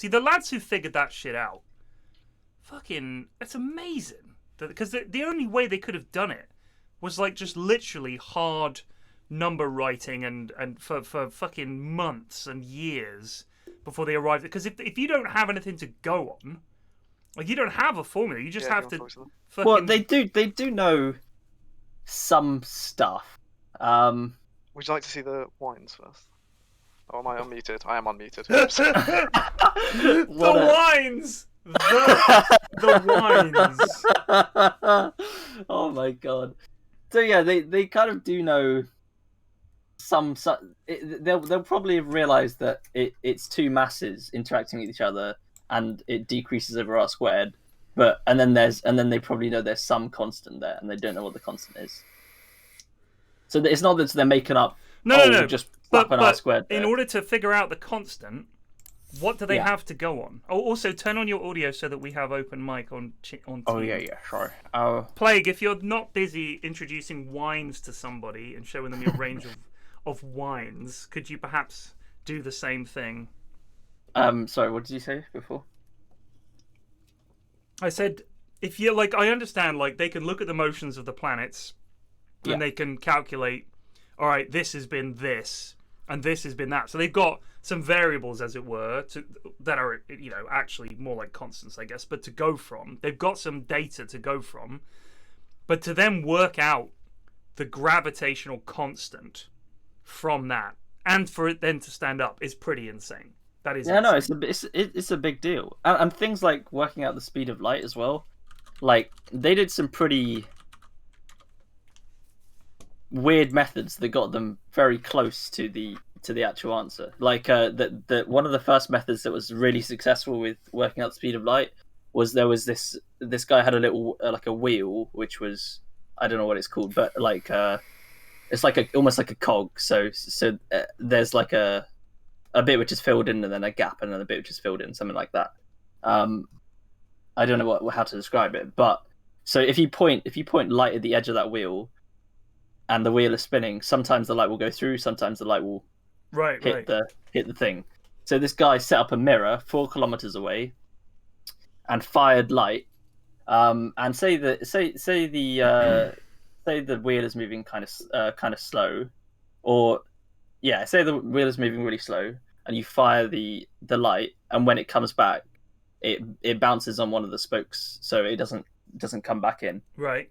See, the lads who figured that shit out, fucking, it's amazing. Because the only way they could have done it was like just literally hard number writing and for fucking months and years before they arrived. Because if you don't have anything to go on, like you don't have a formula, you just have to. Fucking... Well, they do know some stuff. Would you like to see the wines first? Oh, am I unmuted? I am unmuted. The wines! The wines! Oh my god. So yeah, they kind of do know some... They'll probably have realised that it's two masses interacting with each other and it decreases over R squared. And then they probably know there's some constant there and they don't know what the constant is. So it's not that they're making up... No. Just slap an R squared there. In order to figure out the constant, what do they have to go on? Oh, also, turn on your audio so that we have open mic on Teams. Oh, yeah, sorry. Plague, if you're not busy introducing wines to somebody and showing them your range of wines, could you perhaps do the same thing? Sorry, what did you say before? I said, if you're like, I understand, like, they can look at the motions of the planets and they can calculate, all right, this has been this and this has been that. So they've got some variables, as it were, that are, actually more like constants, I guess, but to go from. They've got some data to go from, but to then work out the gravitational constant from that and for it then to stand up is pretty insane. That is insane. No, it's a big deal. And things like working out the speed of light as well. Like, they did some pretty weird methods that got them very close to the actual answer. Like the one of the first methods that was really successful with working out the speed of light was there was this guy had a little like a wheel, which was, I don't know what it's called, but like it's like almost like a cog. So there's like a bit which is filled in and then a gap and then a bit which is filled in, something like that. I don't know how to describe it, but so if you point light at the edge of that wheel and the wheel is spinning, sometimes the light will go through, sometimes the light will hit the thing. So this guy set up a mirror 4 kilometers away and fired light. And say the wheel is moving kind of slow, or say the wheel is moving really slow, and you fire the light, and when it comes back, it bounces on one of the spokes, so it doesn't come back in. Right.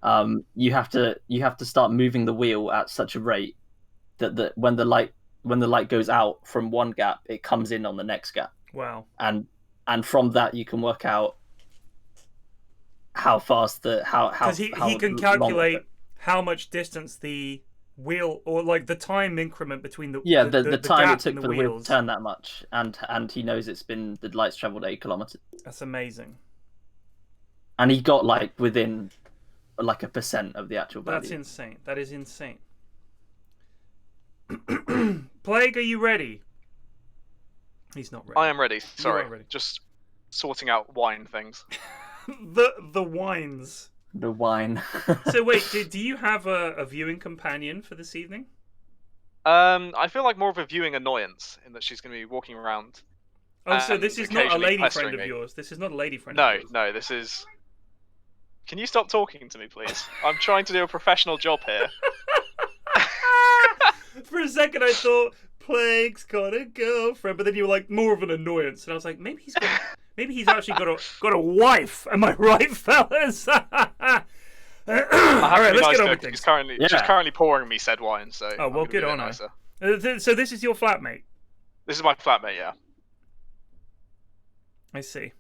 You have to start moving the wheel at such a rate that when the light goes out from one gap, it comes in on the next gap. Wow. And from that you can work out how fast because he can calculate how much distance the wheel, or like the time increment between the time gap it took in for the wheels. wheel to turn that much, and he knows the light's traveled 8 kilometers. That's amazing. And he got like within like 1% of the actual value. That's insane. That is insane. Plague, are you ready? He's not ready. I am ready. Sorry, ready. Just sorting out wine things. the wines. The wine. So wait, do you have a viewing companion for this evening? I feel like more of a viewing annoyance in that she's going to be walking around. Oh, so this is not a lady friend of me. yours. This is not a lady friend of yours. No, this is... Can you stop talking to me, please? I'm trying to do a professional job here. For a second I thought, Plague's got a girlfriend, but then you were like, more of an annoyance. And I was like, maybe he's actually got a wife. Am I right, fellas? All right, let's get on with things. She's currently pouring me said wine, so... Oh, well, good on her. So this is your flatmate? This is my flatmate, yeah. I see.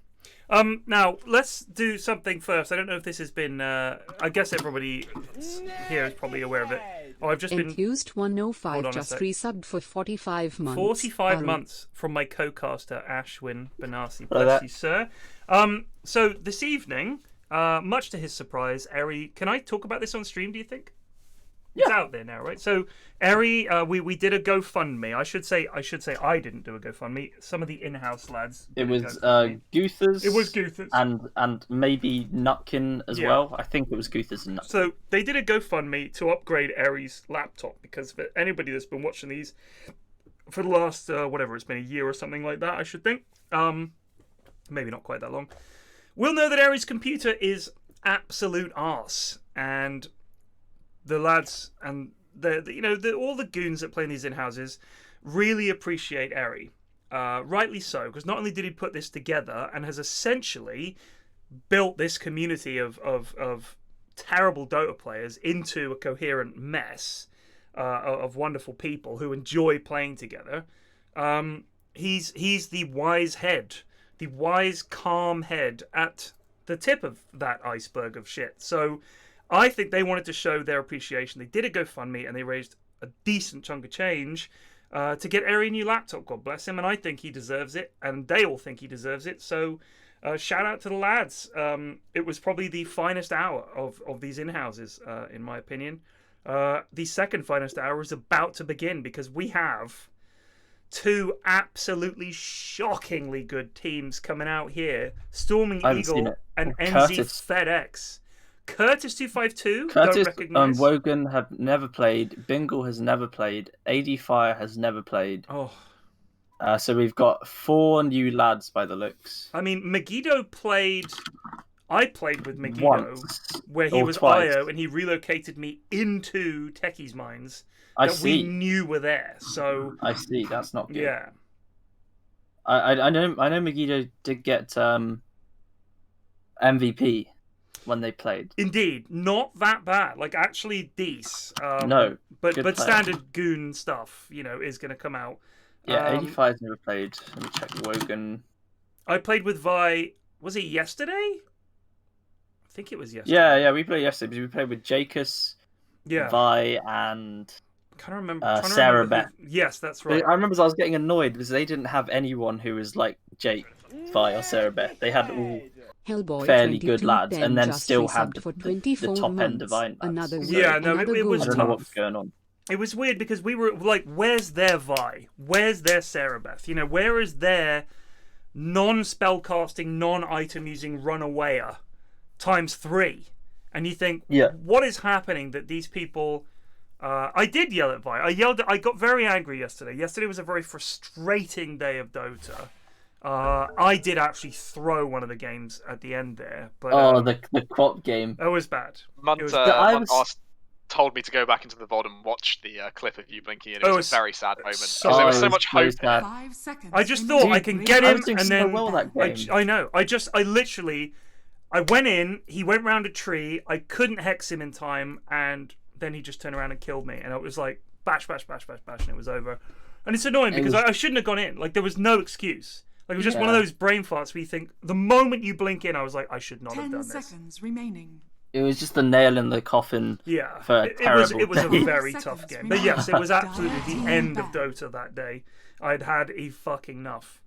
Now, let's do something first. I don't know if this has been... I guess everybody here is probably aware of it. Oh, I've just been... Enthused 105 just resubbed for 45 months. 45 months from my co-caster, Ashwin Banasi. Bless you, sir. So, this evening, much to his surprise, Eri... Can I talk about this on stream, do you think? It's out there now, right? So, Eri, we did a GoFundMe. I should say I didn't do a GoFundMe. Some of the in-house lads. It was Guthers. It was Guthers. And maybe Nutkin as well. I think it was Guthers and Nutkin. So they did a GoFundMe to upgrade Eri's laptop, because for anybody that's been watching these for the last whatever it's been, a year or something like that, I should think. maybe not quite that long, will know that Aries' computer is absolute arse, and the lads and all the goons that play in these in-houses really appreciate Eri. Rightly so, because not only did he put this together and has essentially built this community of terrible Dota players into a coherent mess of wonderful people who enjoy playing together. He's the wise head, the wise, calm head at the tip of that iceberg of shit. So I think they wanted to show their appreciation. They did a GoFundMe and they raised a decent chunk of change to get Eri a new laptop, God bless him, and I think he deserves it, and they all think he deserves it. So shout out to the lads. It was probably the finest hour of these in-houses, in my opinion. The second finest hour is about to begin because we have two absolutely shockingly good teams coming out here. Storming Eagle and NZfedX. Curtis252, Curtis don't recognize. Wogan have never played. Bingle has never played. AD Fire has never played. Oh. So we've got 4 new lads by the looks. I mean, Megiddo played... I played with Megiddo, once, where he was twice. IO, and he relocated me into Techie's minds I that see. we knew were there. So I see. That's not good. yeah, I know Megiddo did get MVP when they played. indeed, not that bad. Like actually, decent. No, but good player. standard goon stuff, is going to come out. Yeah, 85's never played. Let me check Wogan. I played with Vi. Was it yesterday? I think it was yesterday. Yeah, we played yesterday because we played with Jacus, Yeah. Vi, and I can't remember. Sarah Beth. Yes, that's right. I remember I was getting annoyed because they didn't have anyone who was like Jake, Vi, or Sarah Beth. They had all Hellboy fairly good 22 lads, and then just still had resubbed for the 24 top end months. divine lads. Another So, Yeah, no, another it was I goal. don't know tough. what's going on. It was weird because we were like, where's their Vi? Where's their Sarah Beth? Where is their non-spellcasting, non-item using runawayer times 3? And you think, Yeah. what is happening that these people... I did yell at Vi. I got very angry yesterday. Yesterday was a very frustrating day of Dota. I did actually throw one of the games at the end there. But, the quad game. That was bad. Munt It was- told me to go back into the VOD and watch the clip of you blinking, and it Oh, was a very sad moment. so- Because there was it so was much so hope in sad. it. 5 seconds. I just thought I can get I him, was doing and so then well that game. I know. I literally, I went in. He went round a tree. I couldn't hex him in time, and then he just turned around and killed me. And it was like bash, bash, bash, bash, bash, and it was over. And it's annoying because I shouldn't have gone in. Like there was no excuse. Like it was just one of those brain farts where you think the moment you blink in, I was like, I should not have 10 done this. seconds remaining. It was just the nail in the coffin. Yeah, For a it terrible was a day. very 5 tough seconds game. But yes, it was remaining. absolutely the end of Dota that day. I'd had a fucking enough.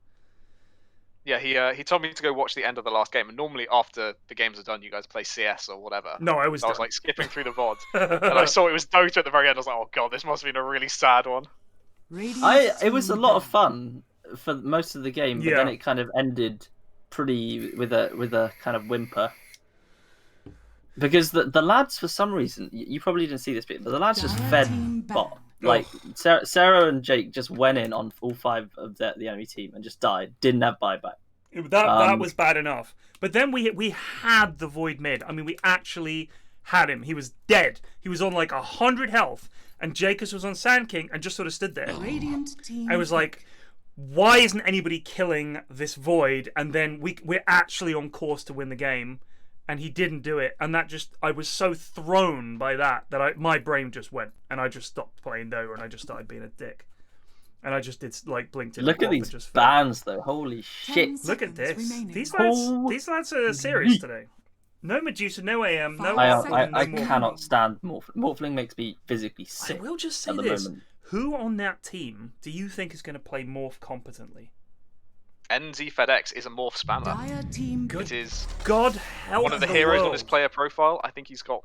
Yeah, he told me to go watch the end of the last game, and normally after the games are done, you guys play CS or whatever. No, I was. So I was like skipping through the VOD, and I saw it was Dota at the very end. I was like, oh god, this must have been a really sad one. It was a lot of fun for most of the game, but then Yeah. it kind of ended pretty with a kind of whimper. Because the lads, for some reason, you probably didn't see this bit, but the lads just fed bot. Like Sarah and Jake just went in on all 5 of the enemy team and just died. Didn't have buyback. That was bad enough. But then we had the Void mid. I mean, we actually had him. He was dead. He was on like 100 health, and Jacobs was on Sand King and just sort of stood there. Radiant team. I was like, why isn't anybody killing this Void? And then we're actually on course to win the game, and he didn't do it. And that just, I was so thrown by that my brain just went, and I just stopped playing Dota, and I just started being a dick. And I just did like blinked in. Look at these bans though. Holy shit! Look at this. remaining. These lads are serious today. No Medusa, no AM, no. I I no more. cannot stand Morphling. Morphling makes me physically sick. I will just say at the this: moment. who on that team do you think is going to play Morph competently? NZfedX is a Morph spammer. Dire team. It is God help one of the heroes on his player profile. I think he's got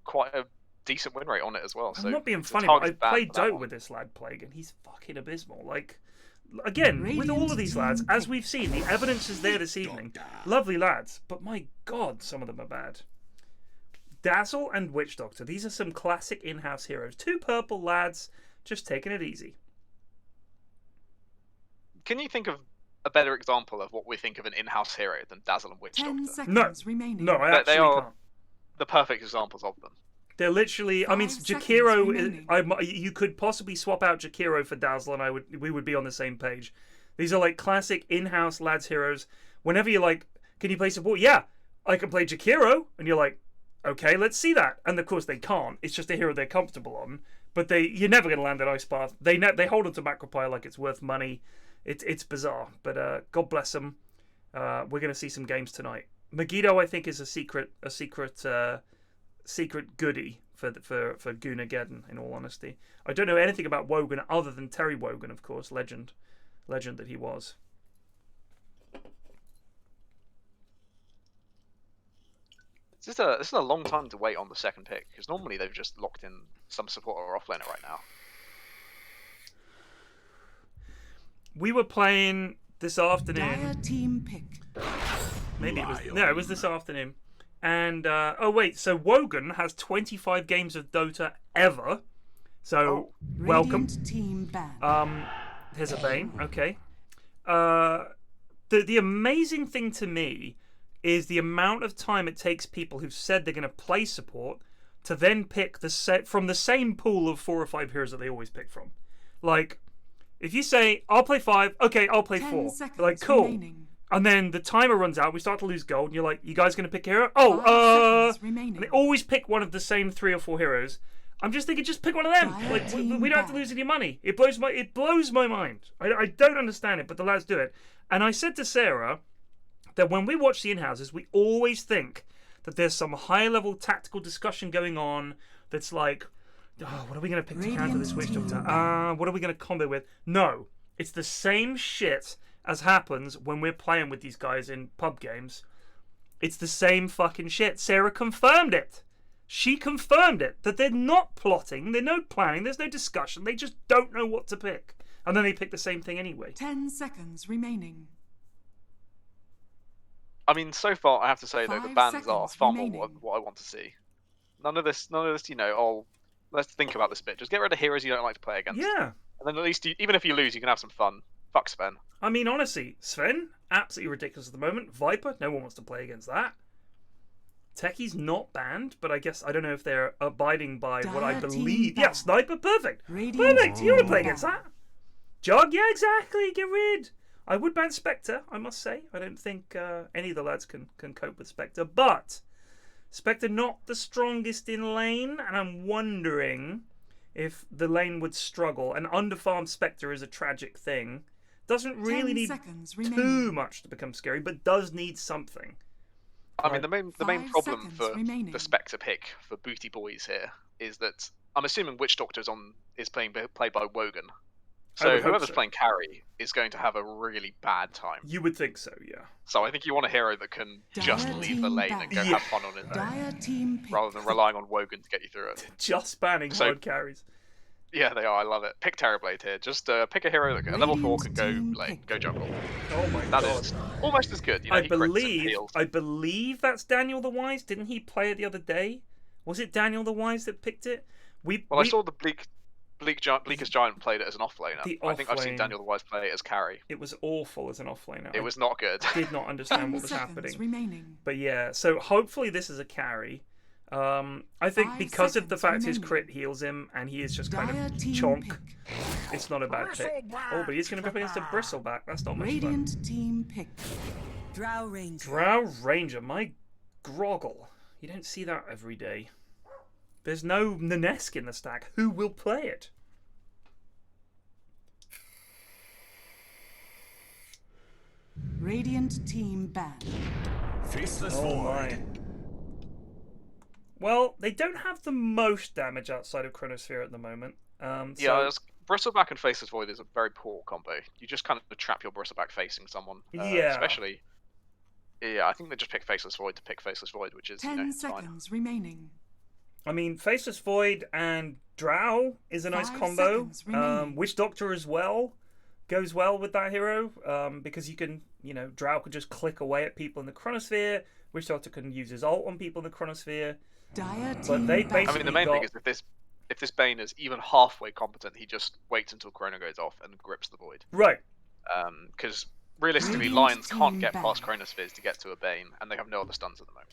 quite a decent win rate on it as well. So I'm not being it's a funny, but I targeted ban played for that Dota one. with this lad Plague, and he's fucking abysmal. Like, again, with all of these lads, as we've seen, the evidence is there this evening. Lovely lads, but my God, some of them are bad. Dazzle and Witch Doctor, these are some classic in-house heroes. 2 purple lads, just taking it easy. Can you think of a better example of what we think of an in-house hero than Dazzle and Witch 10 Doctor. seconds remaining. No, I They actually are can't. the perfect examples of them. They're literally. I mean, 5 seconds Jakiro. You could possibly swap out Jakiro for Dazzle, and we would be on the same page. These are like classic in-house lads heroes. Whenever you're like, "Can you play support?" Yeah, I can play Jakiro, and you're like, "Okay, let's see that." And of course they can't. It's just a hero they're comfortable on. But you're never going to land an Ice Path. They hold on to Macropie like it's worth money. It's bizarre, but God bless them. We're going to see some games tonight. Megiddo, I think, is a secret goodie for Goonageddon, in all honesty. I don't know anything about Wogan other than Terry Wogan, of course, legend that he was. This is a long time to wait on the second pick, because normally they've just locked in some support or offlaner right now. We were playing this afternoon. Dire team pick. Maybe it was this afternoon. And so Wogan has 25 games of Dota ever. So welcome. Radiant team ban. Here's a Bane. Okay. The amazing thing to me is the amount of time it takes people who've said they're going to play support to then pick from the same pool of 4 or 5 heroes that they always pick from. Like, if you say, I'll play 5, okay, I'll play 4. Like, cool. Remaining. And then the timer runs out, we start to lose gold, and you're like, you guys going to pick a hero? 5 seconds remaining. And they always pick one of the same 3 or 4 heroes. I'm just thinking, just pick one of them. Like, we don't have to lose any money. It blows my mind. I don't understand it, but the lads do it. And I said to Sarah that when we watch the in-houses, we always think that there's some high-level tactical discussion going on that's like, what are we going to pick to counter this Witch Doctor? What are we going to combo with? No. It's the same shit as happens when we're playing with these guys in pub games. It's the same fucking shit. Sarah confirmed it. She confirmed it. That they're not plotting, there's no planning, there's no discussion. They just don't know what to pick. And then they pick the same thing anyway. 10 seconds remaining. I mean, so far I have to say though, the 5 bans are seconds far remaining. more what I want to see. None of this, let's think about this bit. Just get rid of heroes you don't like to play against. Yeah. And then at least, even if you lose, you can have some fun. Fuck Sven. I mean, honestly, Sven, absolutely ridiculous at the moment. Viper, no one wants to play against that. Techie's not banned, but I guess I don't know if they're abiding by what I Dire believe. team Yeah, Sniper, perfect. Radiant Perfect. You want to play team against ban. that? Jog, yeah, exactly. Get rid. I would ban Spectre, I must say. I don't think any of the lads can cope with Spectre, but Spectre not the strongest in lane, and I'm wondering if the lane would struggle. An underfarmed Spectre is a tragic thing. Doesn't really 10 need seconds too remaining. much to become scary, but does need something. I mean, the main 5 problem seconds for remaining. the Spectre pick for Booty Boys here is that I'm assuming Witch Doctor is played by Wogan. I So would hope whoever's so. playing carry is going to have a really bad time. You would think so, yeah. So I think you want a hero that can just Dire leave the team lane and go back. have fun on it, Dire team pick. rather than relying on Wogan to get you through it. Just banning So- hard carries. Yeah, they are. I love it. Pick Terrorblade here. Just pick a hero that a level 4 can go Radiant lane, team go jungle. Oh my That god. is almost as good. You know, I he crits and believe heals. that's Daniel the Wise. Didn't he play it the other day? Was it Daniel the Wise that picked it? I saw the Bleakest Giant played it as an offlaner. The I think I've seen offlane. Daniel the Wise play it as carry. It was awful as an offlaner. It was not good. I did not understand 10 what was seconds happening. remaining. But yeah, so hopefully this is a carry. I think 5 because of the seconds fact his remaining. crit heals him and he is just kind Dire of team chonk, pick. it's not a bad pick. Oh, but he's going to be up against a Bristleback. That's not much fun. Radiant team pick. Drow Ranger. Drow Ranger, my groggle. You don't see that every day. There's no Nanesk in the stack. Who will play it? Radiant team ban. Faceless Oh Void. my. Well, they don't have the most damage outside of Chronosphere at the moment. Yeah, Bristleback and Faceless Void is a very poor combo. You just kind of trap your Bristleback facing someone. Yeah. Especially. Yeah, I think they just pick Faceless Void to pick Faceless Void, which is 10 it's fine. seconds remaining. I mean, Faceless Void and Drow is a nice 5 combo. seconds remaining. Witch Doctor as well goes well with that hero because you can, Drow can just click away at people in the Chronosphere. Witch Doctor can use his ult on people in the Chronosphere. Dire But team they ban. basically I mean, the main thing is if this Bane is even halfway competent, he just waits until Chrono goes off and grips the Void. Right. Because realistically, Radiant Lions can't team get ban. past Chronospheres to get to a Bane, and they have no other stuns at the moment.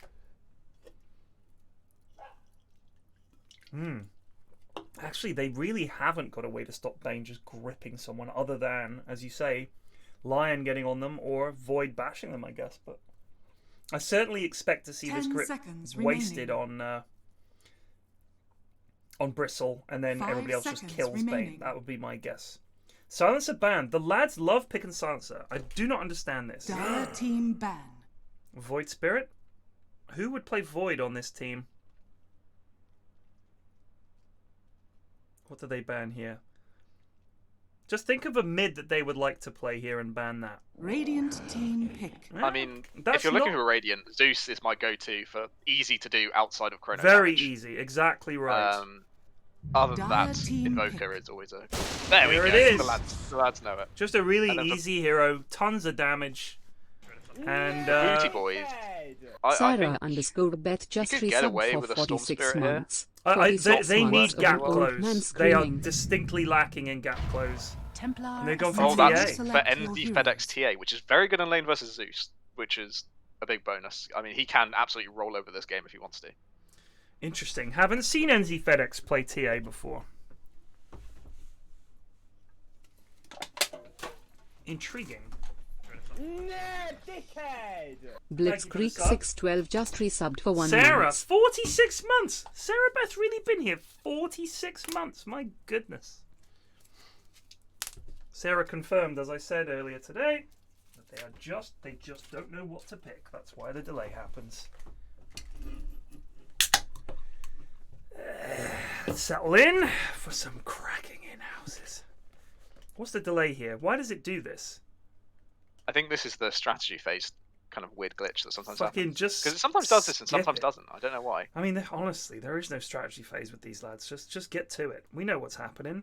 Actually, they really haven't got a way to stop Bane just gripping someone other than, as you say, Lion getting on them or Void bashing them, I guess. But I certainly expect to see this 10 grip seconds wasted remaining. on Bristle, and then 5 everybody else just seconds kills Bane. remaining. That would be my guess. Silencer ban. The lads love pick and Silencer. I do not understand this. Dire team ban. Void Spirit? Who would play Void on this team? What do they ban here? Just think of a mid that they would like to play here and ban that. Radiant team pick. I mean, That's if you're looking not- for a Radiant, Zeus is my go-to for easy to do outside of Chrono Very damage. easy, exactly right. Other than Dire that, team Invoker pick. is always a... There we There go. it is. The lads know it. Just a really And then the- easy hero, tons of damage, and Booty boys. I Sarah think underscore bet just could get resubbed away for with a Storm 46 Spirit here. months. they 46 need months of gap an old man close. They are screaming. distinctly lacking in gap close. Templar. They're going for Oh, TA. that's for Select your NZfedX heroes. TA, which is very good in lane versus Zeus, which is a big bonus. I mean, he can absolutely roll over this game if he wants to. Interesting. Haven't seen NZfedX play TA before. Intriguing. Blitzkrieg 612 just resubbed for 1 Sarah, month. 46 months. Sarah Beth really been here 46 months. My goodness. Sarah confirmed, as I said earlier today, that they just don't know what to pick. That's why the delay happens. Let's settle in for some cracking in-houses. What's the delay here? Why does it do this? I think this is the strategy phase kind of weird glitch that sometimes Fucking happens. just Because it sometimes does this and skip sometimes it. doesn't. I don't know why. I mean, honestly, there is no strategy phase with these lads. Just get to it. We know what's happening.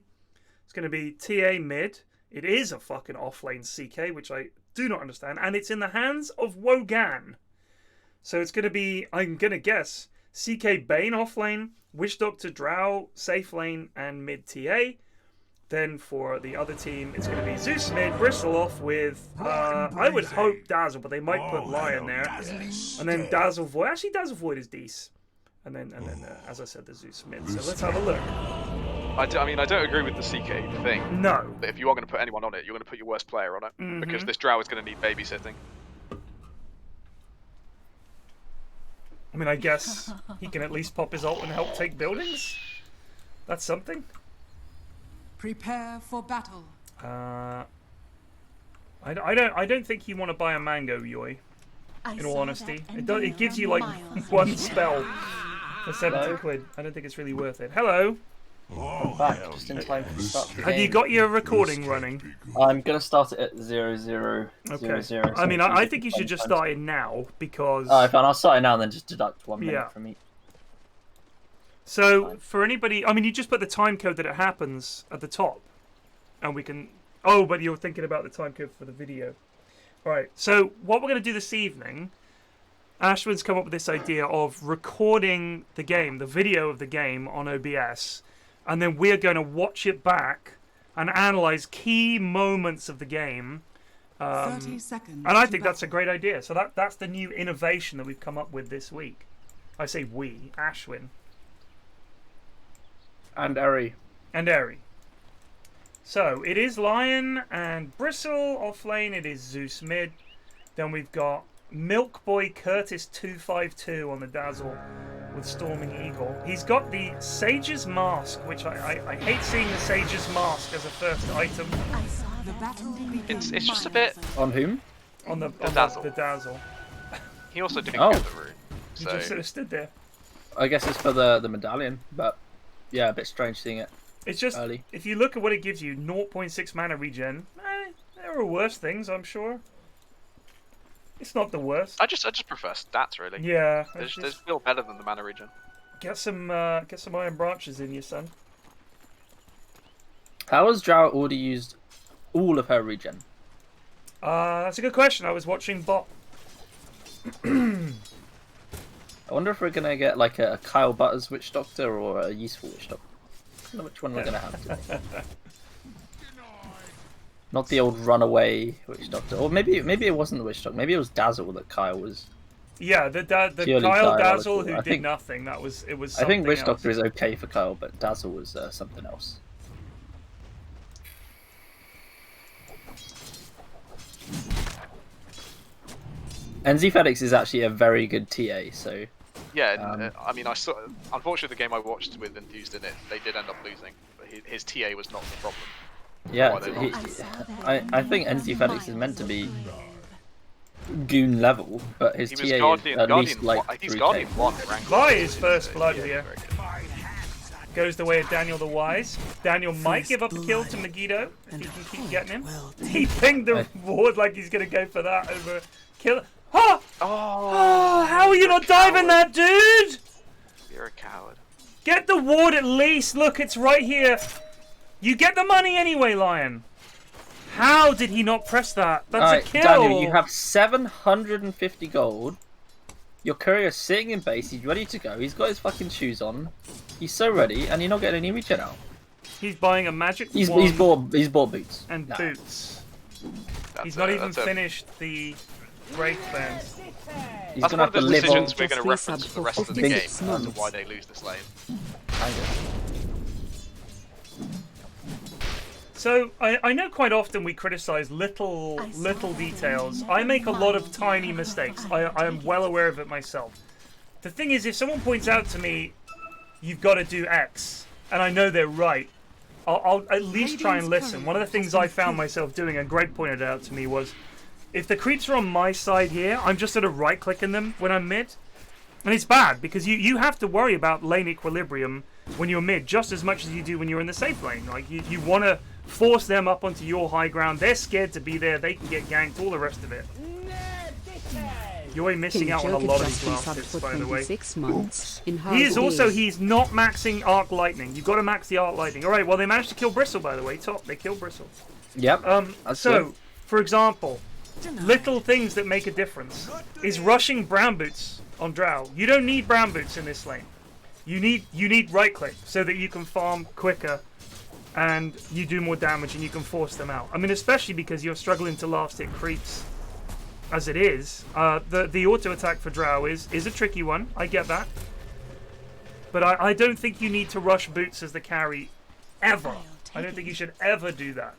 It's going to be TA mid. It is a fucking offlane CK, which I do not understand. And it's in the hands of Wogan. So it's going to be, I'm going to guess, CK Bane offlane, Witch Doctor Drow, safe lane, and mid TA. Then for the other team, it's going to be Zeus mid, Bristle off with, I would hope Dazzle, but they might put Lion there. And then Dazzle Void. Actually, Dazzle Void is decent. And then as I said, the Zeus mid. So let's have a look. I mean, I don't agree with the CK thing. No. But if you are going to put anyone on it, you're going to put your worst player on it. Because this Drow is going to need babysitting. I mean, I guess he can at least pop his ult and help take buildings. That's something. Prepare for battle. I don't think you want to buy a mango, Yoi. In all honesty, it gives you like one spell for 70 quid. I don't think it's really worth it. Hello. I'm back just in time for the start of the Have you game. got your recording running? I'm gonna start it at 0000. Okay. I mean, I think you should just start it now because. Oh, fine. I'll start it now and then just deduct 1 minute Yeah. from each. So for anybody, I mean, you just put the time code that it happens at the top, and we can. Oh, but you're thinking about the time code for the video. All right. So what we're going to do this evening, Ashwin's come up with this idea of recording the game, the video of the game on OBS, and then we're going to watch it back and analyze key moments of the game. 30 seconds. And I to think that's a battle. great idea. So that's the new innovation that we've come up with this week. I say we, Ashwin. And Eri. And Eri. So it is Lion and Bristle off lane. It is Zeus mid. Then we've got Milk Boy Curtis 252 on the Dazzle with Storming Eagle. He's got the Sage's Mask, which I hate seeing the Sage's Mask as a first item The battle begins. It's just a bit... On whom? on the Dazzle. The Dazzle. He also didn't Oh. get the rune. He So... just sort of stood there. I guess it's for the medallion, but yeah, a bit strange seeing it. It's just, Early. if you look at what it gives you, 0.6 mana regen, there are worse things, I'm sure. It's not the worst. I just prefer stats, really. Yeah, They it's just feel better than the mana regen. get some iron branches in you, son. How has Drow already used all of her regen? That's a good question. I was watching Bot. I wonder if we're gonna get like a Kyle Butters Witch Doctor or a useful Witch Doctor. I don't know which one we're gonna have today. Not the old runaway witch doctor, or maybe it wasn't the witch doctor. Maybe it was Dazzle that Kyle was. Yeah, the Purely Kyle diabolical. Dazzle who I did think- nothing. It was I something think witch else. doctor is okay for Kyle, but Dazzle was something else. NZfedX is actually a very good TA, so Yeah, and, I mean, I saw. Unfortunately, the game I watched with Enthused in it, they did end up losing. But his TA was not the problem. yeah, Why they I think NZfedX is meant to be goon level, but his He TA was is Guardian. at least like He's 3K. Guardian 1 rank. By his first blood Yeah, here. very good. Goes the way of Daniel the Wise. Daniel might give up the kill to Megiddo if he can keep getting him. He pinged the ward like he's gonna go for that over kill. Oh! Oh, how are you not diving that, dude? You're a coward. Get the ward at least. Look, it's right here. You get the money anyway, Lion. How did he not press that? That's Alright, a kill. Daniel, you have 750 gold. Your courier's sitting in base. He's ready to go. He's got his fucking shoes on. He's so ready, and you're not getting any regen out. He's buying a magic He's wand bought boots. and boots. That's He's not it, even that's it. finished the Wraith Band. He's That's gonna one have of to the live on. decisions we're going to Just reference resub for the rest of the for game 56 as to months. why they lose this lane. So I know quite often we criticize little details. I make a lot of tiny mistakes. I am well aware of it myself. The thing is, if someone points out to me, you've got to do X, and I know they're right, I'll at least try and listen. One of the things I found myself doing, and Greg pointed it out to me, was if the creeps are on my side here, I'm just sort of right-clicking them when I'm mid. And it's bad, because you have to worry about lane equilibrium when you're mid, just as much as you do when you're in the safe lane. Like, you want to force them up onto your high ground. They're scared to be there. They can get ganked, all the rest of it. You're missing out on a lot of these last hits, by the way. 26 months. He is also, he's not maxing Arc Lightning. You've got to max the Arc Lightning. Alright, well, they managed to kill Bristle, by the way. Top, they killed Bristle. Yep. That's So, good. for example, little things that make a difference is rushing brown boots on Drow. You don't need brown boots in this lane. You need right click so that you can farm quicker and you do more damage and you can force them out. I mean, especially because you're struggling to last hit creeps as it is. The auto attack for Drow is a tricky one. I get that. But I don't think you need to rush boots as the carry ever. I don't think you should ever do that.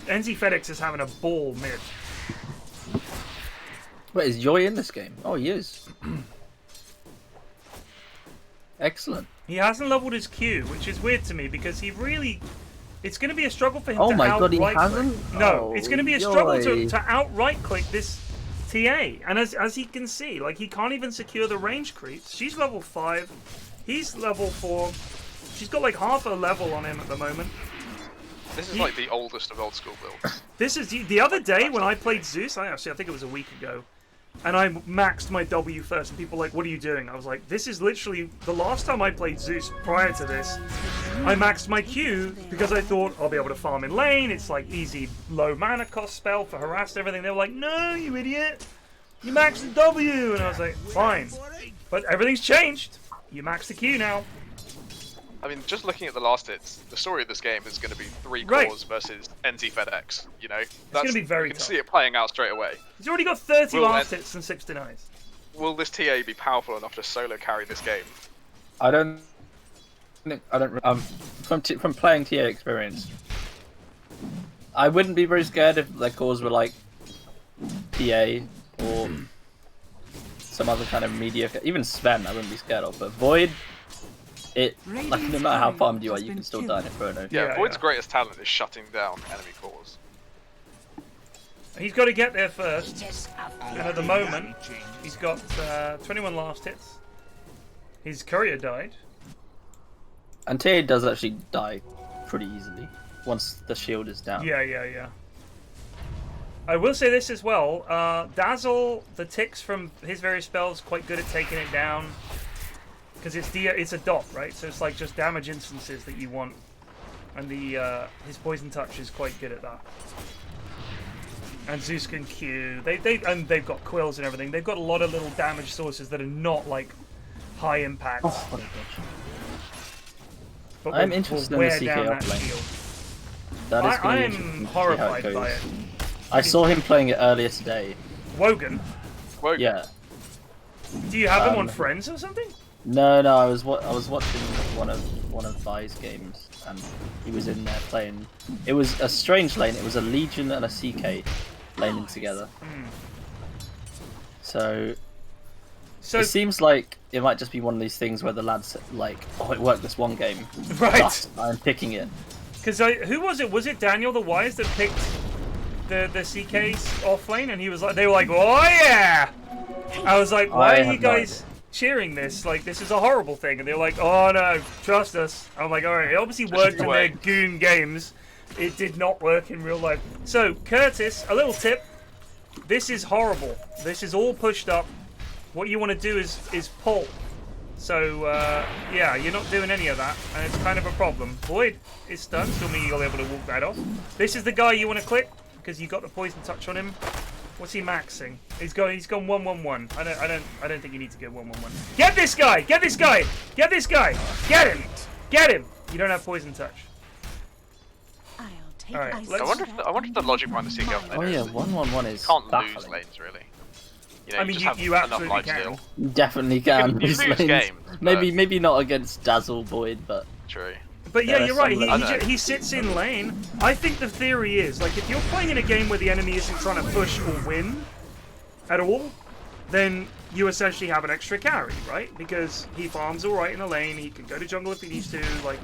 NZfedX is having a ball mid. Wait, is Joy in this game? Oh, he is. Excellent. He hasn't leveled his Q, which is weird to me because he really... It's going to be a struggle for him Oh to my god, he outright hasn't? click. No, Oh, it's going to be a struggle Joy. to outright click this TA. And as he can see, like, he can't even secure the range creeps. She's level 5. He's level 4. She's got like half a level on him at the moment. This is like the oldest of old school builds. This is the other day when I played Zeus. I think it was a week ago, and I maxed my W first. And people were like, "What are you doing?" I was like, "This is literally the last time I played Zeus. Prior to this, I maxed my Q because I thought I'll be able to farm in lane. It's like easy, low mana cost spell for harass everything." They were like, "No, you idiot! You maxed the W," and I was like, "Fine," but everything's changed. You max the Q now. I mean, just looking at the last hits, the story of this game is going to be 3 Right. cores versus NZfedX. You know, it's gonna be very You can tough. see it playing out straight away. He's already got 30 Well, last hits and 6 denies. Will this TA be powerful enough to solo carry this game? I don't. From playing TA experience, I wouldn't be very scared if their cores were like PA or some other kind of mediocre. Even Sven, I wouldn't be scared of. But Void, like no matter how farmed you are, you can still die in Inferno. Yeah, Void's yeah. greatest talent is shutting down enemy cores. He's got to get there first, and at the moment, he's got 21 last hits. His courier died. And TA does actually die pretty easily once the shield is down. Yeah. I will say this as well. Dazzle, the ticks from his various spells, quite good at taking it down. Because it's a dot, right? So it's like just damage instances that you want. And his poison touch is quite good at that. And Zeus can Q. They've got quills and everything. They've got a lot of little damage sources that are not like high impact. Oh, what a bitch. But I'm will interested in wear the CK down that offlane. shield. That is I going to be am interesting to see how it horrified goes. by it. I saw him playing it earlier today. Wogan, Wogan. Yeah. do you have him on Friends or something? No, I was watching one of Vi's games, and he was in there playing. It was a strange lane. It was a Legion and a CK laning together. So it seems like it might just be one of these things where the lads like, oh, it worked this one game, right? But I'm picking it. Because who was it? Was it Daniel the Wise that picked the CKs off lane, and he was like, they were like, oh yeah. I was like, why are you guys cheering this? Like, this is a horrible thing. And they were like, oh no, trust us. I'm like, all right, it obviously worked in their goon games. It did not work in real life. So, Curtis, a little tip. This is horrible. This is all pushed up. What you want to do is pull. So, yeah, you're not doing any of that, and it's kind of a problem. Void is stunned, so maybe you'll be able to walk that off. This is the guy you want to click, because you got the poison touch on him. What's he maxing? He's gone 1-1-1. I don't think you need to go 1-1-1. Get this guy! Get this guy! Get this guy! Get him! Get him! You don't have poison touch. I'll take Alright, I wonder if the logic behind the CK off Oh yeah, 1-1-1 is. can't baffling. lose lanes really. You know, I mean, just have you enough absolutely life can. steal. You definitely can You lose lose lanes. games, Maybe not against Dazzle Void, but True. But yeah, Yeah, you're right. some He sits in lane. I think the theory is, like, if you're playing in a game where the enemy isn't trying to push or win at all, then you essentially have an extra carry, right? Because he farms all right in the lane. He can go to jungle if he needs to. Like,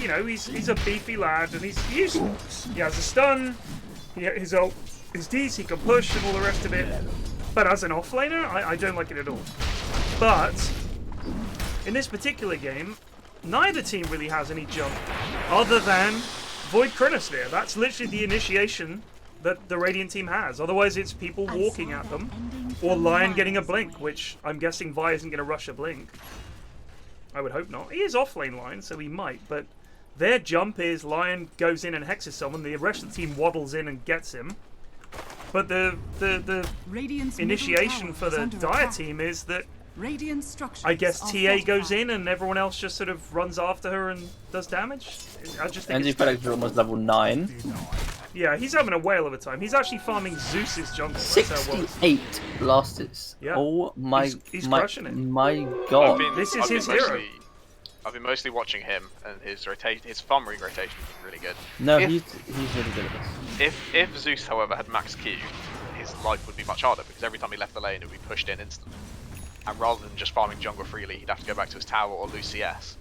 you know, he's a beefy lad and he's useful. He has a stun. His ult, his D's, he can push and all the rest of it. But as an offlaner, I don't like it at all. But in this particular game, neither team really has any jump other than Void Chronosphere. That's literally the initiation that the Radiant team has. Otherwise, it's people walking at them or Lion getting a blink, which I'm guessing Vi isn't going to rush a blink. I would hope not. He is offlane Lion, so he might, but their jump is Lion goes in and hexes someone, the rest of the team waddles in and gets him. But the initiation for the Dire team is that I guess TA goes in and everyone else just sort of runs after her and does damage. I just think NZfedX is almost level 9. Yeah, he's having a whale of a time. He's actually farming Zeus's jungle. That's how it works. 68 blasters. Yeah. Oh my, he's crushing it. My god. This is his hero. I've been mostly watching him, and his farming rotation is really good. No, he's really good at this. If Zeus, however, had max Q, his life would be much harder because every time he left the lane, it would be pushed in instantly. And rather than just farming jungle freely, he'd have to go back to his tower or lose CS.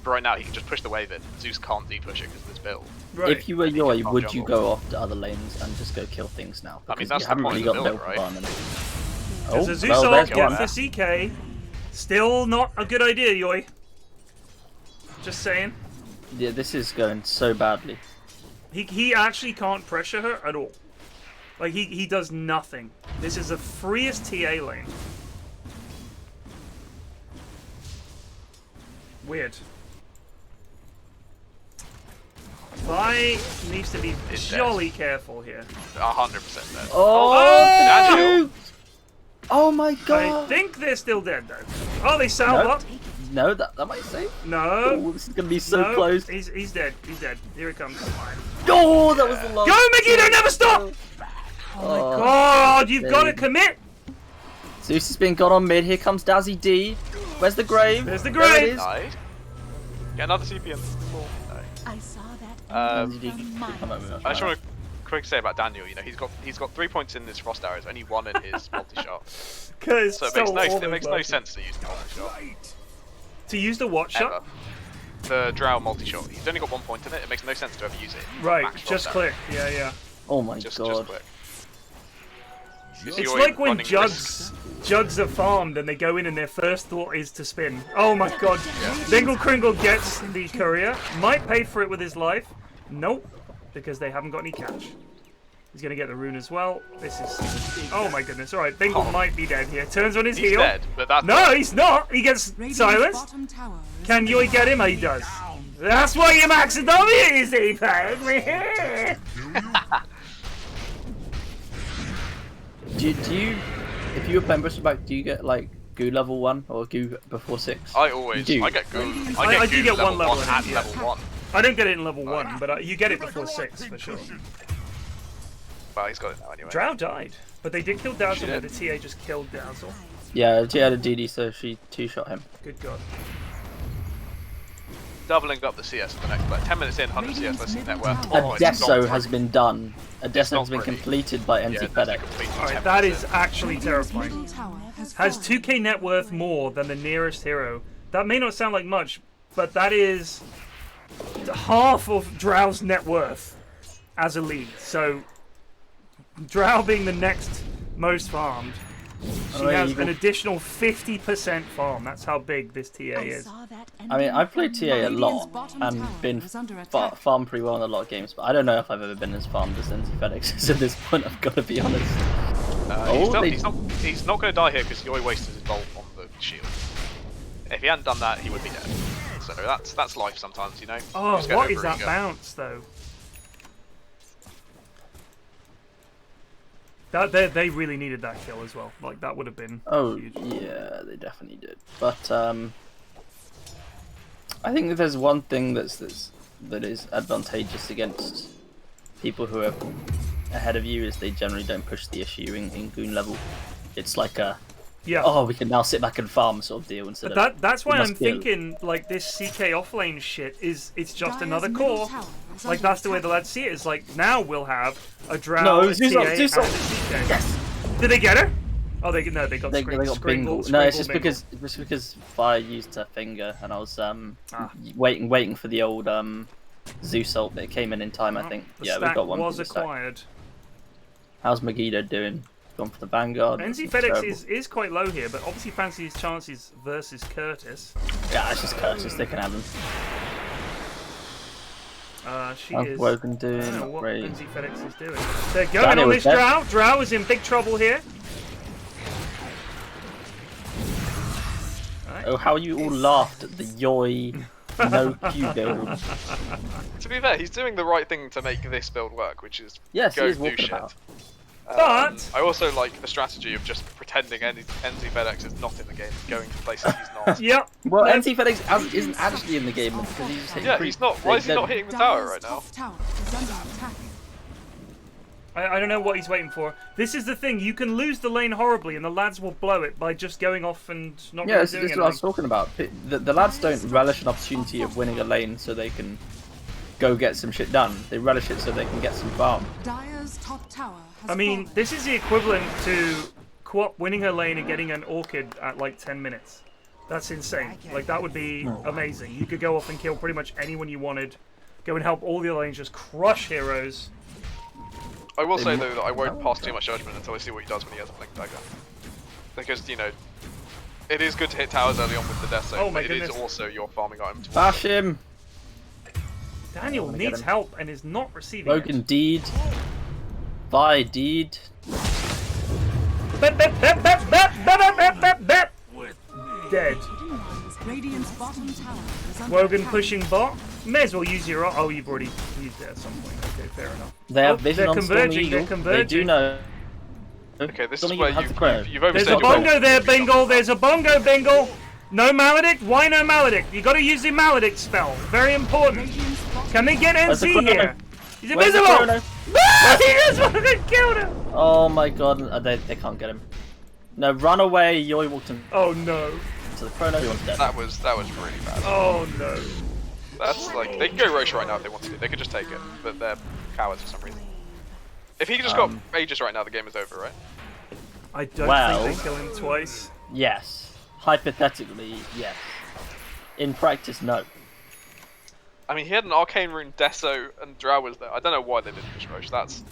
But right now, he can just push the wave in. Zeus can't de-push it because of this build. Right. If you were Yoi, would you go off to other lanes and just go kill things now? I mean, Because that's you the haven't point really of the got build, no right? farm. There's a Zeus well, ult, there's get one. the CK. Still not a good idea, Yoi. Just saying. Yeah, this is going so badly. He actually can't pressure her at all. Like, he does nothing. This is the freest TA lane. Weird. Vi needs to be jolly careful here. 100% dead. Oh, oh my god! I think they're still dead though. Oh, they salve up. No, that might save. No. Oh, this is gonna be so No, close. He's dead. He's dead. Here it comes. Oh, that was the last. Go, Mickey! Don't never stop! Oh my god! You've got to commit. Zeus has been got on mid. Here comes Dazzy D. Where's the grave? There's the There it grave. is. Nice. Get another CP. I saw that. Dazzy D can come up with a I just want to quick say about Daniel. You know, he's got 3 points in his frost arrows, only 1 in his multi-shot. Because So it makes no sense to use the multi-shot. To use the what Ever. shot? The Drow multi-shot. He's only got 1 point in it. It makes no sense to ever use it. Right. Max Just frost click. Yeah, yeah. Oh my Just god. click. It's like when jugs are farmed and they go in and their first thought is to spin. Oh my god. Dingle Kringle gets the courier. Might pay for it with his life. Nope. Because they haven't got any catch. He's going to get the rune as well. This is... Oh my goodness. Alright, Dingle might be dead here. Turns on his He's heel. dead, but that's No, he's not. He gets silenced. Can Yoi get him? He does. That's why you max a W, you see, Peg. Do you, if you were playing Bristol Back, do you get like goo level 1 or goo before 6? I always, You do. I get goo. I I do get get goo one level level 1 at in it, yeah. level 1. I don't get it in level 1, but you get it before 6 for sure. Well, he's got it now anyway. Drow died, but they did kill Dazzle, but the TA just killed Dazzle. Yeah, she had a DD, so she 2-shot him. Good God. Doubling up the CS for the next, like 10 minutes in, 100 CS, let's see net worth. A it's deso not has been done. A deso has been pretty. completed by NZfedX. Alright, that is actually terrifying. Middle tower Has 2k net worth more than the nearest hero. That may not sound like much, but that is half of Drow's net worth as a lead. So, Drow being the next most farmed, she has an additional 50% farm. That's how big this TA is. I mean, I've played TA a lot and been farmed pretty well in a lot of games, but I don't know if I've ever been as farmed as NZfedX at this point, I've got to be honest. He's not going to die here because Yoi wasted his bolt on the shield. If he hadn't done that, he would be dead. So that's life sometimes, you know? Oh, Just get what over is it that and go. bounce, though? They really needed that kill as well. Like, that would have been huge. Yeah, they definitely did. But I think that there's one thing that is advantageous against people who are ahead of you is they generally don't push the issue in goon level. It's like a we can now sit back and farm sort of deal instead of that's why I'm thinking like this CK offlane shit it's just another core. Like that's the way the lads see it. Is like now we'll have a Drow, a TA, and a CK. Yes. Did they get her? Oh, they got bingle. No, it's just because Fire used her finger and I was waiting for the old Zeus ult, but it came in time, I think. The yeah, we got one. Was acquired. How's Megiddo doing? Gone for the Vanguard. NZfedX is quite low here, but obviously fancies his chances versus Curtis. Yeah, it's just Curtis. They can have him. She is. Wogan doing? I don't know what Great. NZfedX is doing. They're going on this Drow. Drow is in big trouble here. Right. Oh, how you all laughed at the Yoi no Q build. To be fair, he's doing the right thing to make this build work, which is yes, go he is do walking shit. about. But I also like the strategy of just pretending NZfedX is not in the game, going to places he's not. Yep. Well, NZfedX isn't actually in the game because he's just hitting He's not. Why is he not hitting the tower right now? I don't know what he's waiting for. This is the thing. You can lose the lane horribly, and the lads will blow it by just going off and not really doing this is what I was talking about. The lads don't relish an opportunity of winning a lane so they can go get some shit done. They relish it so they can get some farm. Dire's top tower has I mean, fallen. this is the equivalent to Co-op winning her lane and getting an Orchid at like 10 minutes. That's insane. Like, that would be amazing. You could go off and kill pretty much anyone you wanted. Go and help all the lanes just crush heroes. I will say though that I won't pass too much judgment until I see what he does when he has a blink dagger. Because, you know, it is good to hit towers early on with the death zone, but it is also your farming item to Bash him! Daniel needs help and is not receiving Wogan it. deed. Vi deed. Dead. Radiant's bottom tower is under Wogan attack. pushing bot. May as well use your... Oh, you've already used it at some point. Okay, fair enough. They have vision they're on converging, Stormy Eagle. they're converging. They do know. Okay, this is Stormy where Eagle has the chrono. you've There's overstayed a your welcome. bongo there, Bingle. There's a bongo, Bingle. No Maledict? Why no Maledict? You gotta use the Maledict spell. Very important. Radiant's bottom Can they get Where's the NC chrono? here? He's Where's the invisible! chrono? He just fucking killed him! Oh my god, they can't get him. No, run away, Yoi walked him Oh no. to the chrono, he was dead. That was really bad. Oh no. That's like, they can go Roche right now if they want to. They could just take it, but they're cowards for some reason. If he just got Aegis right now, the game is over, right? I don't think they kill him twice. Yes. Hypothetically, yes. In practice, no. I mean, he had an Arcane Rune, Deso, and Drow was there. I don't know why they didn't push Roche. Lads,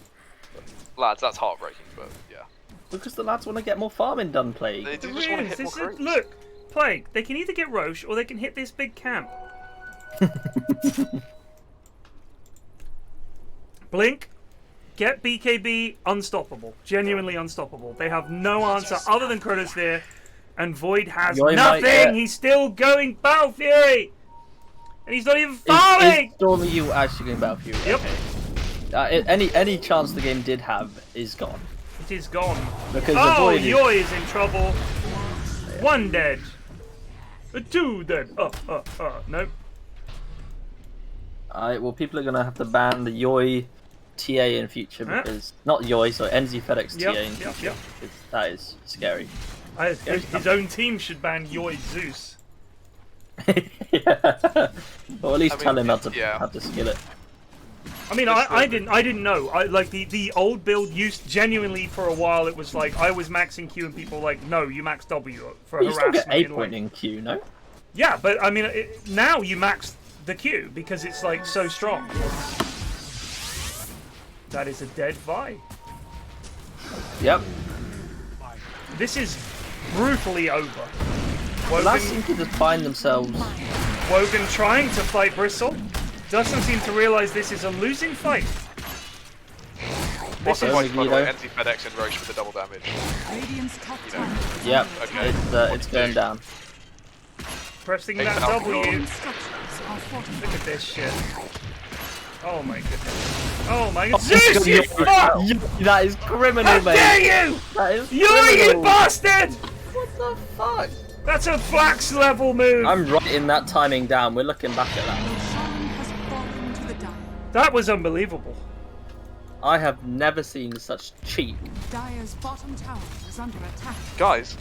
that's heartbreaking, but yeah. Because the lads want to get more farming done, Plague. They do It just want to is. hit more This is- creeps. Look, Plague, they can either get Roche or they can hit this big camp. Blink, get BKB unstoppable. Genuinely unstoppable. They have no answer other than Chronosphere, and Void has Yoi might nothing! get- He's still going Battle Fury! And he's not even Is farming! Stormy Eagle actually going Battle Fury? Yep. Okay. Any chance the game did have is gone. It is gone. Because the Oh, Void is... Yoi is in trouble. One dead. Two dead. Nope. Well, people are gonna have to ban the Yoi TA in future because not Yoi, sorry, NZfedX TA in future. Because that is scary. His own team should ban Yoi Zeus. Yeah. Or at least tell him how to skill it. I mean, I didn't know. Like the old build used genuinely for a while. It was like I was maxing Q and people were like, no, you max W for You still harassment. get 8 point in Q, no? Yeah, but I mean, now you max the Q because it's like so strong. That is a dead Vi. Yep. This is brutally over. Wogan seem to just find themselves. Wogan trying to fight Bristle. Doesn't seem to realise this is a losing fight. What's the point, by the way? NZfedX and Roche with the double damage. Yep, okay. It's going down. Pressing that W. Look at this shit. Oh my goodness. Oh my god. Zeus, you fuck! That is criminal, How mate. dare you! That is You bastard! What the fuck? That's a Flax level move. I'm writing that timing down. We're looking back at that. That was unbelievable. I have never seen such cheek. Dire's bottom tower is under attack. Guys,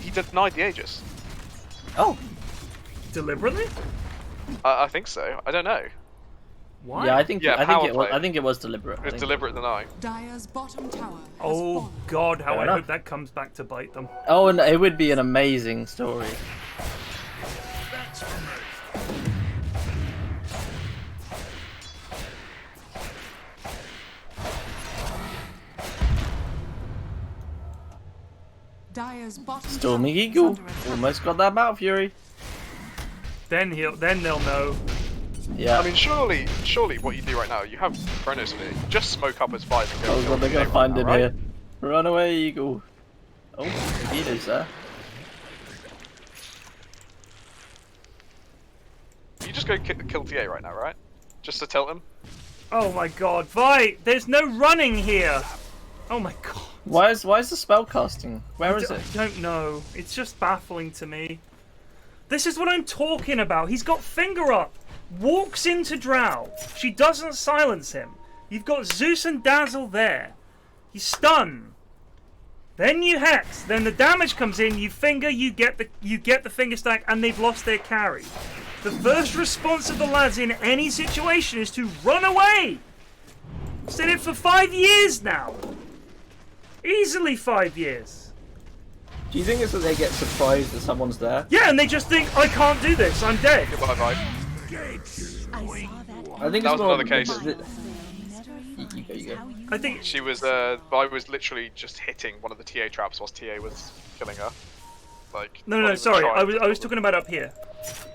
he denied the Aegis. Oh. Deliberately? I think so. I don't know. Why? Yeah, I think it was deliberate. It was deliberate denying. Dire's bottom tower has Oh god, how Fair I enough. hope that comes back to bite them. Oh, and it would be an amazing story. Dire's bottom Storming tower is Eagle under attack. almost got that Battle Fury. Then they'll know. Yeah. I mean, surely what you do right now, you have Chronosphere. Just smoke up as 5 and go. Oh god, they're gonna find it here. Run away, Eagle. Oh, he is there. You just go kill TA right now, right? Just to tilt him. Oh my god, Vi! There's no running here! Oh my god. Why is the spell casting? Where is it? I don't know. It's just baffling to me. This is what I'm talking about. He's got finger up. Walks into Drow. She doesn't silence him. You've got Zeus and Dazzle there. You stun. Then you hex. Then the damage comes in. You finger. You get the finger stack, and they've lost their carry. The first response of the lads in any situation is to run away. I've said it for 5 years now. Easily 5 years. Do you think it's that they get surprised that someone's there? Yeah, and they just think, I can't do this. I'm dead. Goodbye, Vi. I think That it's was more another case. You go. I think She was, Vi was literally just hitting one of the TA traps whilst TA was killing her. Like. No, sorry. I was talking about up here,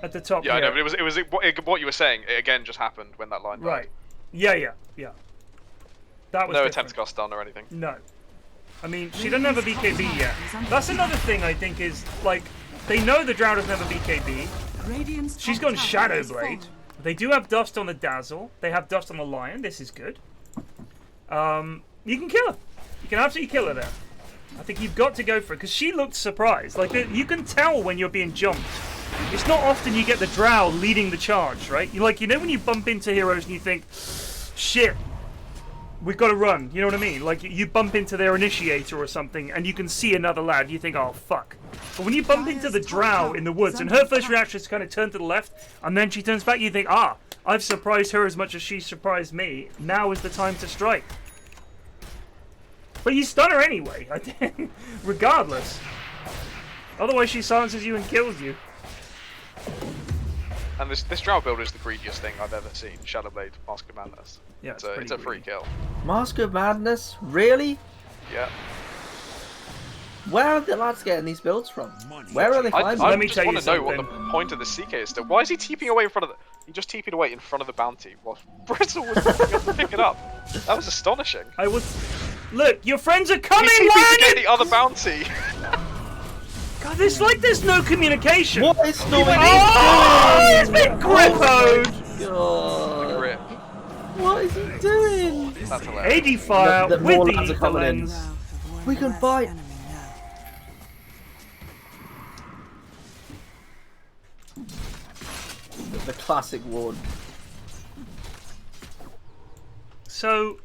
at the top. Yeah, here. I know, but it was what you were saying. It again just happened when that line died. Right. Yeah. That was No different. attempt to got stun or anything. No. I mean, she doesn't have a BKB yet. That's another thing I think is, like, they know the Drow doesn't have a BKB. She's gone Shadow Blade. They do have Dust on the Dazzle. They have Dust on the Lion. This is good. You can kill her. You can absolutely kill her there. I think you've got to go for it, because she looked surprised. Like, you can tell when you're being jumped. It's not often you get the Drow leading the charge, right? You know when you bump into heroes and you think, shit, we've got to run. You know what I mean? Like, you bump into their initiator or something, and you can see another lad, you think, oh, fuck. But when you bump into the Drow in the woods, and her first reaction is to kind of turn to the left, and then she turns back, you think, I've surprised her as much as she surprised me. Now is the time to strike. But you stun her anyway, I think, regardless. Otherwise, she silences you and kills you. And this Drow build is the greediest thing I've ever seen. Shadowblade, Mask of Madness. Yeah, it's a free kill. Mask of Madness? Really? Yeah. Where are the lads getting these builds from? Where are they finding I Let me just tell you want to know what something. the point of the CK is still. Why is he TPing away in front of the... He just TP'd away in front of the bounty while Bristle was going to pick it up. That was astonishing. Look, your friends are coming, He TP'd to get lad! the other bounty. God, there's no communication. What is Stormy Oh, he's been grippoed! God. Grip. What is he doing? That's hilarious. 80 fire The with more the lads are ether coming in. lens. We can fight. The classic ward. So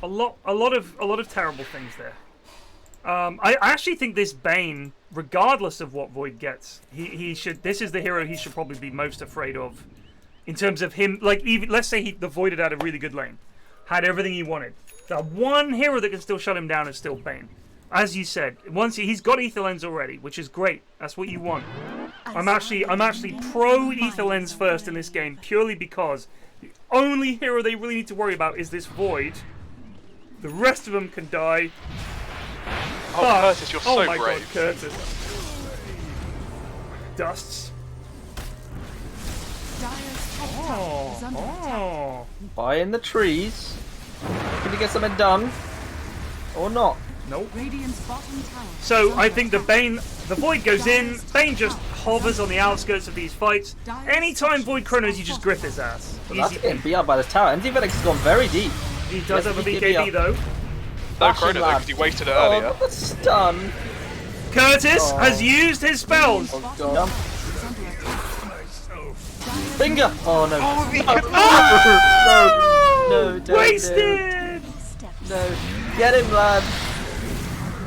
a lot of terrible things there. I actually think this Bane, regardless of what Void gets, he should. This is the hero he should probably be most afraid of, in terms of him. Like, even let's say the Void had a really good lane, had everything he wanted. The one hero that can still shut him down is still Bane. As you said, once he's got Ether Lens already, which is great. That's what you want. I'm actually pro Ether Lens first in this game, purely because the only hero they really need to worry about is this Void. The rest of them can die. Oh, Curtis, you're so brave. Oh my god, Curtis. Dusts. Oh. Buy in the trees. Gonna get something done. Or not. Nope. Radiant's bottom tower. So I think the Void goes in. Bane just hovers on the outskirts of these fights. Anytime Void Chronos, you just grip his ass. But that's getting beat up by the tower. NZfedX has gone very deep. He does have a BKB though. No Chrono though, because he wasted it earlier. Oh, the stun. Curtis has used his spells. Oh god. Finger! Oh no. No, don't. Wasted! No. Get him, lad.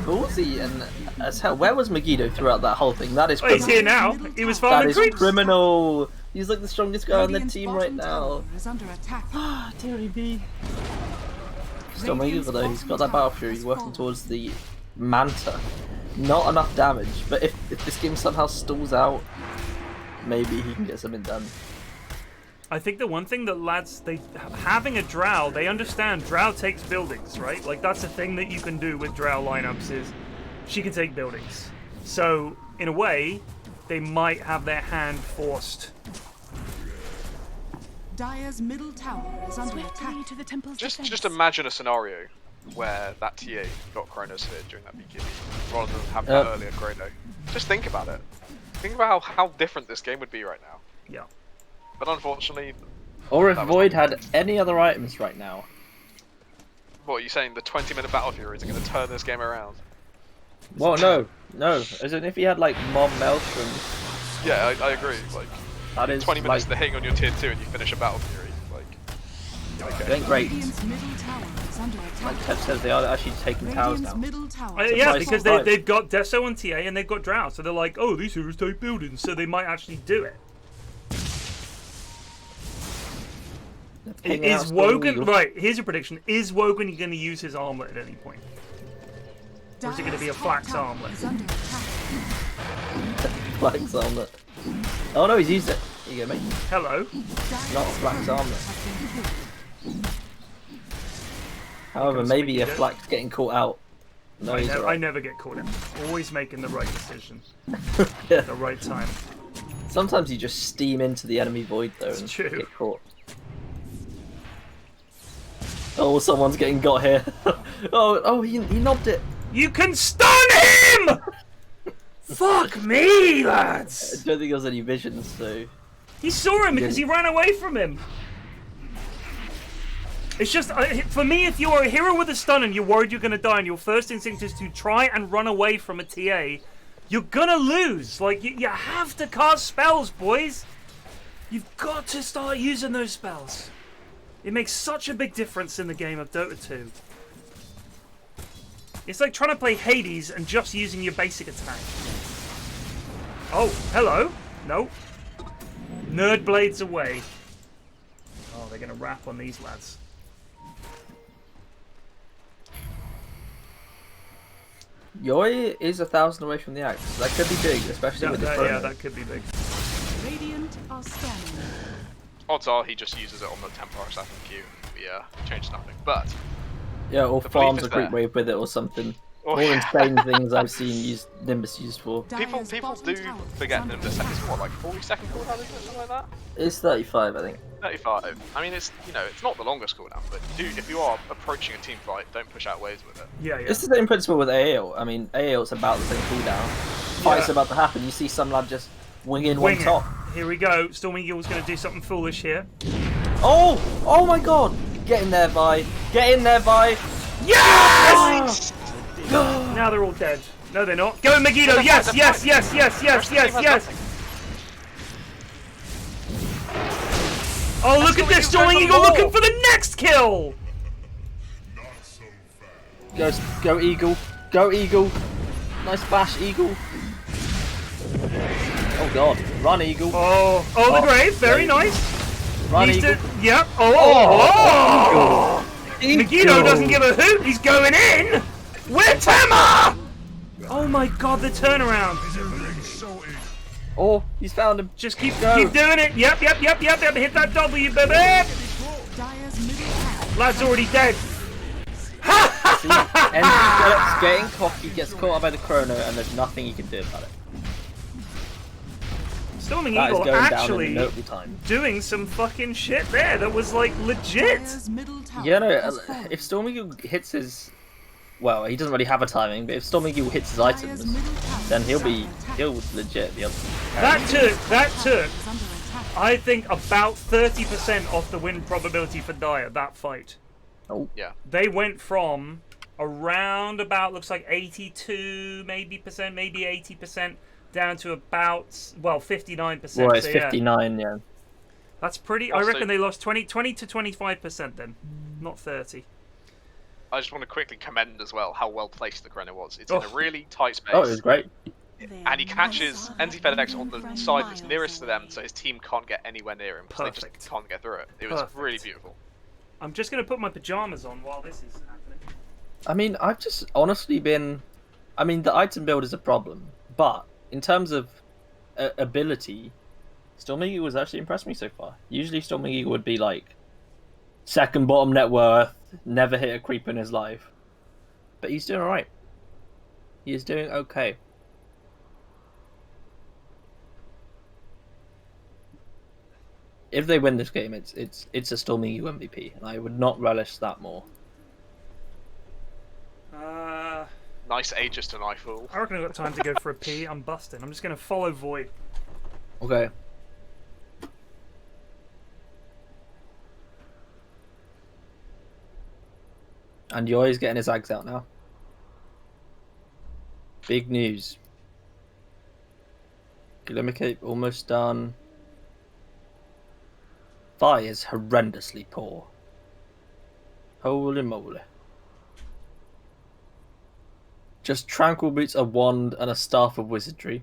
Ballsy and as hell. Where was Megiddo throughout that whole thing? That is Oh, he's criminal. here now. He was That farming is creeps. criminal. He's like the strongest guy on the Radiant's team bottom right tower now. is under attack. Ah, dearie me. Stormingeagle though, he's got that Battle Fury working towards the Manta. Not enough damage, but if this game somehow stalls out, maybe he can get something done. I think the one thing that lads, having a Drow, they understand Drow takes buildings, right? Like, that's a thing that you can do with Drow lineups is she can take buildings. So, in a way, they might have their hand forced. Dire's middle tower is under attack. To the temple's Just imagine a scenario where that TA got Chronos here during that BKB, rather than having that earlier Chrono. Just think about it. Think about how different this game would be right now. Yeah. But unfortunately... Or if Void had any other items right now. What, are you saying the 20-minute Battle Furies are going to turn this game around? Well, no. As in if he had like Mob Maelstrom. Yeah, I agree. Like, That is 20 minutes like, to hitting on your tier 2 and you finish a Battle Fury. Like, it okay. ain't great. Radiant's middle tower is under attack. Like Ted says, they are actually taking towers Radiant's now. middle tower. Yeah, Surprise, because surprise. they've got Deso and TA and they've got Drow, so they're like, oh, these heroes take buildings, so they might actually do it. Is Wogan... Right, here's a prediction. Is Wogan going to use his armlet at any point? Or is it going to be a Flax armlet? Is under attack. Flax armlet. Oh no, he's used it. Here you go, mate. Hello. Not Flax armlet. However, maybe a Flax getting caught out. No, he's I alright. never get caught out. Always making the right decision. Yeah. At the right time. Sometimes you just steam into the enemy void though and true. get caught. Oh, someone's getting got here. oh, he knobbed it. You can stun him! Fuck me, I lads! don't think there was any visions, so... He saw him because he ran away from him. It's just, for me, if you're a hero with a stun and you're worried you're going to die and your first instinct is to try and run away from a TA, you're going to lose. Like, you have to cast spells, boys. You've got to start using those spells. It makes such a big difference in the game of Dota 2. It's like trying to play Hades and just using your basic attack. Oh, hello. No. Nerd blades away. Oh, they're going to wrap on these lads. Yoi is 1,000 away from the axe. That could be big, especially with the chrono. Yeah, that could be big. Radiant are scanning. Odds are he just uses it on the Templar assassin queue. Yeah, changes nothing. But Yeah, or The farms belief a is creep there. wave with it or something. Oh, All yeah. insane things I've seen Nimbus used for. people Dire's do bottom tower forget is under Nimbus attack. is what, like 40-second cooldown, isn't it? Something like that? It's 35, I think. 35. I mean, it's, you know, it's not the longest cooldown, but if you are approaching a team fight, don't push out waves with it. Yeah. It's the same principle with AAL. I mean, AAL's about the same cooldown. Fight's about to happen. You see some lad just wing in Wing one it. top. Here we go. Stormingeagle's going to do something foolish here. Oh! Oh my god! Get in there, Vi. Get in there, Vi. Yes! Now they're all dead. No, they're not. Go, Megiddo. Yes. Oh, look at this Storming Eagle looking for the next kill! Go Eagle. Go Eagle. Nice bash, Eagle. Oh god. Run, Eagle. The grave. Very nice. Run, Eagle. Yep. Eagle. Megiddo doesn't give a hoot. He's going in. With hammer. Oh my god, the turnaround. Oh, he's found him. Just keep doing it. Yep. Hit that W, baby. Dire's middle tower. Lad's already dead. See, NZfedX getting cocky, gets caught up by the chrono, and there's nothing he can do about it. Storming That is Eagle going down actually in notable time. doing some fucking shit there that was like legit. Dire's middle tower Yeah, no, has fallen. if Storming Eagle hits his... Well, he doesn't really have a timing, but if Storming Eagle hits his items, Dire's middle tower then he'll is legit be able to... That took, is under attack. I think, about 30% off the win probability for Dire, that fight. Oh, Yeah. They went from around about, looks like 82 maybe 80%, down to about, well, 59%. well, it's so yeah. 59, yeah. That's pretty, I Also- reckon they lost 20 to 25% then, not 30. I just want to quickly commend as well how well placed the Chrono was. It's in a really tight space. Oh, it was great. And he catches NZfedX on the side that's nearest to them, so his team can't get anywhere near him because they Perfect. just can't get through it. It was Perfect. really beautiful. I'm just going to put my pajamas on while this is happening. I mean, I've just honestly been... I mean, the item build is a problem, but in terms of ability, Storming Eagle has actually impressed me so far. Usually Storming Eagle would be like second bottom net worth, never hit a creep in his life. But he's doing alright. He is doing okay. If they win this game, it's a Storming Eagle MVP, and I would not relish that more. Nice Aegis to Nightfall. I reckon I've got time to go for a pee. I'm busting. I'm just going to follow Void. Okay. And Yoi's getting his ags out now. Big news. Glimmercape almost done. Vi is horrendously poor. Holy moly. Just Tranquil Boots, a wand, and a Staff of Wizardry.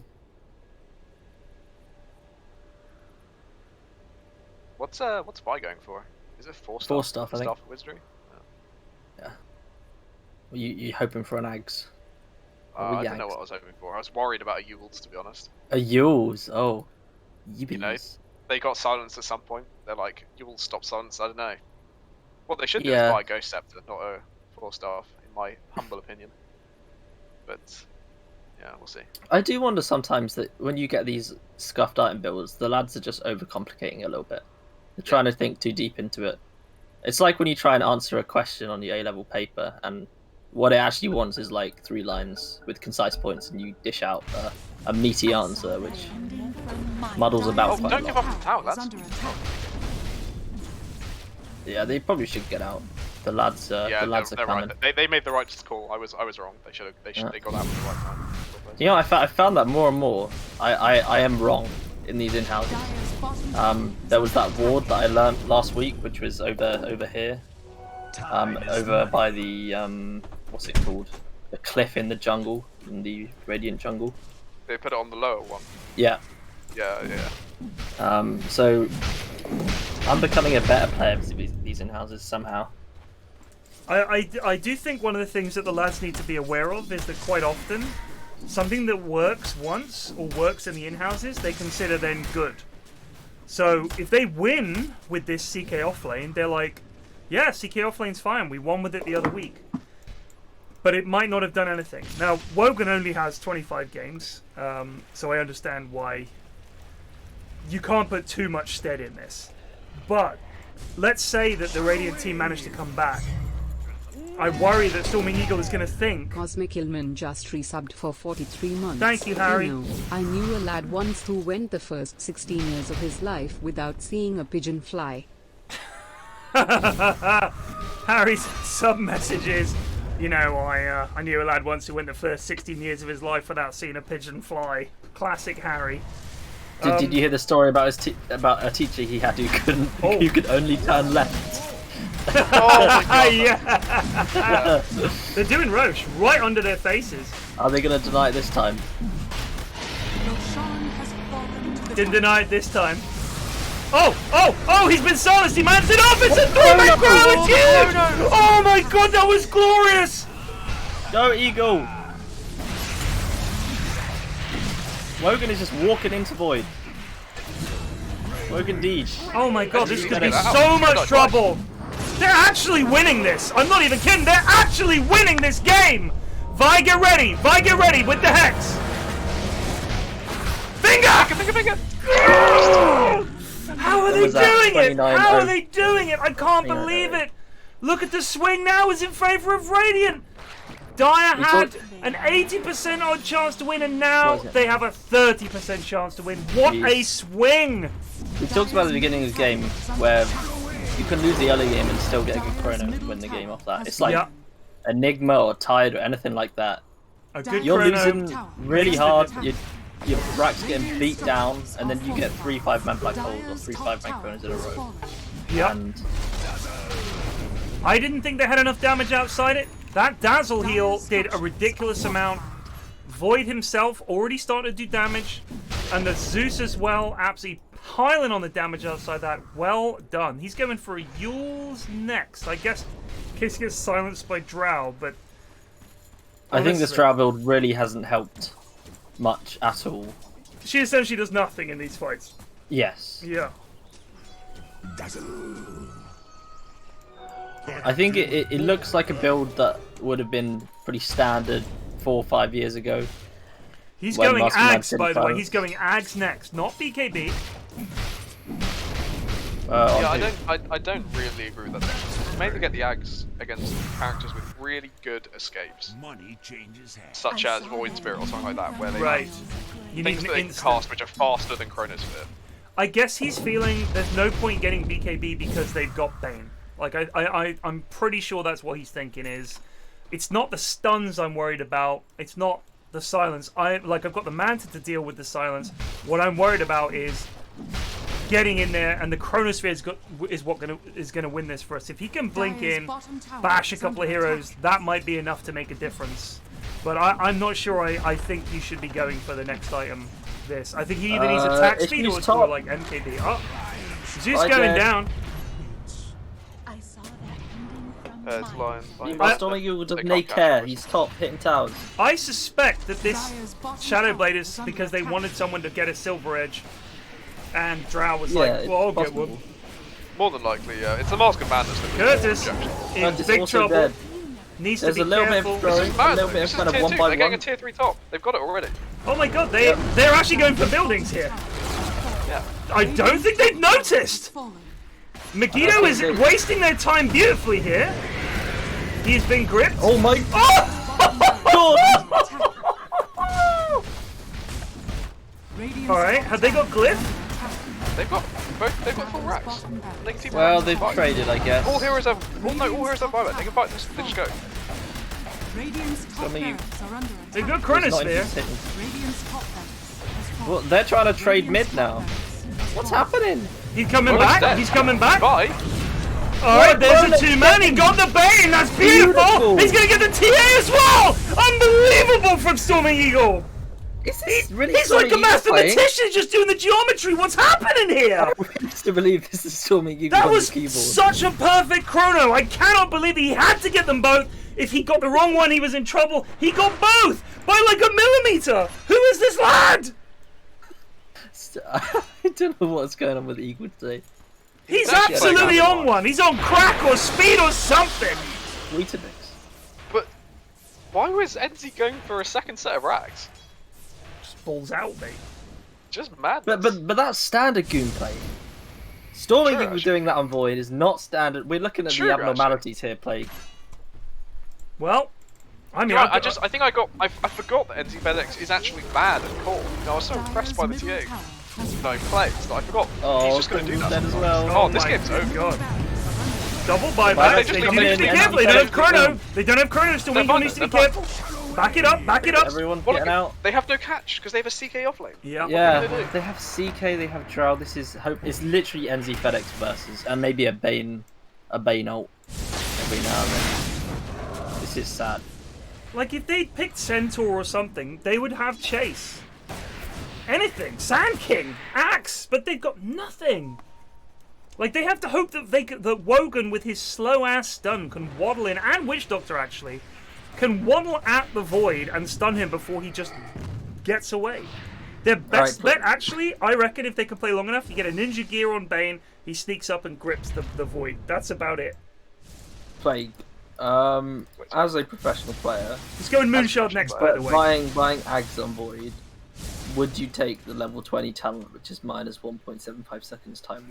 What's Vi going for? Is it 4-star? 4-star, I think. Staff of Wizardry? You hoping for an Ags? I don't know what I was hoping for. I was worried about a Yules, to be honest. A Yules, oh. You know, they got silenced at some point. They're like, Yules stop silence, I don't know. What they should do is buy a Ghost Scepter, not a 4-star, in my humble opinion. But, yeah, we'll see. I do wonder sometimes that when you get these scuffed item builds, the lads are just overcomplicating it a little bit. They're trying to think too deep into it. It's like when you try and answer a question on your A-level paper, and what it actually wants is like 3 lines with concise points, and you dish out a meaty answer, which muddles about quite a don't give lot. up the tower, Is that's... under attack. Yeah, they probably should get out. The lads, Yeah, the lads they're are coming. right. They made the right call. I was wrong. They got out at the right time. You know, I found that more and more. I am wrong in these in-houses. Dire's bottom There was that ward that I learnt last week, which was over here, over by the what's it called? The cliff in the jungle, in the Radiant jungle. They put it on the lower one. Yeah. Yeah. So I'm becoming a better player for these in-houses somehow. I do think one of the things that the lads need to be aware of is that quite often something that works once or works in the in-houses they consider then good. So if they win with this CK offlane, they're like, yeah, CK offlane's fine, we won with it the other week. But it might not have done anything. Now, Wogan only has 25 games, so I understand why you can't put too much stead in this. But let's say that the Radiant team managed to come back. I worry that Storming Eagle is going to think... Cosmic Ilman just resubbed for 43 months. Thank you, Harry. I knew a lad once who went the first 16 years of his life without seeing a pigeon fly. Harry's sub-message is, you know, I knew a lad once who went the first 16 years of his life without seeing a pigeon fly. Classic Harry. Did you hear the story about about a teacher he had who could only turn left? Oh my god. Yeah. They're doing Roche right under their faces. Are they going to deny it this time? Roshan has fallen to the Didn't deny it this time. Oh! He's been silenced. He managed it off. It's a 3-man no, crown. It's no, huge. no. Oh my god, that was glorious. Go Eagle! Wogan is just walking into Void. Wogan Deed. Oh my god, this could be Get it so out. much trouble. They're actually winning this. I'm not even kidding. They're actually winning this game. Vi, get ready. Vi, get ready with the Hex. Finger! How are they was that? doing it? 29, How are oh. they doing it? I can't 29, believe oh. it. Look at the swing now. Is in favor of Radiant. Dyer had an 80% odd chance to win, and now they have a 30% chance to win. What a Jeez. swing! We talked about at the beginning of the game where you can lose the early game and still get a good chrono and win the game off that. It's like Yeah. Enigma or Tide or anything like that. A good You're chrono. losing really hard, your rack's getting beat down, and then you get 3 5-man black holes or 3 5-man chronos in a row. Yeah. And I didn't think they had enough damage outside it. That Dazzle heal did a ridiculous amount. Void himself already started to do damage. And the Zeus as well, absolutely piling on the damage outside that. Well done. He's going for a Yule's next. I guess in case he gets silenced by Drow, but... I think this Drow build really hasn't helped much at all. She essentially does nothing in these fights. Yes. Yeah. I think it looks like a build that would have been pretty standard 4 or 5 years ago. He's When going Mastermind Ags, by the way. didn't He's going Ags next, not BKB. Yeah, I don't really agree with that. You mainly get the Ags against characters with really good escapes, Money changes hands. such as Void Spirit or something like that, where they Right. have You need things an that they can instant. cast which are faster than Chronosphere. I guess he's feeling there's no point getting BKB because they've got Bane. Like I'm pretty sure that's what he's thinking is. It's not the stuns I'm worried about. It's not the silence. I've got the Manta to deal with the silence. What I'm worried about is getting in there, and the Chronosphere is what is gonna win this for us. If he can blink in, bash a couple of heroes, that might be enough to make a difference. But I'm not sure. I think you should be going for the next item. I think he either needs attack if speed or he's it's more top- like MKB. Oh, Zeus Right going there. down. I saw that ending from It's Lion. Stormingeagle doesn't need care. He's top hitting towers. I suspect that this Shadowblade is because they wanted someone to get a Silver Edge, and Drow was like, it's "Well, I'll get possible. one." More than likely, yeah. It's the Mask of Madness that Curtis in Curtis big also trouble. dead. Needs There's to a be little bit careful. of throwing, a little bit This of is kind of tier 1 2. by They're getting 1. a tier 3 top. They've got it already. Oh my god, they're actually going for buildings here. Yeah. I don't think they've noticed. Megiddo is wasting their time beautifully here. He's been gripped. Oh my All right, have they got glyph? They've got full racks. They can see Well, them they've fight. traded, I guess. All heroes have all heroes have buyback. They can fight this. They just go. Radiant's top Something- barracks are under attack. They've got It's not Chronosphere. interesting. Radiant's top barracks has fallen. Well, they're trying to trade Radiant's mid now. top barracks has What's fallen. happening? He's coming Oh, he's back. dead. He's coming back. Bye. All right, there's a Chrono's 2-man. He got the Bane. That's beautiful. Beautiful. He's gonna get the TA as well. Unbelievable from Stormingeagle. Is this really He's like a Stormingeagle playing? mathematician just doing the geometry. What's happening here? I refuse to believe this is Stormingeagle That on was the keyboard. such a perfect chrono. I cannot believe he had to get them both. If he got the wrong one, he was in trouble. He got both by like a millimeter. Who is this lad? I don't know what's going on with Eagle today. He's actually absolutely like on one. He's on crack or speed or something. Weetabix. But why was NZ going for a second set of racks? Just balls out, mate. Just mad. But that's standard goon play. Stormingeagle actually. doing that on Void is not standard. We're looking at True, the abnormalities here, Plague. Well, I mean, Right, I've got- I forgot that NZfedX is actually bad at core. You know, I was so impressed by the TA plays that I forgot Oh, he's just going to do Sting's that. dead as well. Oh, this my game's over. God. Double Why buyback. they They just do need to be come in careful. and They don't have defend chrono. it? They don't have chrono. Stormingeagle They're needs to be fine, they're careful. Back it up, back it up. Everyone's Well, getting out. they have no catch because they have a CK off lane. Yeah. Yeah, What are they gonna do? they have CK, they have Drow. This is hope. It's literally NZfedX versus, and maybe a Bane ult every now and then. This is sad. Like, if they'd picked Centaur or something, they would have Chase. Anything. Sand King. Axe. But they've got nothing. Like, they have to hope that Wogan, with his slow-ass stun, can waddle in, and Witch Doctor, actually, can waddle at the Void and stun him before he just gets away. Their best bet, actually, I reckon, if they can play long enough, you get a Ninja Gear on Bane, he sneaks up and grips the Void. That's about it. Plague. As a professional player, Let's go in Moonshot next, by the way. buying Ags on Void, would you take the level 20 talent, which is minus 1.75 seconds time?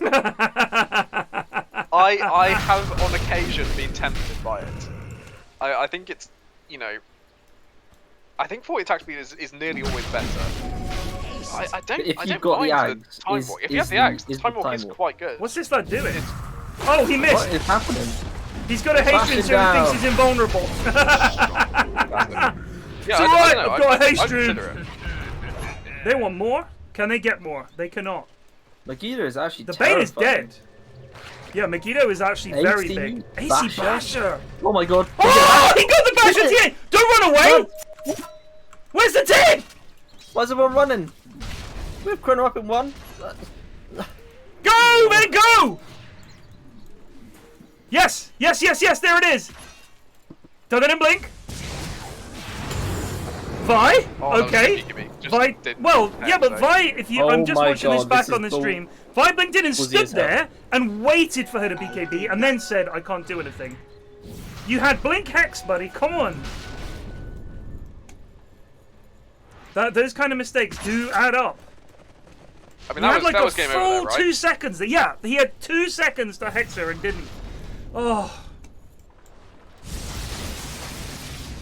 I have on occasion been tempted by it. I think it's, you know, I think 40 attack speed is nearly always better. I don't mind the time walk. If you have the axe, the time walk is quite good. What's this lad doing? Oh, he missed. What is happening? He's got a Hatred, so he thinks he's invulnerable. Yeah, It's alright, I I've got a I'd Hatred. consider it. They want more? Can they get more? They cannot. Megiddo is actually The Bane is terrifying. dead. Yeah, Megiddo is actually very AC big. AC Basher. Basher. Oh my god. Oh, he got the Basher TN! Don't run away! Where's the TN? Why's everyone running? We have Chrono up in one. Go, man, go! Yes, yes, yes, yes, there it is. Don't let him blink. Vi? Oh, Okay. Vi, well, yeah, but Vi, if you, I'm just my watching this God, back this on the is bull- stream. Vi blinked in and Ballsy stood as hell. there and waited for her to BKB and then said, I can't do anything. You had Blink Hex, buddy, come on. Those kind of mistakes do add up. I mean, He had like that was a game full over there, right? 2 seconds. Yeah, he had 2 seconds to hex her and didn't. Oh.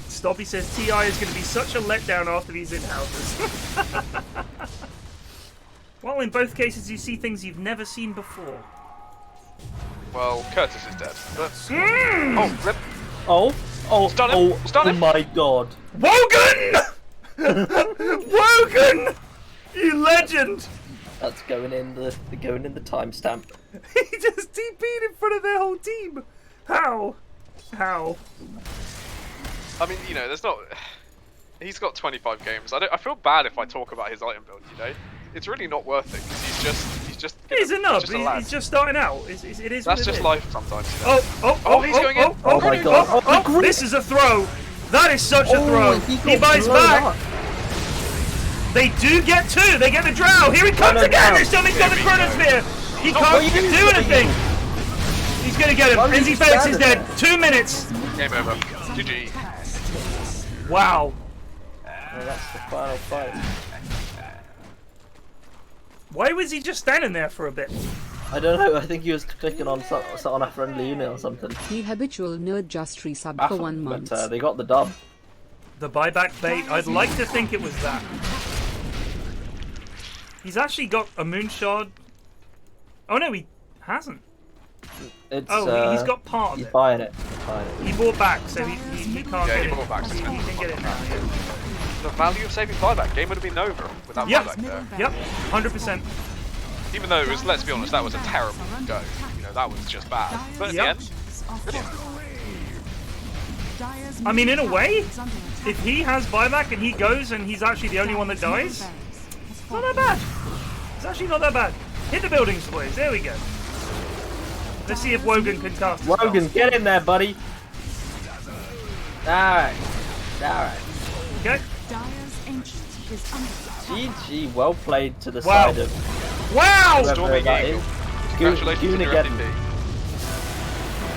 Stoppy says TI is going to be such a letdown after these in-houses. Well, in both cases, you see things you've never seen before. Well, Curtis is dead. But... Mm. Oh, rip. Oh, Stun him, oh, stun oh him. my god. Wogan! Wogan! You legend! That's going in the timestamp. He just TP'd in front of their whole team. How? How? I mean, you know, there's not... He's got 25 games. I feel bad if I talk about his item build, you know? It's really not worth it, because he's just... He's a nub. just a lad. He's just starting out. It is That's what it just is. life sometimes, you know? Oh, he's going in. Oh my god. Oh, this is a throw. That is such a throw. He buys blown back. up. They do get 2. They get the drow. Here he comes no, again. no. They're still got the chronosphere. He what can't are you do doing? anything. He's going to get him. Why would you NZfedX stand is there? dead. 2 minutes. Game over. GG. Wow. Well, that's the final fight. Why was he just standing there for a bit? I don't know, I think he was clicking on a friendly unit or something. The habitual nerd just resubbed for 1 month. But they got the dub. The buyback bait. I'd like to think it was that. He's actually got a moonshot. Oh no, he hasn't. It's, He's got part of he's it. buying it. He bought back, so he can't Yeah, get he it. bought back, so He can get it now. Yeah. The value of saving buyback. Game would have been over without Yep. buyback there. Yep, 100%. Even though it was, let's be honest, that was a terrible go. You know, that was just bad. But at the Yep. end, brilliant. I mean, in a way, if he has buyback and he goes and he's actually the only one that dies, it's not that bad. It's actually not that bad. Hit the buildings, boys. There we go. Let's see if Wogan can cast. Wogan, get in there, buddy! Alright. Alright. Okay. Dyer's ancient is under attack. GG, well played to the Wow. side of Wow! whoever Storming that Eagle. is. Congratulations to your Goon again. MVP.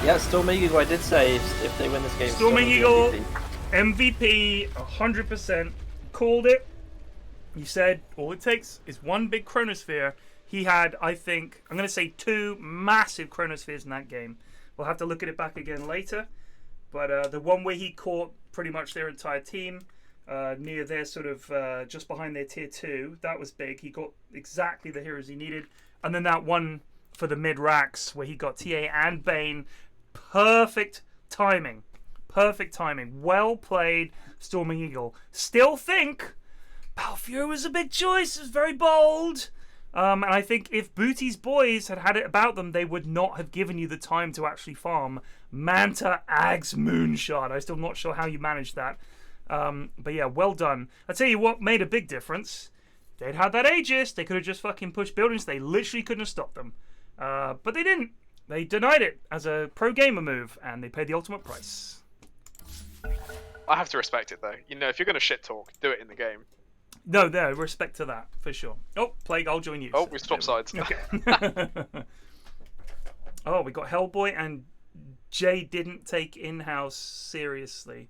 Yeah, Storming Eagle, I did say if they win this game, Storming will be Eagle, MVP. MVP, 100%. Called it. You said all it takes is one big chronosphere. He had, I think, I'm going to say 2 massive chronospheres in that game. We'll have to look at it back again later. But the one where he caught pretty much their entire team near their sort of just behind their tier 2, that was big. He got exactly the heroes he needed. And then that one for the mid racks where he got TA and Bane. Perfect timing. Perfect timing. Well played, Storming Eagle. Still think Balfour was a big choice. It was very bold. And I think if Booty's boys had had it about them, they would not have given you the time to actually farm Manta, Ags, Moonshot. I'm still not sure how you managed that. But yeah, well done. I tell you what made a big difference. They'd had that Aegis. They could have just fucking pushed buildings. They literally couldn't have stopped them. But they didn't. They denied it as a pro gamer move, and they paid the ultimate price. I have to respect it though. You know, if you're going to shit talk, do it in the game. No, respect to that, for sure. Oh, Plague, I'll join you. Oh, we swapped sides. Okay. Oh, we got Hellboy, and Jay didn't take in-house seriously.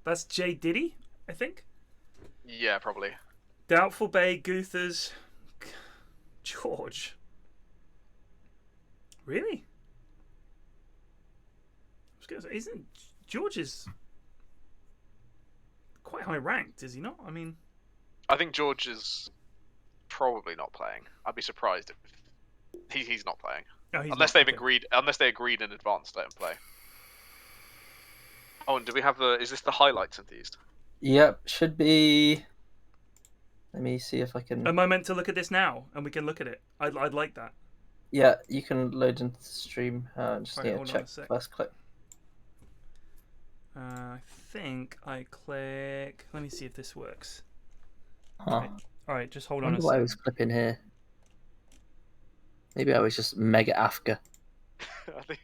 That's Jay Diddy, I think? Yeah, probably. Doubtful Bay, Guthers, George. Really? I was gonna say, isn't George is quite high ranked, is he not? I mean, I think George is probably not playing. I'd be surprised if he's not playing. oh, he's Unless not, they've okay. agreed. Unless they agreed in advance to let him play. Oh, and do we have the? Is this the highlights enthused? Yep, should be. Let me see if I can. Am I meant to look at this now, and we can look at it? I'd like that. Yeah, you can load into the stream. Just Right, need to hold on check a sec. first clip. I think I click. Let me see if this works. Huh. All right, just hold I on a wonder why I sec. was clipping here. Maybe I was just mega AFK. I think.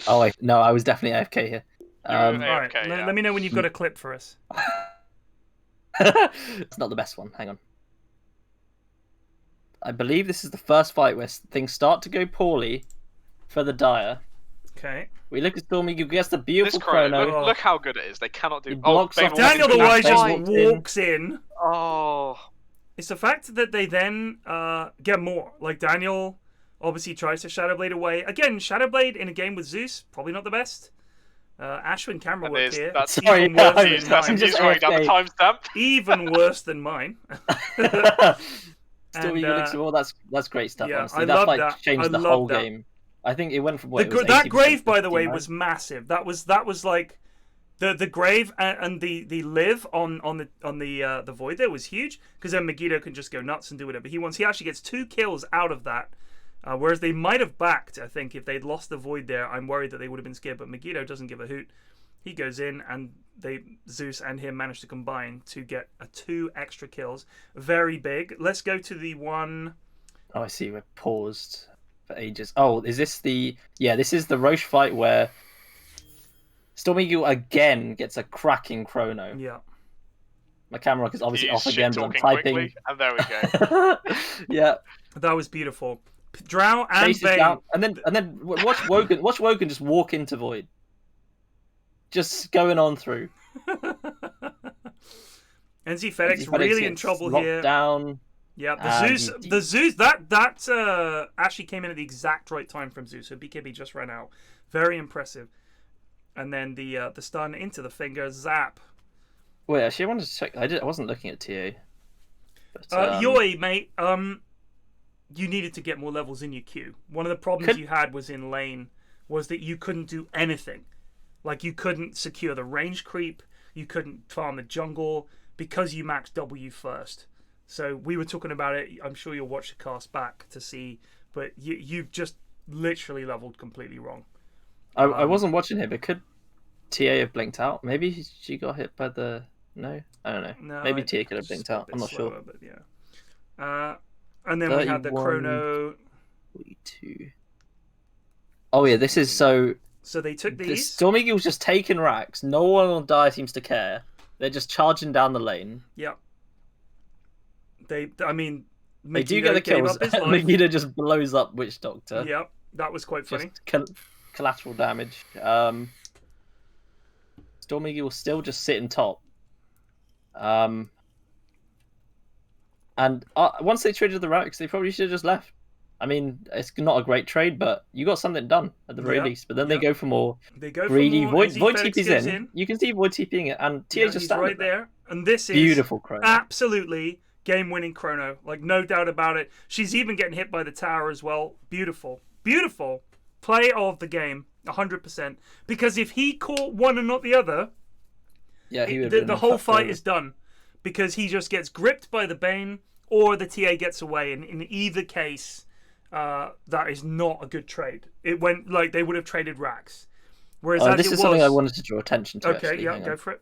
Oh wait, no, I was definitely AFK here. You were All right, AFK, yeah. let me know when you've got a clip for us. It's not the best one. Hang on. I believe this is the first fight where things start to go poorly for the Dire. Okay. We look at Stormy, who gets the This beautiful chrono. chrono. Look how good it is. They cannot do. He blocks they off walk Daniel into the Wise just walks in. walks in. Oh. It's the fact that they then get more. Like Daniel obviously tries to Shadowblade away. Again, Shadowblade in a game with Zeus, probably not the best. Ashwin camera And work here. that's Sorry, even worse yeah, than he's, that's mine. I'm just he's writing down the timestamp. Even worse than mine. Stormy, well, that's great stuff. yeah, honestly, I that love fight that. changed I the love whole that. game. I think it went from what, it was That 80% grave, by the to way, 59. was massive. That was like the grave and the live on the void there was huge, because then Megiddo can just go nuts and do whatever he wants. He actually gets 2 kills out of that, whereas they might have backed. I think if they'd lost the void there, I'm worried that they would have been scared. But Megiddo doesn't give a hoot. He goes in, and Zeus and him manage to combine to get 2 extra kills. Very big. Let's go to the one. Oh, I see. We're paused for ages. Oh, is this the? Yeah, this is the Roche fight where Stormy Eagle again gets a cracking chrono. Yeah. My camera is obviously He's off again, but I'm shit-talking typing. quickly, and there we go. Yeah. That was beautiful. Drow and Chases Bane. down, and then watch Wogan. Watch Wogan just walk into Void. Just going on through. NZfedX really in gets trouble locked here. down. Yeah, And the Zeus that actually came in at the exact right time from Zeus. So BKB just ran out. Very impressive. And then the stun into the finger, zap. Wait, actually, I wanted to check. I wasn't looking at TA. But, Yoi, mate. You needed to get more levels in your queue. One of the problems you had was in lane was that you couldn't do anything. Like, you couldn't secure the range creep. You couldn't farm the jungle because you maxed W first. So we were talking about it. I'm sure you'll watch the cast back to see. But you've just literally leveled completely wrong. I wasn't watching it, but could TA have blinked out? Maybe she got hit by the... No? I don't know. No, Maybe TA could have just blinked a out. bit I'm not slower, sure. But yeah. And then we had the 31. chrono. 42. Oh yeah, this is so... So they took The these. Storm Eagle's just taking racks. No one on Dire seems to care. They're just charging down the lane. Yep. They do Megiddo get the gave kills. up his life. Megiddo just blows up Witch Doctor. Yep, that was quite funny. Just collateral damage. Storm Eagle will still just sit in top. And once they traded the racks, they probably should have just left. I mean, it's not a great trade, but you got something done at the very Yeah, least. But then yeah. they go for more They go greedy. for more. Void NZfedX TP's goes in. You can see Void TPing it, and TA Yeah, just he's standing right there. And this is Beautiful chrono. absolutely game-winning chrono. Like, no doubt about it. She's even getting hit by the tower as well. Beautiful. Beautiful. Play of the game. 100%. Because if he caught one and not the other, Yeah, he would. The whole fight is done because he just gets gripped by the Bane, or the TA gets away. And in either case, that is not a good trade. It went like they would have traded racks. Whereas this is something I wanted to draw attention to. Okay, actually. yeah, go for it.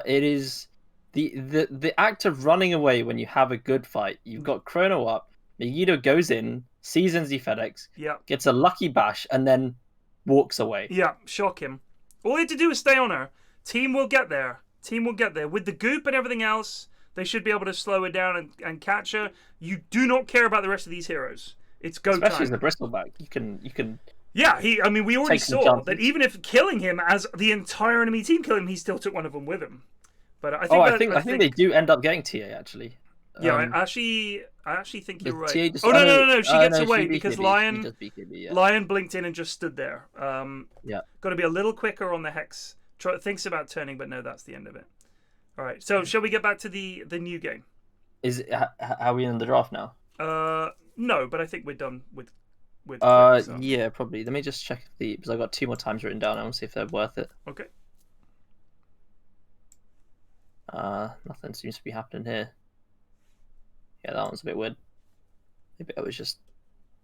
It is the act of running away when you have a good fight. You've got Chrono up. Megiddo goes in, sees NZfedX, gets a lucky bash, and then walks away. Yeah, shock him. All you have to do is stay on her. Team will get there. Team will get there. With the goop and everything else, they should be able to slow her down and catch her. You do not care about the rest of these heroes. It's go time. Especially as the Bristleback. You can. Yeah, we already saw that even if killing him as the entire enemy team killed him, he still took one of them with him. But I think I think they do end up getting TA actually. Yeah, I actually think you're right. TA just, no, she gets away she because BKB. Lion BKB, yeah. Lion blinked in and just stood there. Yeah. Got to be a little quicker on the hex. Thinks about turning, but no, that's the end of it. All right, so shall we get back to the new game? Is it, are we in the draft now? No, but I think we're done with. Yeah, probably. Let me just check because I've got 2 more times written down. I want to see if they're worth it. Okay. Nothing seems to be happening here. Yeah, that one's a bit weird. Maybe it was just.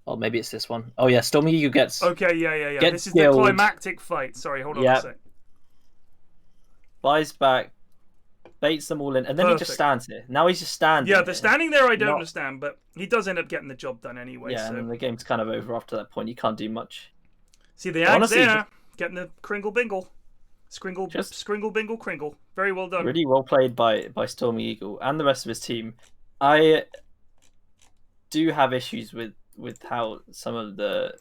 Oh, maybe it's this one. Oh yeah, StormingeaGle gets. Okay, yeah. Gets this is killed. the climactic fight. Sorry, hold on a sec. Buys back, baits them all in, and then he just stands here. Now he's just standing. Yeah, the standing there I don't understand, but he does end up getting the job done anyway. Yeah, so. and the game's kind of over after that point. You can't do much. See the axe there, getting the Kringle Bingle. Skringle Bingle Kringle. Very well done. Really well played by StormingeaGle and the rest of his team. I do have issues with how some of the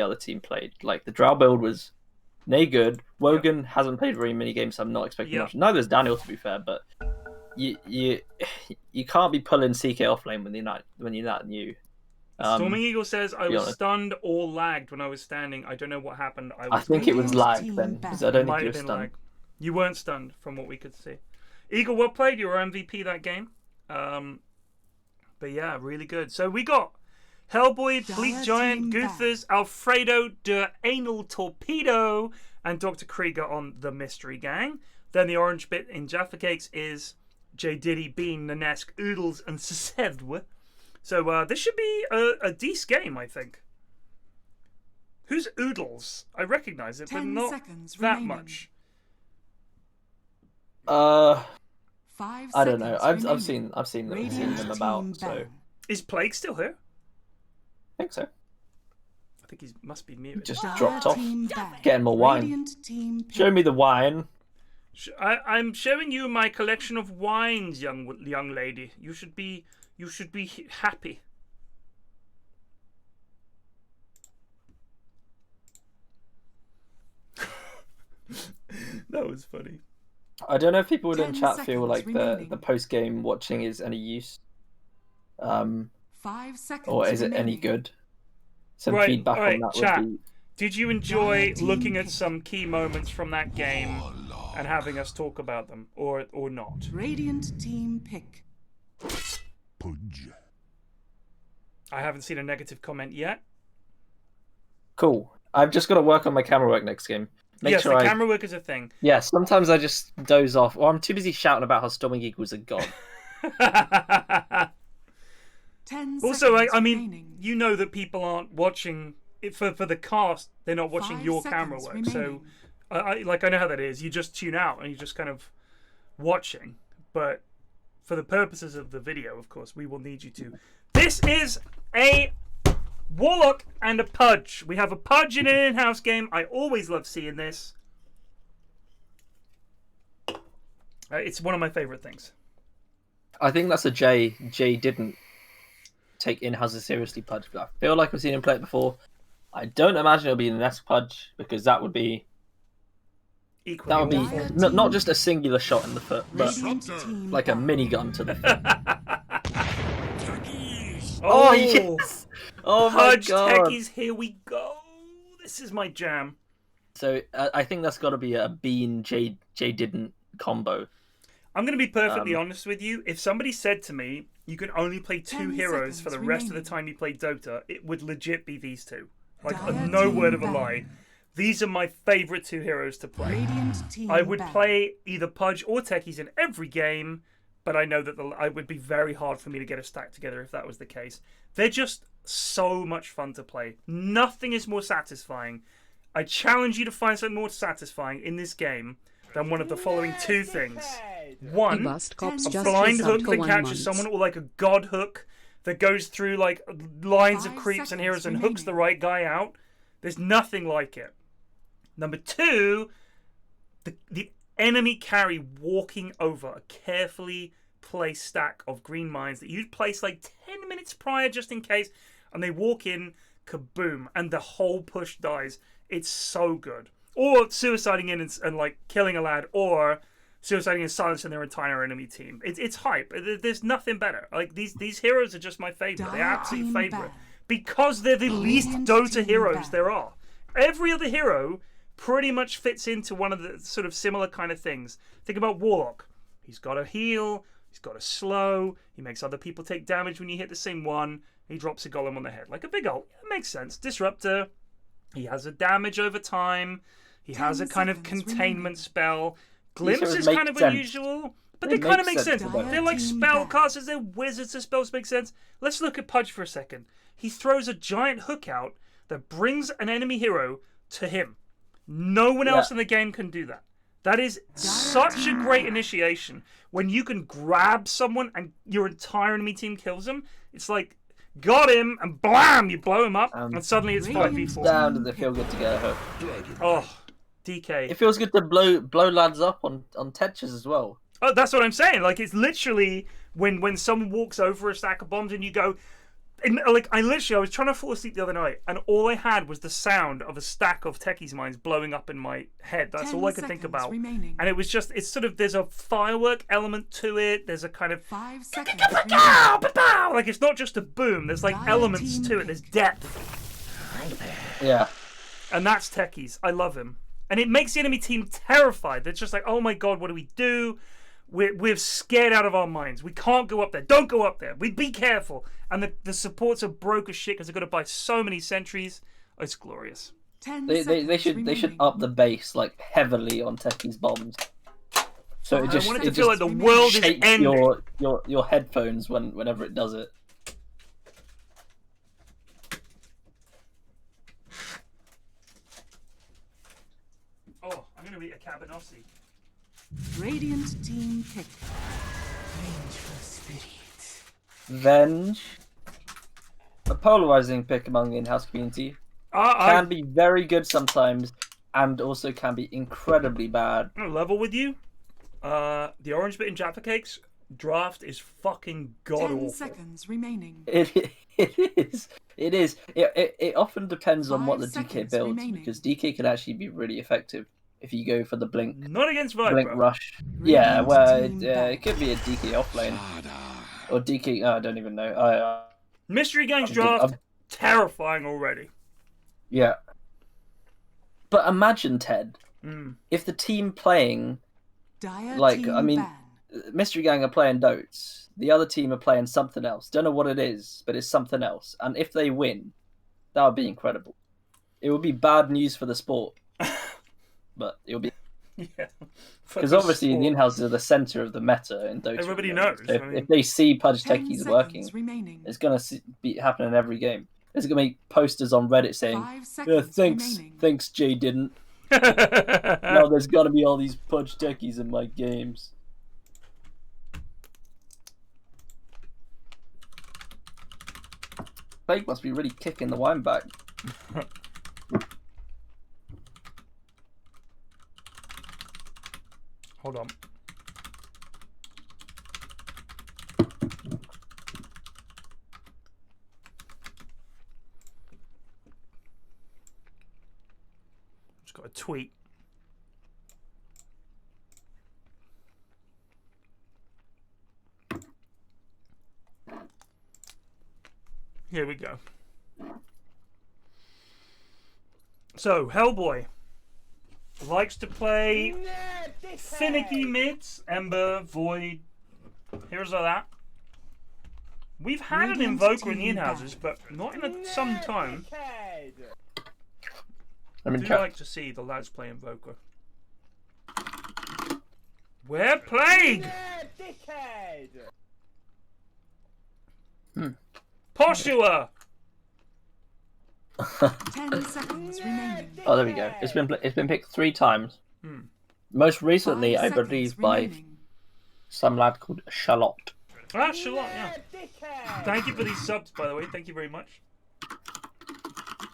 other team played. Like the Drow build was nay good. Wogan hasn't played very many games, so I'm not expecting much. Neither is Daniel, to be fair, but you can't be pulling CK off lane when you're that new. StormingeaGle says, I was stunned or lagged when I was standing. I don't know what happened. I think it was lag then, because I don't think you were stunned. Lag. You weren't stunned, from what we could see. Eagle, well played. You were MVP that game. But yeah, really good. So we got Hellboy, Bleak Giant, Guthers, Alfredo, De Anal Torpedo, and Dr. Krieger on the Mystery Gang. Then the orange bit in JaffaCakes is J. Diddy, Bean, Nanesk, Oodles, and Sedwe. So this should be a decent game, I think. Who's Oodles? I recognize it, but not that much. 5 I don't know. seconds I've seen them about. So is Plague still here? I think so. I think he must be muted. Just dropped off. Getting more wine. Show me the wine. I'm showing you my collection of wines, young lady. You should be happy. That was funny. I don't know if people in chat feel seconds like remaining. the post game watching is any use. 5 seconds Or is it any remaining. good? Some Right, feedback alright, on that chat. would be. Did you enjoy looking at some key moments from that game and having us talk about them, or not? Radiant team pick. Pudge. I haven't seen a negative comment yet. Cool. I've just got to work on my camera work next game. Yes, the camera work is a thing. Yeah, sometimes I just doze off, or I'm too busy shouting about how StormingeaGle was a god. 10 Also, seconds I mean, remaining. you know that people aren't watching it for the cast. They're not watching 5 your camera seconds work. So, remaining. I know how that is. You just tune out and you're just kind of watching. But for the purposes of the video, of course, we will need you to. This is a Warlock and a Pudge. We have a Pudge in an in-house game. I always love seeing this. It's one of my favorite things. I think that's a J. J didn't take INHAUS seriously, Pudge. But I feel like I've seen him play it before. I don't imagine it'll be the next Pudge, because that would be Equally awful. not just a singular shot in the foot, but Radiant team like a down. minigun to the foot. Oh, yes! Oh my Pudge god! techies, here we go. This is my jam. So I think that's got to be a Bean J didn't combo. I'm going to be perfectly honest with you. If somebody said to me, you can only play 2 10 heroes for the seconds rest of the remaining. time you play Dota, it would legit be these 2. Like, Dire no team word of a ban. lie. These are my favorite 2 heroes to play. Radiant team I would ban. play either Pudge or Techies in every game, but I know that it would be very hard for me to get a stack together if that was the case. They're just so much fun to play. Nothing is more satisfying. I challenge you to find something more satisfying in this game than one of the following 2 things. One, Bust cops a just blind subbed hook for that 1 catches month. someone, or like a god hook that goes through like lines of 5 creeps and seconds heroes and remaining. hooks the right guy out. There's nothing like it. Number 2, the enemy carry walking over a carefully placed stack of green mines that you'd place like 10 minutes prior just in case, and they walk in, kaboom, and the whole push dies. It's so good. Or suiciding in and like killing a lad, or suiciding and silencing their entire enemy team. It's hype. There's nothing better. Like these heroes are just my favorite. They're absolute Team favorite ban. because they're the least Radiant Dota team heroes ban. there are. Every other hero pretty much fits into one of the sort of similar kind of things. Think about Warlock. He's got a heal. He's got a slow. He makes other people take damage when you hit the same one. He drops a golem on the head like a big ult. That makes sense. Disruptor. He has a damage over time. He has a 10 kind of seconds containment remaining. spell. Glimpse heroes is make kind of sense. unusual, but They they kind of make make sense sense. to them. They're like Team spellcasters. They're wizards. The spells make sense. Let's look at Pudge for a second. He throws a giant hook out that brings an enemy hero to him. No one else in the game can do that. That is such a great initiation. When you can grab someone and your entire enemy team kills them, it's like, got him, and blam, you blow him up, and suddenly it's 5v4. Down does it feel good to get a hook? Oh, DK. It feels good to blow lads up on tetches as well. Oh, that's what I'm saying. Like, it's literally when someone walks over a stack of bombs and you go... And, like, I was trying to fall asleep the other night, and all I had was the sound of a stack of techies mines blowing up in my head. That's 10 all I could think seconds about. remaining. And it was just, it's sort of, there's a firework element to it. There's a kind of... 5 seconds Pow, remaining. pow, pow. Like, it's not just a boom. There's, like, Dire elements team to it. There's depth. Yeah. And that's techies. I love him. And it makes the enemy team terrified. They're just like, oh my god, what do we do? We're scared out of our minds. We can't go up there. Don't go up there. Be careful. And the supports are broke as shit because they've got to buy so many sentries. Oh, it's glorious. 10 They seconds should remaining. up the base like heavily on Techie's bombs. So it I just want it to it feel like just the world is shakes ending. your headphones whenever it does it. Oh, I'm going to eat a cabanossi. Radiant team pick. Venge, a polarizing pick among the in-house community, can be very good sometimes, and also can be incredibly bad. I'm level with you. The orange bit in JaffaCakes draft is fucking god 10 awful. seconds remaining. It is. It often depends on what the 5 DK seconds builds, remaining. because DK can actually be really effective if you go for the blink Not against blink Viper. rush. Yeah, Radiant well, team it back. could be a DK offlane or DK. I don't even know. Mystery Gangs I'm- draft, I'm- terrifying already. Yeah. But imagine, Ted, Mm. if the team playing, Dire like, team I mean, ban. Mystery Gang are playing Dotes, the other team are playing something else. Don't know what it is, but it's something else. And if they win, that would be incredible. It would be bad news for the sport, but it would be Yeah. because obviously the in-house are the center of the meta in Dota. Everybody at the moment. knows, So I if, mean- if they see Pudge 10 Techies seconds working, remaining. it's gonna be happening in every game. There's gonna be posters on Reddit saying, 5 "Yeah, seconds thanks, remaining. thanks, Jay didn't." Now there's gotta be all these Pudge Techies in my games. Fake must be really kicking the wine back. Hold on. Just got a tweet. Here we go. So, Hellboy likes to play finicky mids, Ember, Void. Here's all that. We've had an Radiant Invoker in the team in-houses, but not in some time. I mean, do like to see the lads play Invoker. We're Plague! Postua! 10 seconds remaining. oh, there we go. It's been picked 3 times. Most recently, 5 I seconds believe, by remaining. some lad called Charlotte. Ah, Charlotte, yeah. Thank you for these subs, by the way. Thank you very much.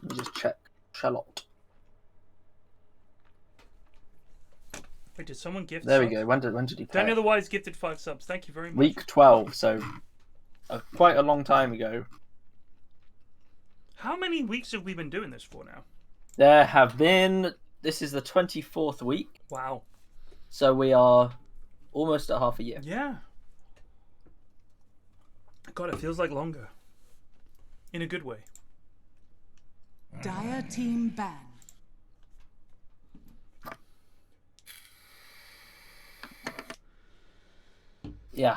Let me just check. Charlotte. Wait, did someone gift There we subs? go. When did he play? Daniel the Wise gifted 5 subs. Thank you very much. Week 12, so quite a long time ago. How many weeks have we been doing this for now? There have been... This is the 24th week, Wow. so we are almost at half a year. Yeah. God, it feels like longer. In a good way. Dire team ban. Yeah,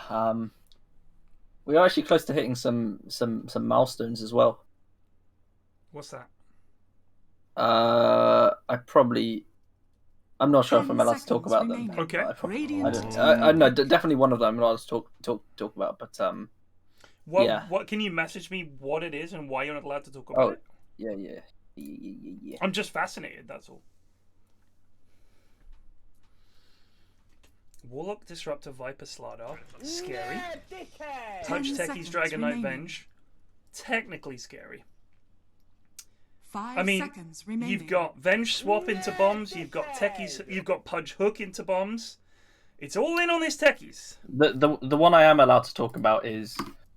we are actually close to hitting some milestones as well. What's that? I'm not sure if 10 I'm allowed to talk seconds about them. remaining. Okay. I Radiant don't, team I know, definitely one of them I'm allowed to talk about, but What? yeah. What? Can you message me what it is and why you're not allowed to talk about Oh, it? yeah. I'm just fascinated. That's all. Warlock, Disruptor, Viper, Slardar. Scary. Touch 10 Techies, seconds Dragon Knight, remaining. Venge. Technically scary. 5 I mean, seconds remaining. you've got Venge swap into bombs. You've got Techies. You've got Pudge Hook into bombs. It's all in on this Techies. The one I am allowed to talk about is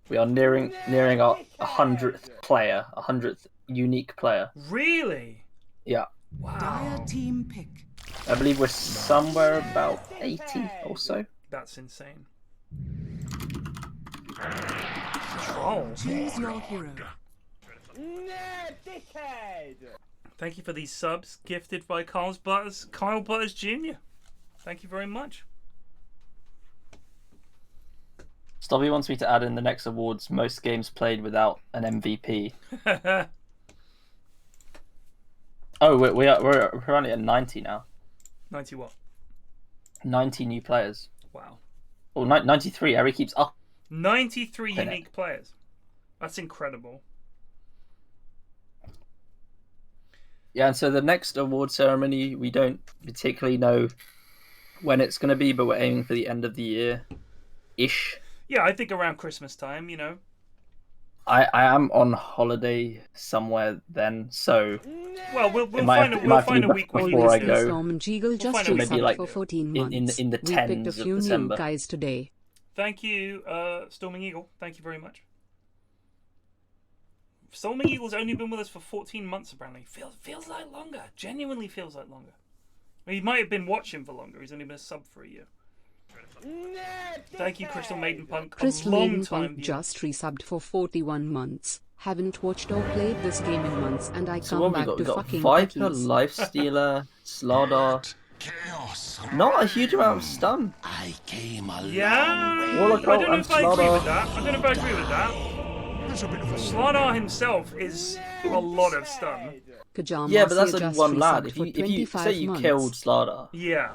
we are nearing our 100th player, 100th unique player. Really? Yeah, Wow. Dire team pick. I believe we're somewhere about 80 or so. That's insane. Troll. Choose your hero. Thank you for these subs gifted by Kyle Butters Jr. Thank you very much. Stubby wants me to add in the next awards most games played without an MVP. Oh, we're only at 90 now. 90 what? 90 new players. Wow. Oh, 93. Harry keeps up. 93 Pin it. unique players. That's incredible. Yeah, and so the next award ceremony, we don't particularly know when it's going to be, but we're aiming for the end of the year-ish. Yeah, I think around Christmas time, you know. I am on holiday somewhere then, so Well, we'll might find have a to- we'll might have to find a be week where before I you go. do. Thestormingeagle just find a maybe resubbed like for 14 in months. the We picked a 10s of few December. new guys today. Thank you, Storming Eagle. Thank you very much. Storming Eagle's only been with us for 14 months, apparently. Feels like longer. Genuinely feels like longer. I mean, he might have been watching for longer. He's only been a sub for a year. Thank you, Crystal Maiden Punk. Crystal a long Maiden time Punk viewer. just resubbed for 41 months. Haven't watched or played this game in months and I So come what have back we got? to We got fucking Viper, techies. Lifestealer, Slardar. Chaos. Not a huge amount of stun. I came a Yeah, long way. Warlock I don't know and if I agree Slardar. with that. I don't know if I agree with that. There's a bit of a Slardar himself is a lot of stun. Kajama Yeah, but that's just only one lad. resubbed If for you say 25 you months. killed Slardar, Yeah.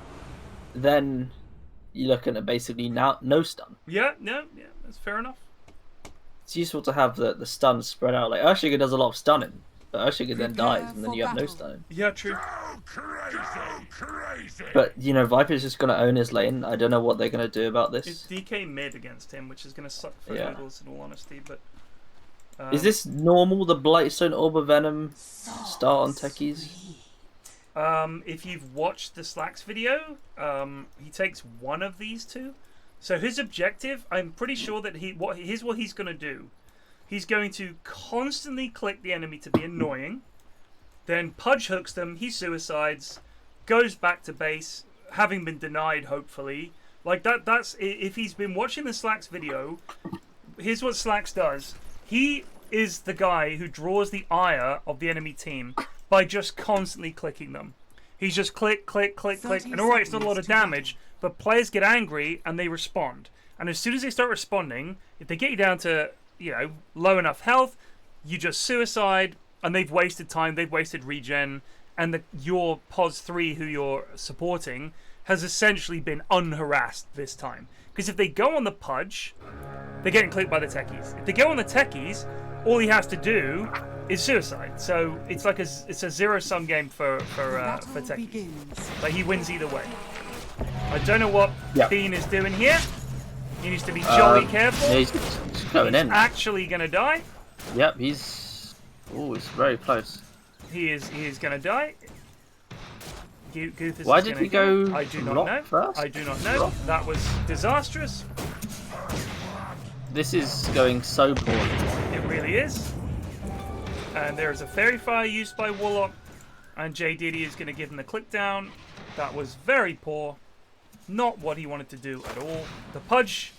then you're looking at basically no stun. Yeah, that's fair enough. It's useful to have the stun spread out. Like Urshiga does a lot of stunning, but Urshiga then Prepare dies and then for you have no battle. stunning. Yeah, true. crazy. But you know, Viper's just gonna own his lane. I don't know what they're gonna do about It's this. DK mid against him, which is going to suck for Yeah. Eagles in all honesty, but... Is this normal? The Blightstone Orb of Venom start on techies? If you've watched the Slacks video, he takes one of these two. So his objective, I'm pretty sure that here's what he's going to do. He's going to constantly click the enemy to be annoying, then Pudge hooks them, he suicides, goes back to base, having been denied, hopefully. Like that's if he's been watching the Slacks video, here's what Slacks does. He is the guy who draws the ire of the enemy team by just constantly clicking them. He's just click, click, click, click. 30 And alright, it's not a lot of seconds to damage, but players get angry and they respond. And as soon as they start responding, if they get you down to, you know, low enough health, you just suicide and they've wasted time, they've wasted regen, and your POS 3 who you're supporting has essentially been unharassed this time. Because if they go on the Pudge, they're getting clipped by the techies. If they go on the techies, all he has to do is suicide. So it's like it's a zero-sum game for techies. Begins. Like he wins either way. I don't know what Bean is doing here. He needs to be jolly careful. Yeah, he's just going in. Actually gonna die. Yep, he's. Oh, it's very close. He is gonna die. Guth is Why just did gonna we go I do not rock know. first? I do not know. That was disastrous. This is going so poorly. It really is. And there is a Fairy Fire used by Warlock, and JonahD is going to give him the click down. That was very poor. Not what he wanted to do at all. The Pudge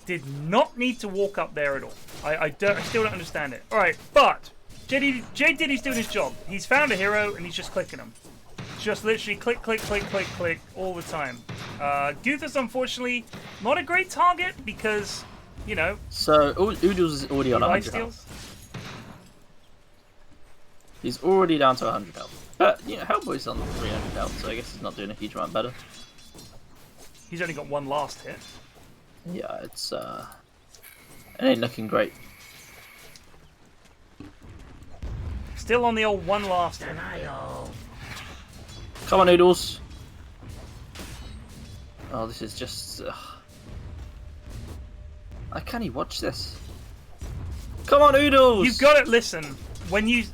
did not need to walk up there at all. I still don't understand it. Alright, but JonahD's doing his job. He's found a hero and he's just clicking him. Just literally click, click, click, click, click all the time. Guth is unfortunately not a great target because, you know, So Oodles is already on 100 lifesteals. health. He's already down to 100 health. But, you know, Hellboy's on 300 health, so I guess he's not doing a huge amount better. He's only got one last hit. Yeah, it ain't looking great. Still on the old one last hit. Come on, Oodles. Oh, this is just... I can't even watch this. Come on, Oodles! You've got to listen. When you...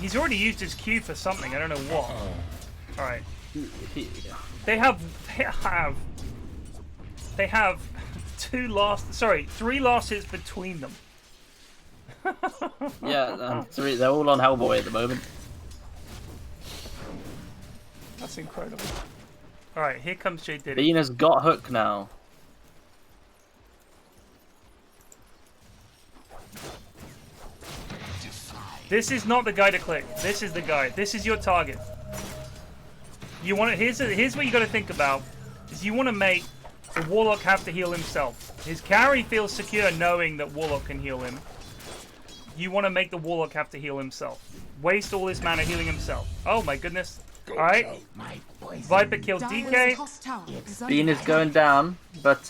He's already used his Q for something. I don't know what. Alright. They have 3 last hits between them. Yeah, and 3, they're all on Hellboy at the moment. That's incredible. Alright, here comes JonahD. Bean has got Hook now. This is not the guy to click. This is the guy. This is your target. You want to, here's what you got to think about. Is you want to make the Warlock have to heal himself. His carry feels secure knowing that Warlock can heal him. You want to make the Warlock have to heal himself. Waste all his mana healing himself. Oh my goodness. Alright. Viper kills Dire's DK. top tower is under Bean is attack. going down, but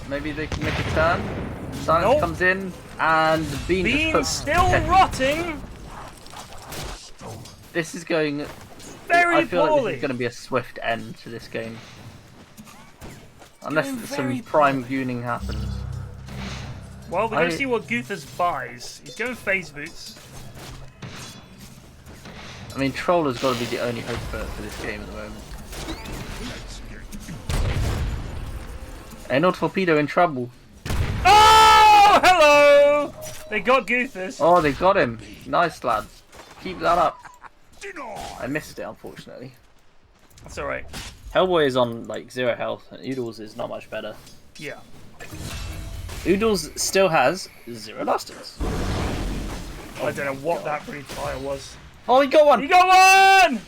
maybe they can make a turn. Silence Nope. comes in, and Bean just Bean puts still Tech. rotting. This is going... Very I feel like poorly. this is going to be a swift end to this game. Unless going some very prime gooning happens. Well, we're going I- to see what Guthers buys. He's going phase boots. I mean, Troll has got to be the only hope for this game at the moment. Anod Torpedo in trouble. Oh, hello! They got Guthers. Oh, they got him. Nice, lads. Keep that up. I missed it, unfortunately. That's alright. Hellboy is on, like, 0 health, and Oodles is not much better. Yeah. Oodles still has 0 last hits. I don't know what that breed fire was. Oh, he got one! You got one!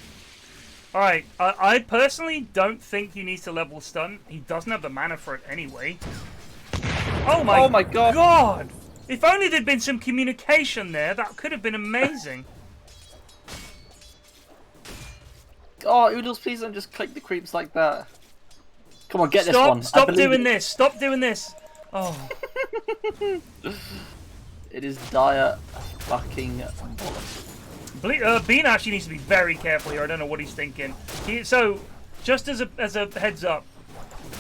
Alright, I personally don't think he needs to level stun. He doesn't have the mana for it anyway. Oh my god! If only there'd been some communication there, that could have been amazing. Oh, Oodles, please don't just click the creeps like that. Come on, get this one. Stop I believe doing it. this! Stop doing this! Oh. It is dire fucking bollocks. Bean actually needs to be very careful here. I don't know what he's thinking. So, just as a heads up,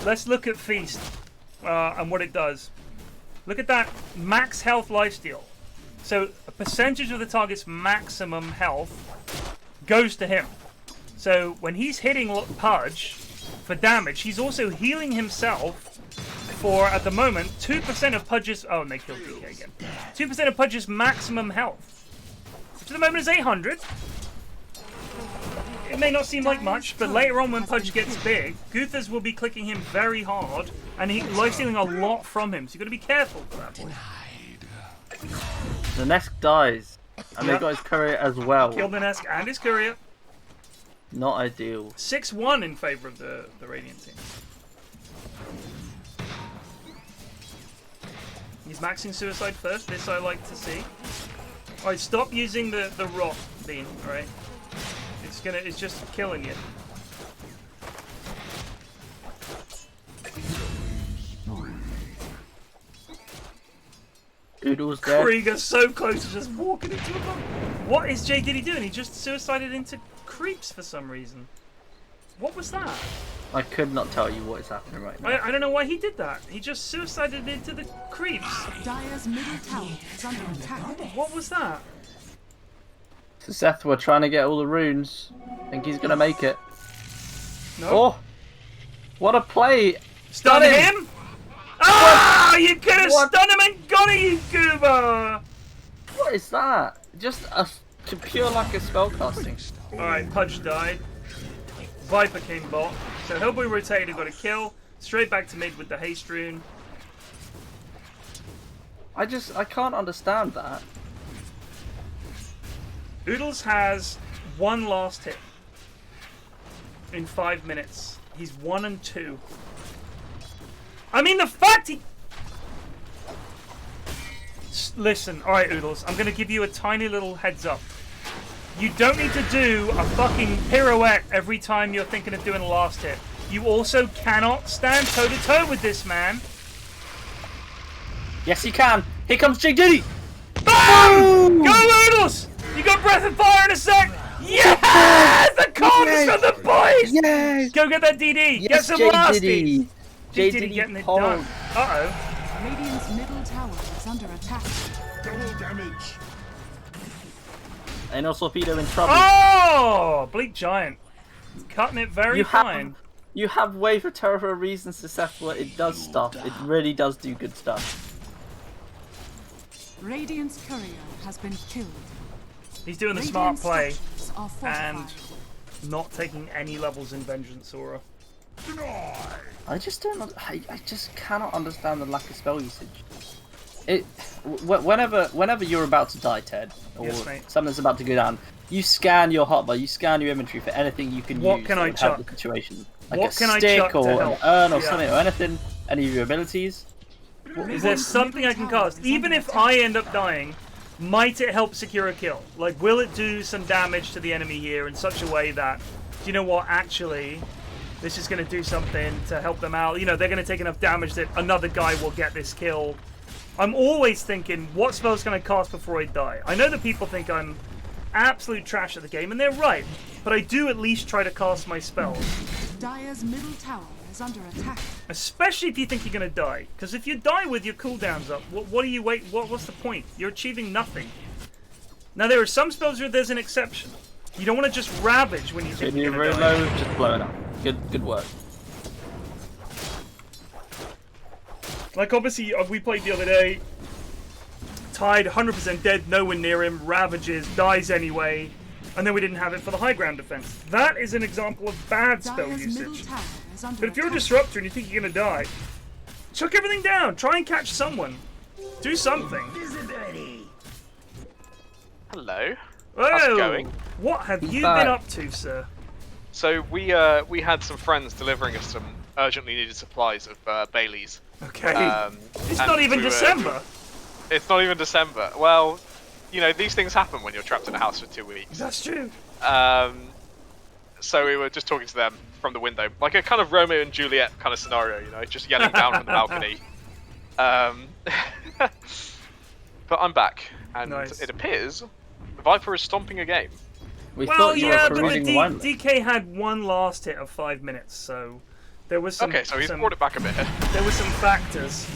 let's look at Feast and what it does. Look at that max health lifesteal. So, a percentage of the target's maximum health goes to him. So, when he's hitting Pudge for damage, he's also healing himself for, at the moment, 2% of Pudge's... Oh, and they killed DK again. 2% of Pudge's maximum health. Which at the moment is 800. It may not seem like much, but later on when Pudge gets big, Guthers will be clicking him very hard, and he's lifestealing a lot from him, so you've got to be careful for that point. The Nesk dies. And they got his courier as well. Killed the Nesk and his courier. Not ideal. 6-1 in favour of the Radiant team. He's maxing suicide first, this I like to see. Alright, stop using the rock beam, alright? It's just killing you. Oodle's dead. Krieger's so close to just walking into a bomb. What is JonahD doing? He just suicided into creeps for some reason. What was that? I could not tell you what is happening right now. I don't know why he did that. He just suicided into the creeps. Dire's middle tower is under attack. What was that? So Seth, we're trying to get all the runes. Think he's gonna make it. No. Oh! What a play! Stun him! Ah! You could have What? stunned him and got it, you goober! What is that? Just a pure lack of spellcasting. Alright, Pudge died. Viper came bot. So Hellboy rotated and got a kill. Straight back to mid with the haste rune. I can't understand that. Oodles has one last hit in 5 minutes. He's 1 and 2. I mean, the fact he... Listen, alright Oodles, I'm going to give you a tiny little heads up. You don't need to do a fucking pirouette every time you're thinking of doing a last hit. You also cannot stand toe-to-toe with this man. Yes, he can. Here comes JonahD. BAM! Go Oodles! You got breath and fire in a sec! Yes! The calmness from the boys! Yes! Go get that DD! Yes, Get some lasties! JonahD getting it done. Uh-oh. Radiant's middle tower is under attack. Double damage. And also Torpedo in trouble. Oh! Bleak Giant. Cutting it very fine. You have way for terrible reasons to settle it. It does stuff. It really does do good stuff. Radiant's courier has been killed. He's doing the smart play Structures are and fortified. not taking any levels in Vengeance Aura. I just don't. I just cannot understand the lack of spell usage. Whenever you're about to die, Ted, or Yes, mate. something's about to go down, you scan your hotbar, you scan your inventory for anything you can What use can that I would help the chuck? situation. Like What a can I stick chuck to or an help? urn or Yeah. something or anything. Any of your abilities. Is there something I can cast? Even if I end up dying, might it help secure a kill? Like, will it do some damage to the enemy here in such a way that, do you know what, actually, this is going to do something to help them out? You know, they're going to take enough damage that another guy will get this kill. I'm always thinking, what spells can I cast before I die? I know that people think I'm absolute trash at the game, and they're right, but I do at least try to cast my spells. Dire's middle tower is under attack. Especially if you think you're going to die. Because if you die with your cooldowns up, what do you wait? What's the point? You're achieving nothing. Now, there are some spells where there's an exception. You don't want to just ravage when you think When you're you're going to very die. low, just blowing up. Good work. Like, obviously, we played the other day. Tide, 100% dead, no one near him, ravages, dies anyway. And then we didn't have it for the high ground defense. That is an example of bad spell Dire's middle usage. tower is under But if you're a attack. disruptor and you think you're going to die, chuck everything down. Try and catch someone. Do something. Hello. Oh, How's it going? what have He's you back. been up to, sir? So we had some friends delivering us some urgently needed supplies of Bailey's. Okay. and it's not even we were- December. It's not even December. Well, you know, these things happen when you're trapped in a house for 2 weeks. That's true. So we were just talking to them from the window, like a kind of Romeo and Juliet kind of scenario, you know, just yelling down from the balcony. But I'm back, and Nice. it appears the Viper is stomping a game. We Well, thought you yeah, were but the reading one. DK had one last hit of 5 minutes, so there was some. Okay, so he's some, brought it back a bit. There were some factors.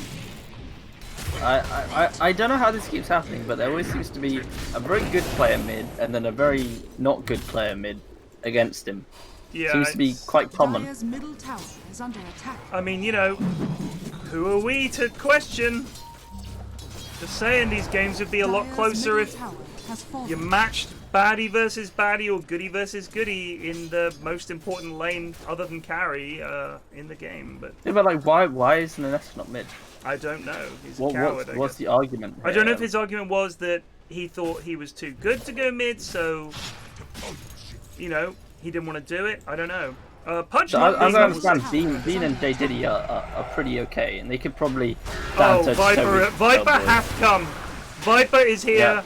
I don't know how this keeps happening, but there always seems to be a very good player mid and then a very not good player mid against him. Yeah. Seems to be it's- quite common. Dire's middle tower is under attack. I mean, you know, who are we to question? Just saying, these games would be a lot Dire's closer middle if tower has fallen. you matched baddie versus baddie or goodie versus goodie in the most important lane other than carry in the game. But Yeah, but like, why is Ness not mid? I don't know. He's a coward. I What's guess. the argument? I don't know if here? his argument was that he thought he was too good to go mid, so you know he didn't want to do it. I don't know. Pudge. So, not as being I able understand, to- Dean and JonahD are pretty okay, and they could probably Oh, stand toe to toe Viper! with Viper Hellboy. hath come. Viper is here. Yeah.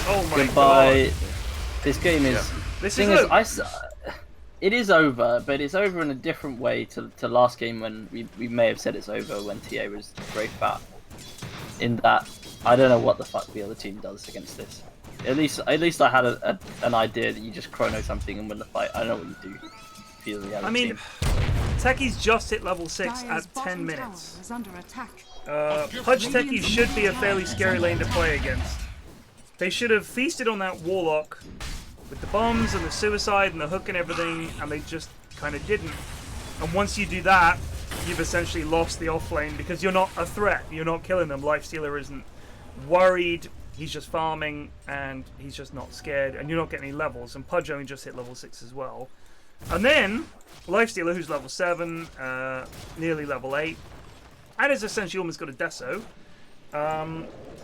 Oh my Goodbye. god. This game is. This Thing is is, it is over, but it's over in a different way to last game when we may have said it's over when TA was very fat. In that, I don't know what the fuck the other team does against this. At least I had an idea that you just chrono something and win the fight. I don't know what you do. If you're the other team. Techies just hit level 6 Dire's at bottom 10 tower minutes. is under attack. Pudge Techies should be a fairly scary lane to play against. They should have feasted on that Warlock with the bombs and the suicide and the hook and everything, and they just kind of didn't. And once you do that, you've essentially lost the off lane because you're not a threat. You're not killing them. Lifestealer isn't worried. He's just farming, and he's just not scared, and you're not getting any levels. And Pudge only just hit level 6 as well. And then Lifestealer, who's level 7, nearly level 8, and has essentially almost got a Deso.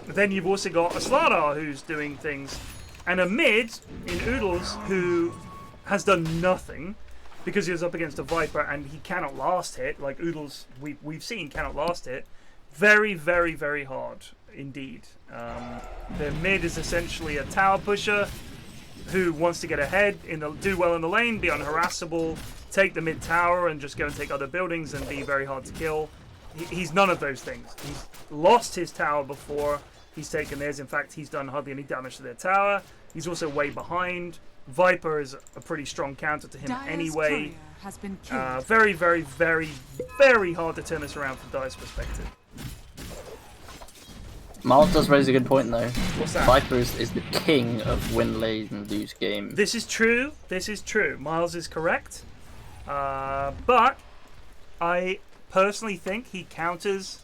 Then you've also got a Slardar who's doing things, and a mid in Oodles who has done nothing because he was up against a Viper and he cannot last hit. Like Oodles, we've seen cannot last hit. Very, very, very hard indeed. The mid is essentially a tower pusher who wants to get ahead, do well in the lane, be unharassable, take the mid tower and just go and take other buildings and be very hard to kill. He's none of those things. He's lost his tower before he's taken theirs. In fact, he's done hardly any damage to their tower. He's also way behind. Viper is a pretty strong counter to him Dire's anyway. courier has been killed. Very, very, very, very hard to turn this around from Dire's perspective. Miles does raise a good point though. What's that? Viper is the king of win late and lose game. This is true. This is true. Miles is correct. But I personally think he counters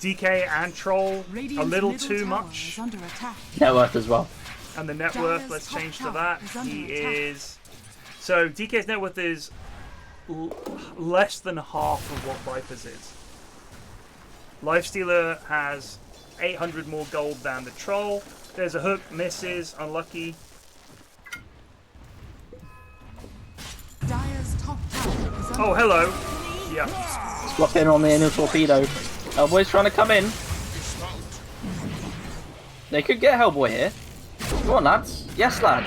DK and Troll Radiant's a little middle too tower much. is under attack. Net worth as well. And the net worth, Dire's let's top change to tower that. is under He attack. is... So DK's net worth is less than half of what Viper's is. Lifestealer has 800 more gold than the Troll. There's a hook, misses, unlucky. Dire's top tower is under Oh, hello. Yeah. Swap in on the anal torpedo. Hellboy's trying to come in. They could get Hellboy here. Go on, lads. Yes, lads.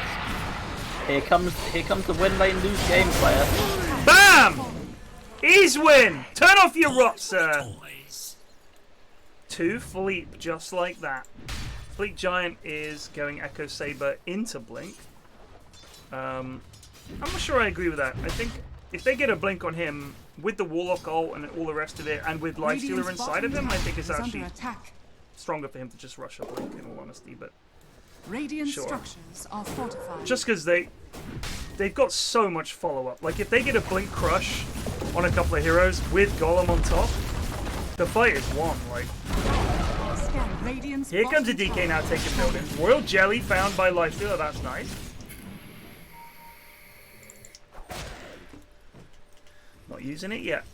Here comes the win lane lose game player. BAM! Ease win! Turn off your rot, sir! To Fleep, just like that. Fleet Giant is going Echo Saber into Blink. I'm not sure I agree with that. I think if they get a Blink on him with the Warlock ult and all the rest of it, and with Lifestealer Radiant's inside of him, I think it's bottom tower is actually under attack. stronger for him to just rush a Blink, in all honesty. But Radiant Sure. structures are fortified. just because they've got so much follow-up. Like, if they get a Blink Crush on a couple of heroes with Golem on top, the fight is won. Like, Radiant's here comes a bottom DK now tower taking is under buildings. Royal Jelly found by Lifestealer, that's nice. Not using it yet.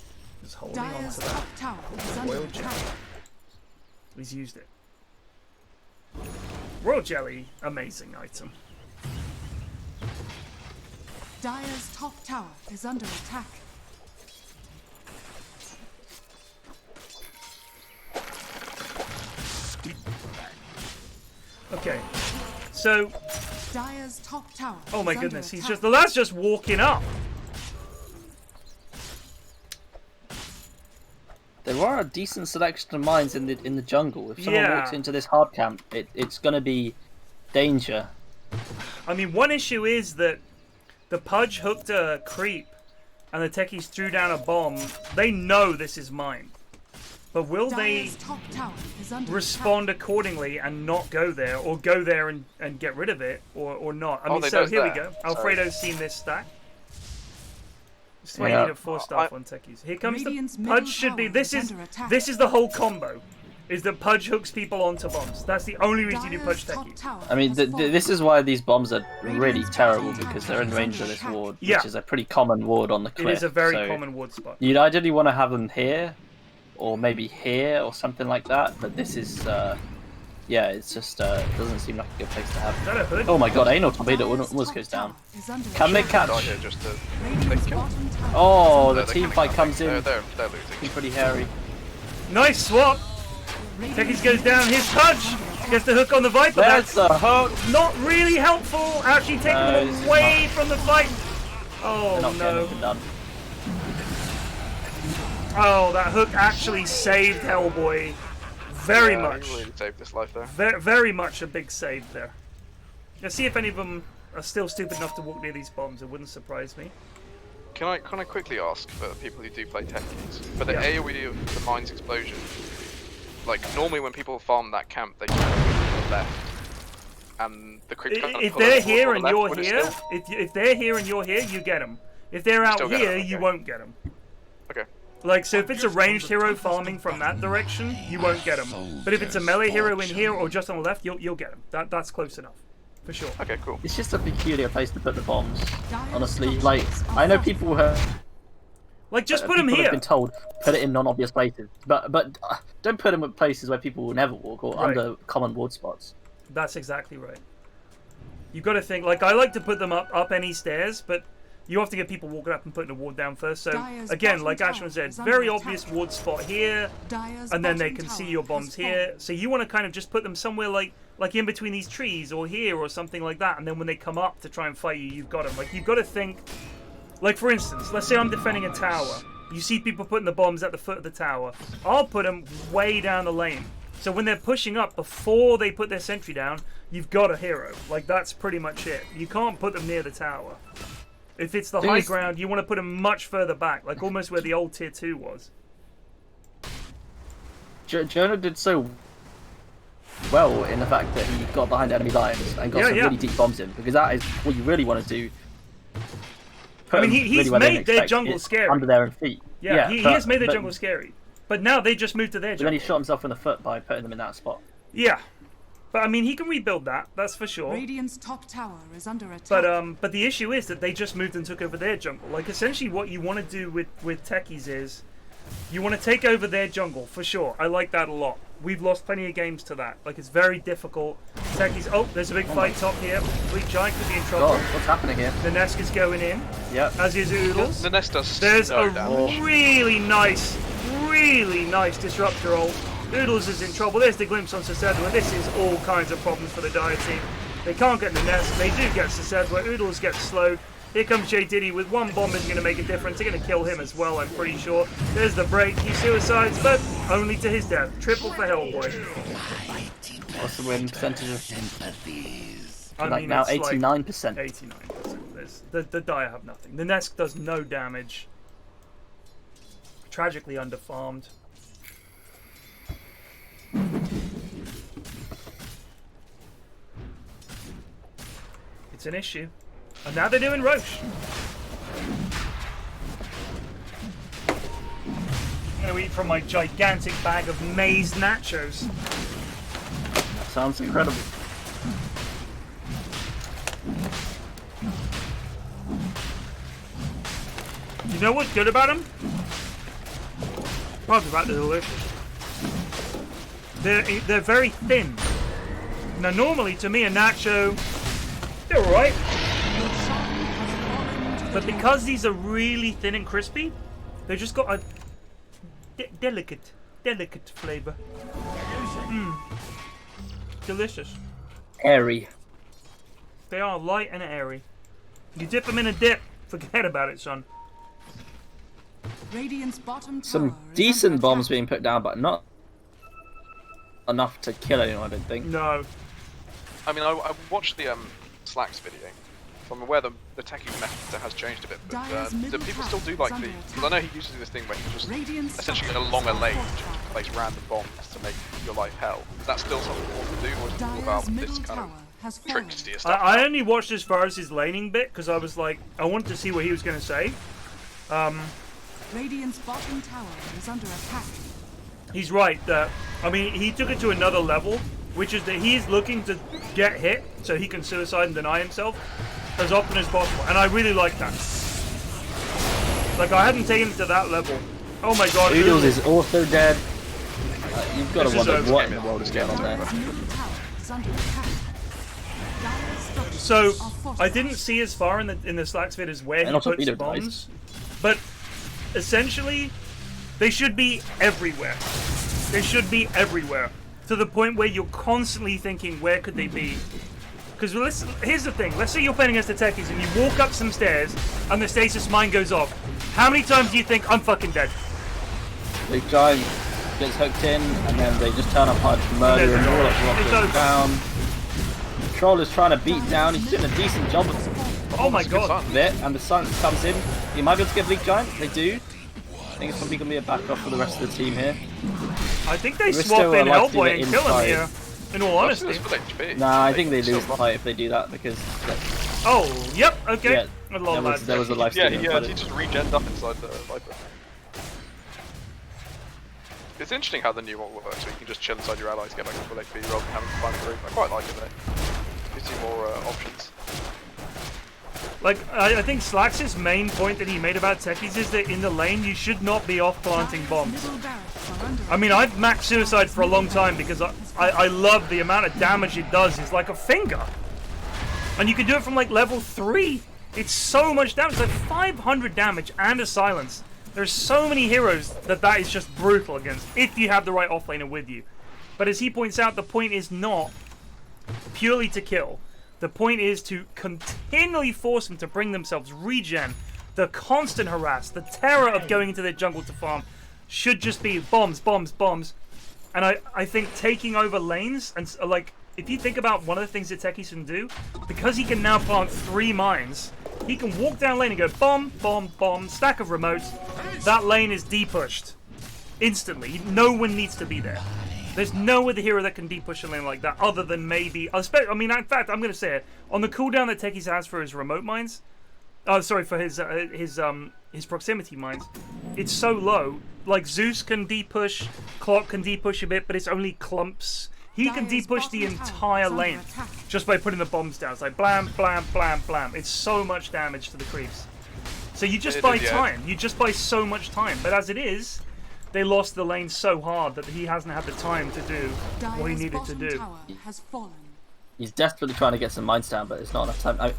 Just holding on Dire's to that. top tower is under Royal attack. Jelly. He's used it. Royal Jelly, amazing item. Dire's top tower is under attack. Okay, so Dire's top tower. oh my is under goodness, he's attack. just the lad's just walking up. There are a decent selection of mines in the jungle. If someone Yeah. walks into this hard camp, it's going to be danger. I mean, one issue is that the Pudge hooked a creep and the techies threw down a bomb. They know this is mine. But will they Dire's top tower is under respond accordingly and not go there, or go there and get rid of it, or not? I Oh, mean, they so know here we that. go. Sorry. Alfredo's seen this stack. It's 20 Yeah. to 4-star on techies. Here comes Radiant's the middle Pudge. Should be tower this is is under attack. this is the whole combo. Is that Pudge hooks people onto bombs? That's the only reason you do Pudge Dire's top techies. tower I mean, has fallen. this is why these bombs are really Radiant's terrible, bottom because tower they're in is range under of this attack. ward, Yeah. which is a pretty common ward on the It cliff. is a very so common wood spot. You'd ideally want to have them here, or maybe here, or something like that. But this is, yeah, it's just doesn't seem like a good place to have. Is that a hood? Oh my god, anal torpedo Dire's almost top goes down. tower is under Can they attack. Out catch? here just to Radiant's kill. bottom tower Oh, is the under they're team coming fight up. comes They're in. losing. Pretty hairy. Nice swap. Radiant's Techies goes down. Here's Pudge. Gets the hook on the Viper. There's the hook. Not really helpful. Actually taking them this is away not- from the fight. They're Oh not getting no. nothing done. Oh, that hook actually saved Hellboy. Very Yeah, much. He really saved his life there. Very much a big save there. Let's see if any of them are still stupid enough to walk near these bombs. It wouldn't surprise me. Can I quickly ask for people who do play Techies, for the Yeah. AoE of the mine's explosion, like normally when people farm that camp, they just go to the left, and the creeps kind of If pull they're us towards here the and left, you're would it here, still- if they're here and you're here, you get them. If they're out still get 'em, here, you okay. won't get them. Okay. Like, so if it's a ranged hero farming from that direction, you won't get them. But if it's a melee hero in here or just on the left, you'll get them. That's close enough, for sure. Okay, cool. It's just a peculiar place to put the bombs. Honestly, like I know people have. Like, just put them people here. have been told put it in non-obvious places, but don't put them in places where people will never walk or Right. under common ward spots. That's exactly right. You've got to think, like, I like to put them up any stairs, but you have to get people walking up and putting a ward down first. So, Dyer's again, bottom like tower Ashman said, is under very attack. obvious ward spot here, Dyer's and then they bottom can see tower your has bombs here. fallen. So you want to kind of just put them somewhere like in between these trees or here or something like that, and then when they come up to try and fight you, you've got them. Like, you've got to think, like, for instance, let's say I'm defending a tower. You see people putting the bombs at the foot of the tower. I'll put them way down the lane. So when they're pushing up, before they put their sentry down, you've got a hero. Like, that's pretty much it. You can't put them near the tower. If it's the Thing high is- ground, you want to put them much further back, like almost where the old tier 2 was. Jonah did so well in the fact that he got behind enemy lines and got Yeah, some yeah. really deep bombs in, because that is what you really want to do. Put I mean, them he's really where they made their expect jungle it, scary. under their own feet. Yeah, he has made the jungle scary. But now they just moved to their But then he jungle. shot himself in the foot by putting them in that spot. Yeah. But I mean, he can rebuild that, that's for sure. Radiant's top tower is under attack. But the issue is that they just moved and took over their jungle. Like, essentially what you want to do with techies is you want to take over their jungle, for sure. I like that a lot. We've lost plenty of games to that. Like, it's very difficult. Techies, oh, there's a big fight top here. Fleet Giant could be in trouble. God, what's happening here? The Nesk is going in, Yep. as is Oodles. The nest does There's no a damage. really nice disruptor ult. Oodles is in trouble. There's the glimpse on Sasedwa. This is all kinds of problems for the Dire team. They can't get the nest. They do get Sasedwa. Oodles gets slowed. Here comes J Diddy with one bomb is going to make a difference. They're going to kill him as well, I'm pretty sure. There's the break. He suicides, but only to his death. Triple for Hellboy. What's the win percentage of? I Like mean, now, it's like 89%. 89%. The Dire have nothing. The Nesk does no damage. Tragically underfarmed. It's an issue. And now they're doing Roche. I'm going to eat from my gigantic bag of maize nachos. Sounds incredible. You know what's good about them? Probably about the delicious. They're very thin. Now normally to me a nacho, they're alright. But because these are really thin and crispy, they just got a delicate flavour. Delicious. Airy. They are light and airy. You dip them in a dip, forget about it, son. Radiant's bottom tower Some is decent under bombs attack. being put down, but not enough to kill anyone, I don't think. No. I mean, I watched the Slacks video. So I'm aware the techie method has changed a bit, but Dyer's do middle people tower still do is like under the? Because I attack. know he uses this thing where he just Radiant's essentially top along a lane tower just place random bombs to make your life hell. Is that still something you want to do, or is it all Dyer's about middle this kind tower has of fallen. trickstier stuff? I only watched as far as his laning bit because I was like, I wanted to see what he was going to say. Radiant's bottom tower is under attack. He's right that, I mean, he took it to another level, which is that he's looking to get hit so he can suicide and deny himself as often as possible, and I really like that. Like, I hadn't taken it to that level. Oh my god. Oodles is also dead. You've got This to is wonder over. what in the world is going on there. Dyer's middle tower is under attack. Dyer's structures So, are I fortified. didn't see as far in the Slacks vid as where And he also puts the Peter dies. bombs, but essentially, they should be everywhere. They should be everywhere to the point where you're constantly thinking, where could they be? Because here's the thing. Let's say you're playing against the techies and you walk up some stairs and the stasis mine goes off. How many times do you think, I'm fucking dead? Big Giant gets hooked in, and then they just turn up hard to murder and all of Rock down. Troll is trying to beat down. He's doing a decent job of Oh my god. there, and the sun comes in. You might be able to get Bleak Giant. They do. I think it's probably going to be a back off for the rest of the team here. I think they We're swap still in allowed to do Hellboy that and kill him inside. here. In all honesty. Nah, I think they lose the fight if they do that because. Oh, yep, okay. Yeah, A lot of there was a life Yeah, stealing. he just regened up inside the Viper. It's interesting how the new one works, so you can just chill inside your allies, get back to full HP rather than having to climb through. I quite like it though. Gives you more options. Like, I think Slax's main point that he made about techies is that in the lane you should not be off planting bombs. I mean, I've maxed suicide for a long time because I love the amount of damage it does. It's like a finger. And you can do it from like level 3. It's so much damage. It's like 500 damage and a silence. There's so many heroes that is just brutal against if you have the right offlaner with you. But as he points out, the point is not purely to kill. The point is to continually force them to bring themselves regen. The constant harass, the terror of going into their jungle to farm should just be bombs, bombs, bombs. And I think taking over lanes, and like, if you think about one of the things that techies can do, because he can now plant 3 mines, he can walk down lane and go bomb, bomb, bomb, stack of remotes. That lane is depushed instantly. No one needs to be there. There's no other hero that can depush a lane like that other than maybe... I mean, in fact, I'm going to say it. On the cooldown that techies has for his remote mines... sorry, for his proximity mines. It's so low. Like, Zeus can depush, Clock can depush a bit, but it's only clumps. He can depush the entire lane just by putting the bombs down. It's like blam, blam, blam, blam. It's so much damage to the creeps. So you just buy time. You just buy so much time. But as it is, they lost the lane so hard that he hasn't had the time to do what he needed to do. He's desperately trying to get some mines down, but it's not enough time.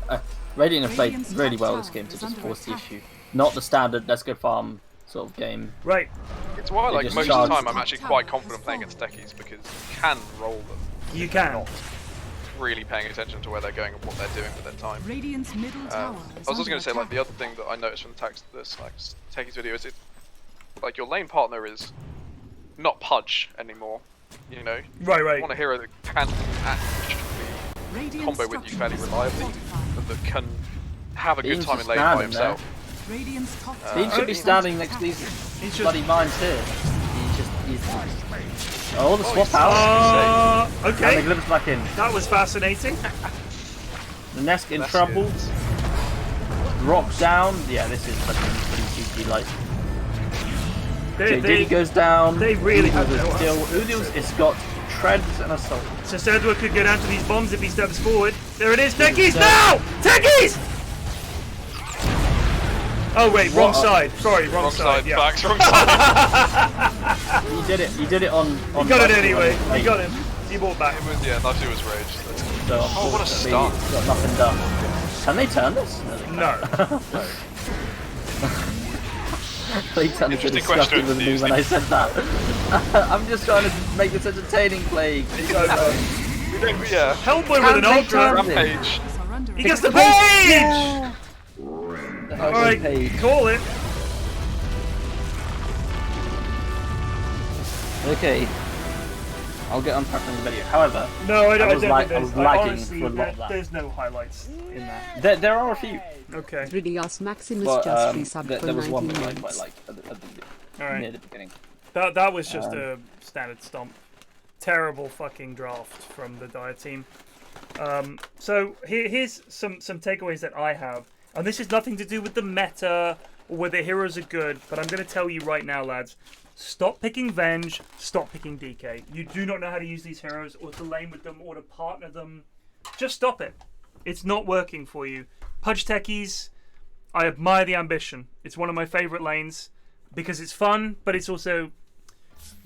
Radiant have played really well this game to just force the issue. Not the standard let's go farm sort of game. Right. It's why, like, most of the time I'm actually quite confident playing against techies because you can roll them. You can. Not really paying attention to where they're going and what they're doing with their time. Radiant's middle tower I was also going to say, like, the other thing that I noticed from this techies video is like, your lane partner is not Pudge anymore, you know? Right. You want a hero that can actually combo with you fairly reliably, but that can have a good time in lane by himself. He should be standing next to these bloody mines here. Oh, the swap out. Okay. And the glimpse back in. That was fascinating. The Nesk in trouble. Rock down. Yeah, this is pretty cheeky. Like, JD goes down. They really have no Udil's it's got treads and assault. So Edward could go down to these bombs if he steps forward. There it is. Techies now! Techies! Oh wait, wrong side. Sorry, wrong side. Yeah. Facts, wrong side. He did it on He got it anyway. He got him. He brought back. It was, Nutty was rage. So oh, what a start. Got nothing done. Can they turn this? No. Plague sounded disgusting with me when I said that. I'm just trying to make this entertaining, Plague. Yeah. Hellboy with an ultra. Rampage. He gets the page! Yeah. Alright, call it. Okay. I'll get unpacking the video. However, no, I was lagging honestly, for a lot of that. There's no highlights in that. There are a few. Okay. Ridias Maximus But just resubbed for there was one 19 that I months. quite liked at the near the beginning. That was just a standard stomp. Terrible fucking draft from the Dire team. So here's some takeaways that I have. And this is nothing to do with the meta or whether heroes are good, but I'm going to tell you right now, lads. Stop picking Venge, stop picking DK. You do not know how to use these heroes or to lane with them or to partner them. Just stop it. It's not working for you. Pudge techies, I admire the ambition. It's one of my favourite lanes because it's fun, but it's also...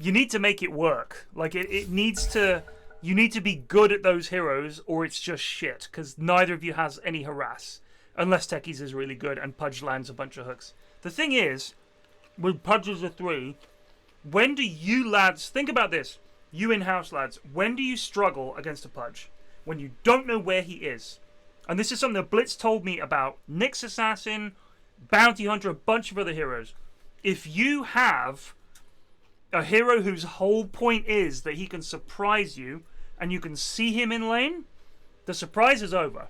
You need to make it work. Like, it needs to... You need to be good at those heroes or it's just shit because neither of you has any harass. Unless techies is really good and Pudge lands a bunch of hooks. The thing is, with Pudge as a 3, when do you lads... Think about this. you in-house lads, when do you struggle against a Pudge? When you don't know where he is. And this is something that Blitz told me about Nyx Assassin, Bounty Hunter, a bunch of other heroes. If you have a hero whose whole point is that he can surprise you and you can see him in lane, the surprise is over.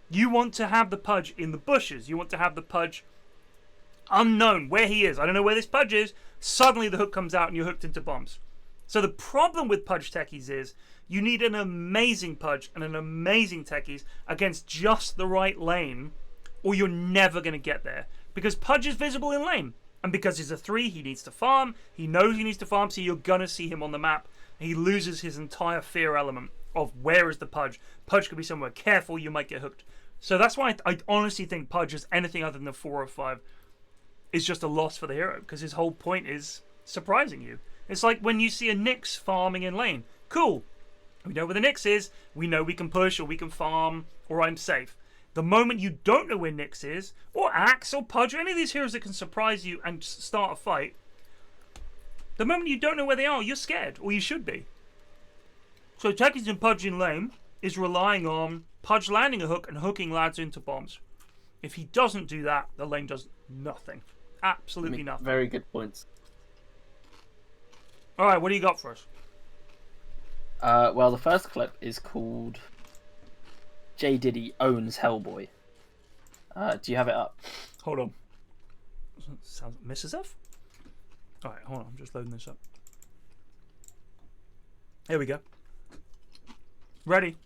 You want to have the Pudge in the bushes. You want to have the Pudge unknown where he is. I don't know where this Pudge is. Suddenly the hook comes out and you're hooked into bombs. So the problem with Pudge techies is you need an amazing Pudge and an amazing techies against just the right lane, or you're never going to get there. Because Pudge is visible in lane. And because he's a 3, he needs to farm. He knows he needs to farm, so you're going to see him on the map. He loses his entire fear element of where is the Pudge. Pudge could be somewhere. Careful, you might get hooked. So that's why I honestly think Pudge is anything other than the 4 or 5 is just a loss for the hero. Because his whole point is surprising you. It's like when you see a Nyx farming in lane. Cool. We know where the Nyx is. We know we can push or we can farm or I'm safe. The moment you don't know where Nyx is, or Axe or Pudge or any of these heroes that can surprise you and start a fight, the moment you don't know where they are, you're scared. Or you should be. So techies and Pudge in lane is relying on Pudge landing a hook and hooking lads into bombs. If he doesn't do that, the lane does nothing. Absolutely nothing. Very good points. Alright, what do you got for us? Well, the first clip is called JonahD Owns Hellboy. Do you have it up? Hold on. Sounds Mrs. F? Alright, hold on, I'm just loading this up. Here we go. Ready.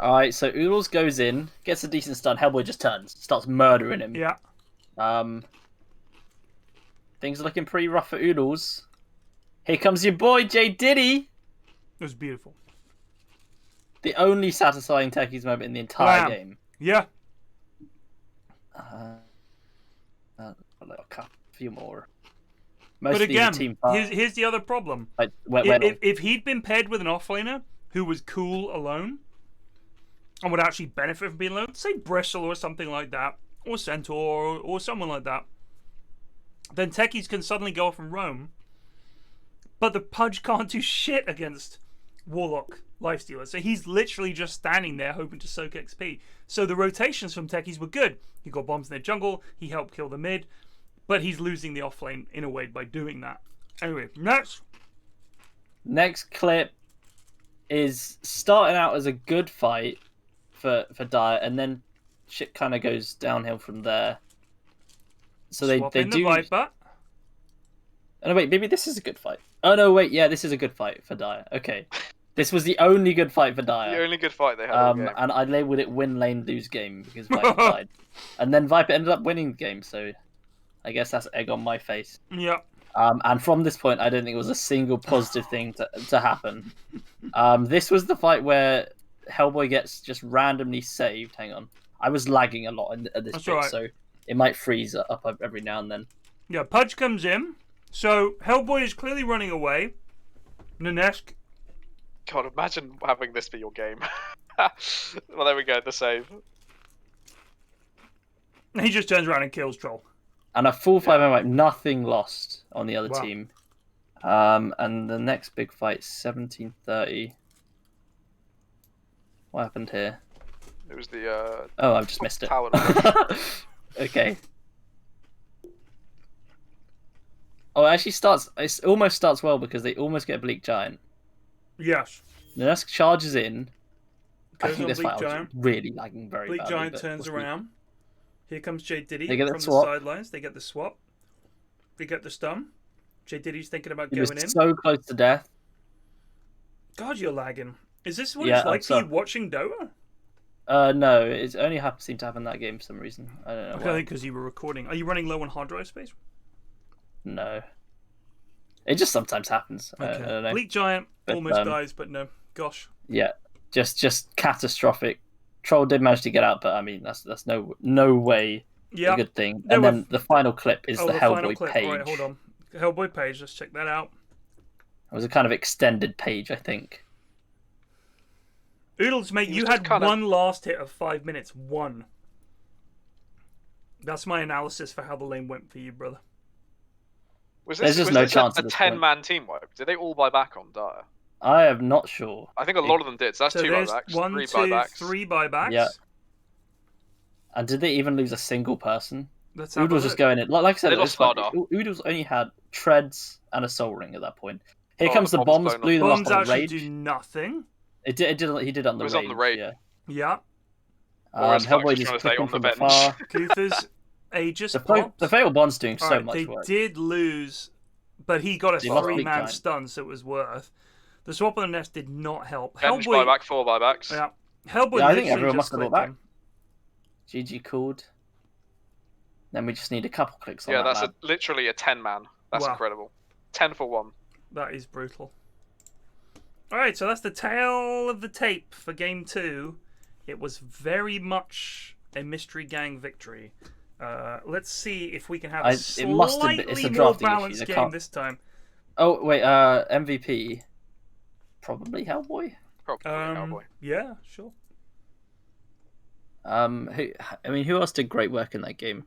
Alright, so Oodles goes in, gets a decent stun, Hellboy just turns, starts murdering him. Yeah. Things are looking pretty rough for Oodles. Here comes your boy, JonahD! It was beautiful. The only satisfying techies moment in the entire game. Yeah. A few more. But again, here's the other problem. If he'd been paired with an offlaner who was cool alone and would actually benefit from being alone, say Bristle or something like that, or Centaur or someone like that, then techies can suddenly go off and roam. But the Pudge can't do shit against Warlock Lifestealer. So he's literally just standing there hoping to soak XP. So the rotations from techies were good. He got bombs in their jungle. He helped kill the mid. But he's losing the offlane in a way by doing that. Anyway, next. Next clip is starting out as a good fight for Dire, and then shit kind of goes downhill from there. So they do. The Viper. Oh no, wait, maybe this is a good fight. Oh no, wait, yeah, this is a good fight for Dire. Okay, this was the only good fight for Dire. The only good fight they had all game. And I labelled it win lane lose game because Viper died, and then Viper ended up winning the game. So I guess that's egg on my face. Yeah. And from this point, I don't think it was a single positive thing to happen. This was the fight where Hellboy gets just randomly saved. Hang on, I was lagging a lot at this bit, so it might freeze up every now and then. Yeah, Pudge comes in. So Hellboy is clearly running away. Nanesk. God, imagine having this be your game. Well, there we go, the save. He just turns around and kills Troll. And a full 5-man wipe, nothing lost on the other team. And the next big fight, 1730. What happened here? It was the oh, I've just missed it. Okay. Oh, it actually starts. It almost starts well because they almost get a Bleak Giant. Yes. Nusk charges in. I think this Bleak fight was really lagging very badly. Bleak Giant turns around. Here comes JonahD from the sidelines. They get the swap. They get the stun. JonahD's thinking about going in. So close to death. God, you're lagging. Is this what it's like for you watching Dota? No, it only seemed to happen that game for some reason. I don't know. Okay, I think because you were recording. Are you running low on hard drive space? No. It just sometimes happens. Okay. I don't know. Bleak Giant almost dies, but no. Gosh. Yeah, just catastrophic. Troll did manage to get out, but I mean that's no way a good thing. And then the final clip is the Hellboy page. All right, hold on. Hellboy page. Let's check that out. It was a kind of extended page, I think. Oodles, mate, you had one last hit of 5 minutes. One. That's my analysis for how the lane went for you, brother. Was There's this, just was no this chance a at this point. 10-man teamwork? Did they all buy back on Dota? I am not sure. I think a lot of them did. So that's So 2 there's buybacks, 1, 3 2, buybacks. 3 buybacks. Yeah. And did they even lose a single person? Let's have Ood a was just look. going in. Like I said, They at lost this point, Vardar. Oodle's only had treads and a soul ring at that point. Here Oh, comes the the bomb's bombs, blown blew up. them up Bombs on the actually rage. do nothing. He did on the It was rage. on the rage. Yeah. Yeah. Or is Flax Hellboy just just trying to stay clicking on the from bench? afar. Kutha's Aegis The popped. Fatal Bond's doing so Alright, much they work. did lose, but he got a They lost big 3-man time. stun, so it was worth. The swap on the nest did not help. Bench Hellboy, buyback, 4 buybacks. yeah, Hellboy Yeah, I think literally everyone just must have clicked bought him. GG called. Then we just need a couple clicks on Yeah, that that's man. literally a 10-man. That's Wow. incredible. 10 for 1. That is brutal. Alright, so that's the tale of the tape for game 2. It was very much a Mystery Gang victory. Let's see if we can have a It must have been- slightly it's a more drafting issue, balanced they game can't- this time. Oh wait, MVP. Probably Hellboy. Probably Hellboy. Yeah, sure. Who else did great work in that game?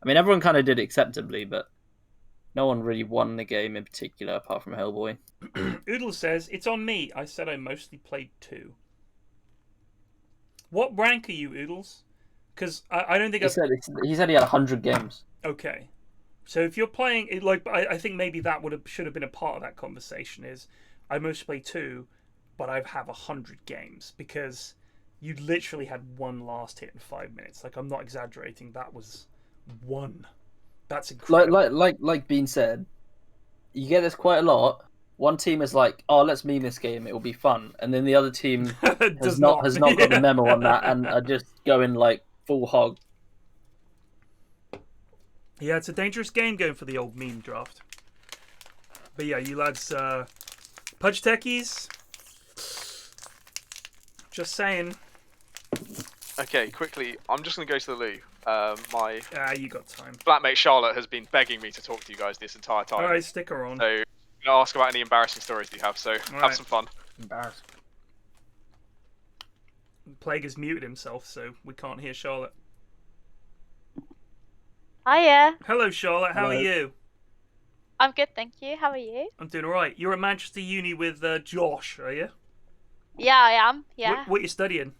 I mean, everyone kind of did acceptably, but no one really won the game in particular, apart from Hellboy. Oodle says, it's on me. I said I mostly played 2. What rank are you, Oodles? Because I don't think He said he had 100 games. Okay. So if you're playing it, like, I think maybe that should have been a part of that conversation. Is I mostly play 2, but I have 100 games because you literally had one last hit in 5 minutes. Like, I'm not exaggerating. That was 1. That's incredible. Like Bean said, you get this quite a lot. One team is like, "Oh, let's meme this game; it will be fun," and then the other team has not got the memo on that and are just going like full hog. Yeah, it's a dangerous game going for the old meme draft. But yeah, you lads, Pudge Techies. Just saying. Okay, quickly, I'm just going to go to the loo. My You got time. flatmate Charlotte has been begging me to talk to you guys this entire time. Alright, stick her on. So, I'm going to ask about any embarrassing stories you have, so have Alright. some fun. Embarrassing. Plague has muted himself, so we can't hear Charlotte. Hiya. Hello, Charlotte. How are Hello. you? I'm good, thank you. How are you? I'm doing alright. You're at Manchester Uni with Josh, are you? Yeah, I am. Yeah. What are you studying?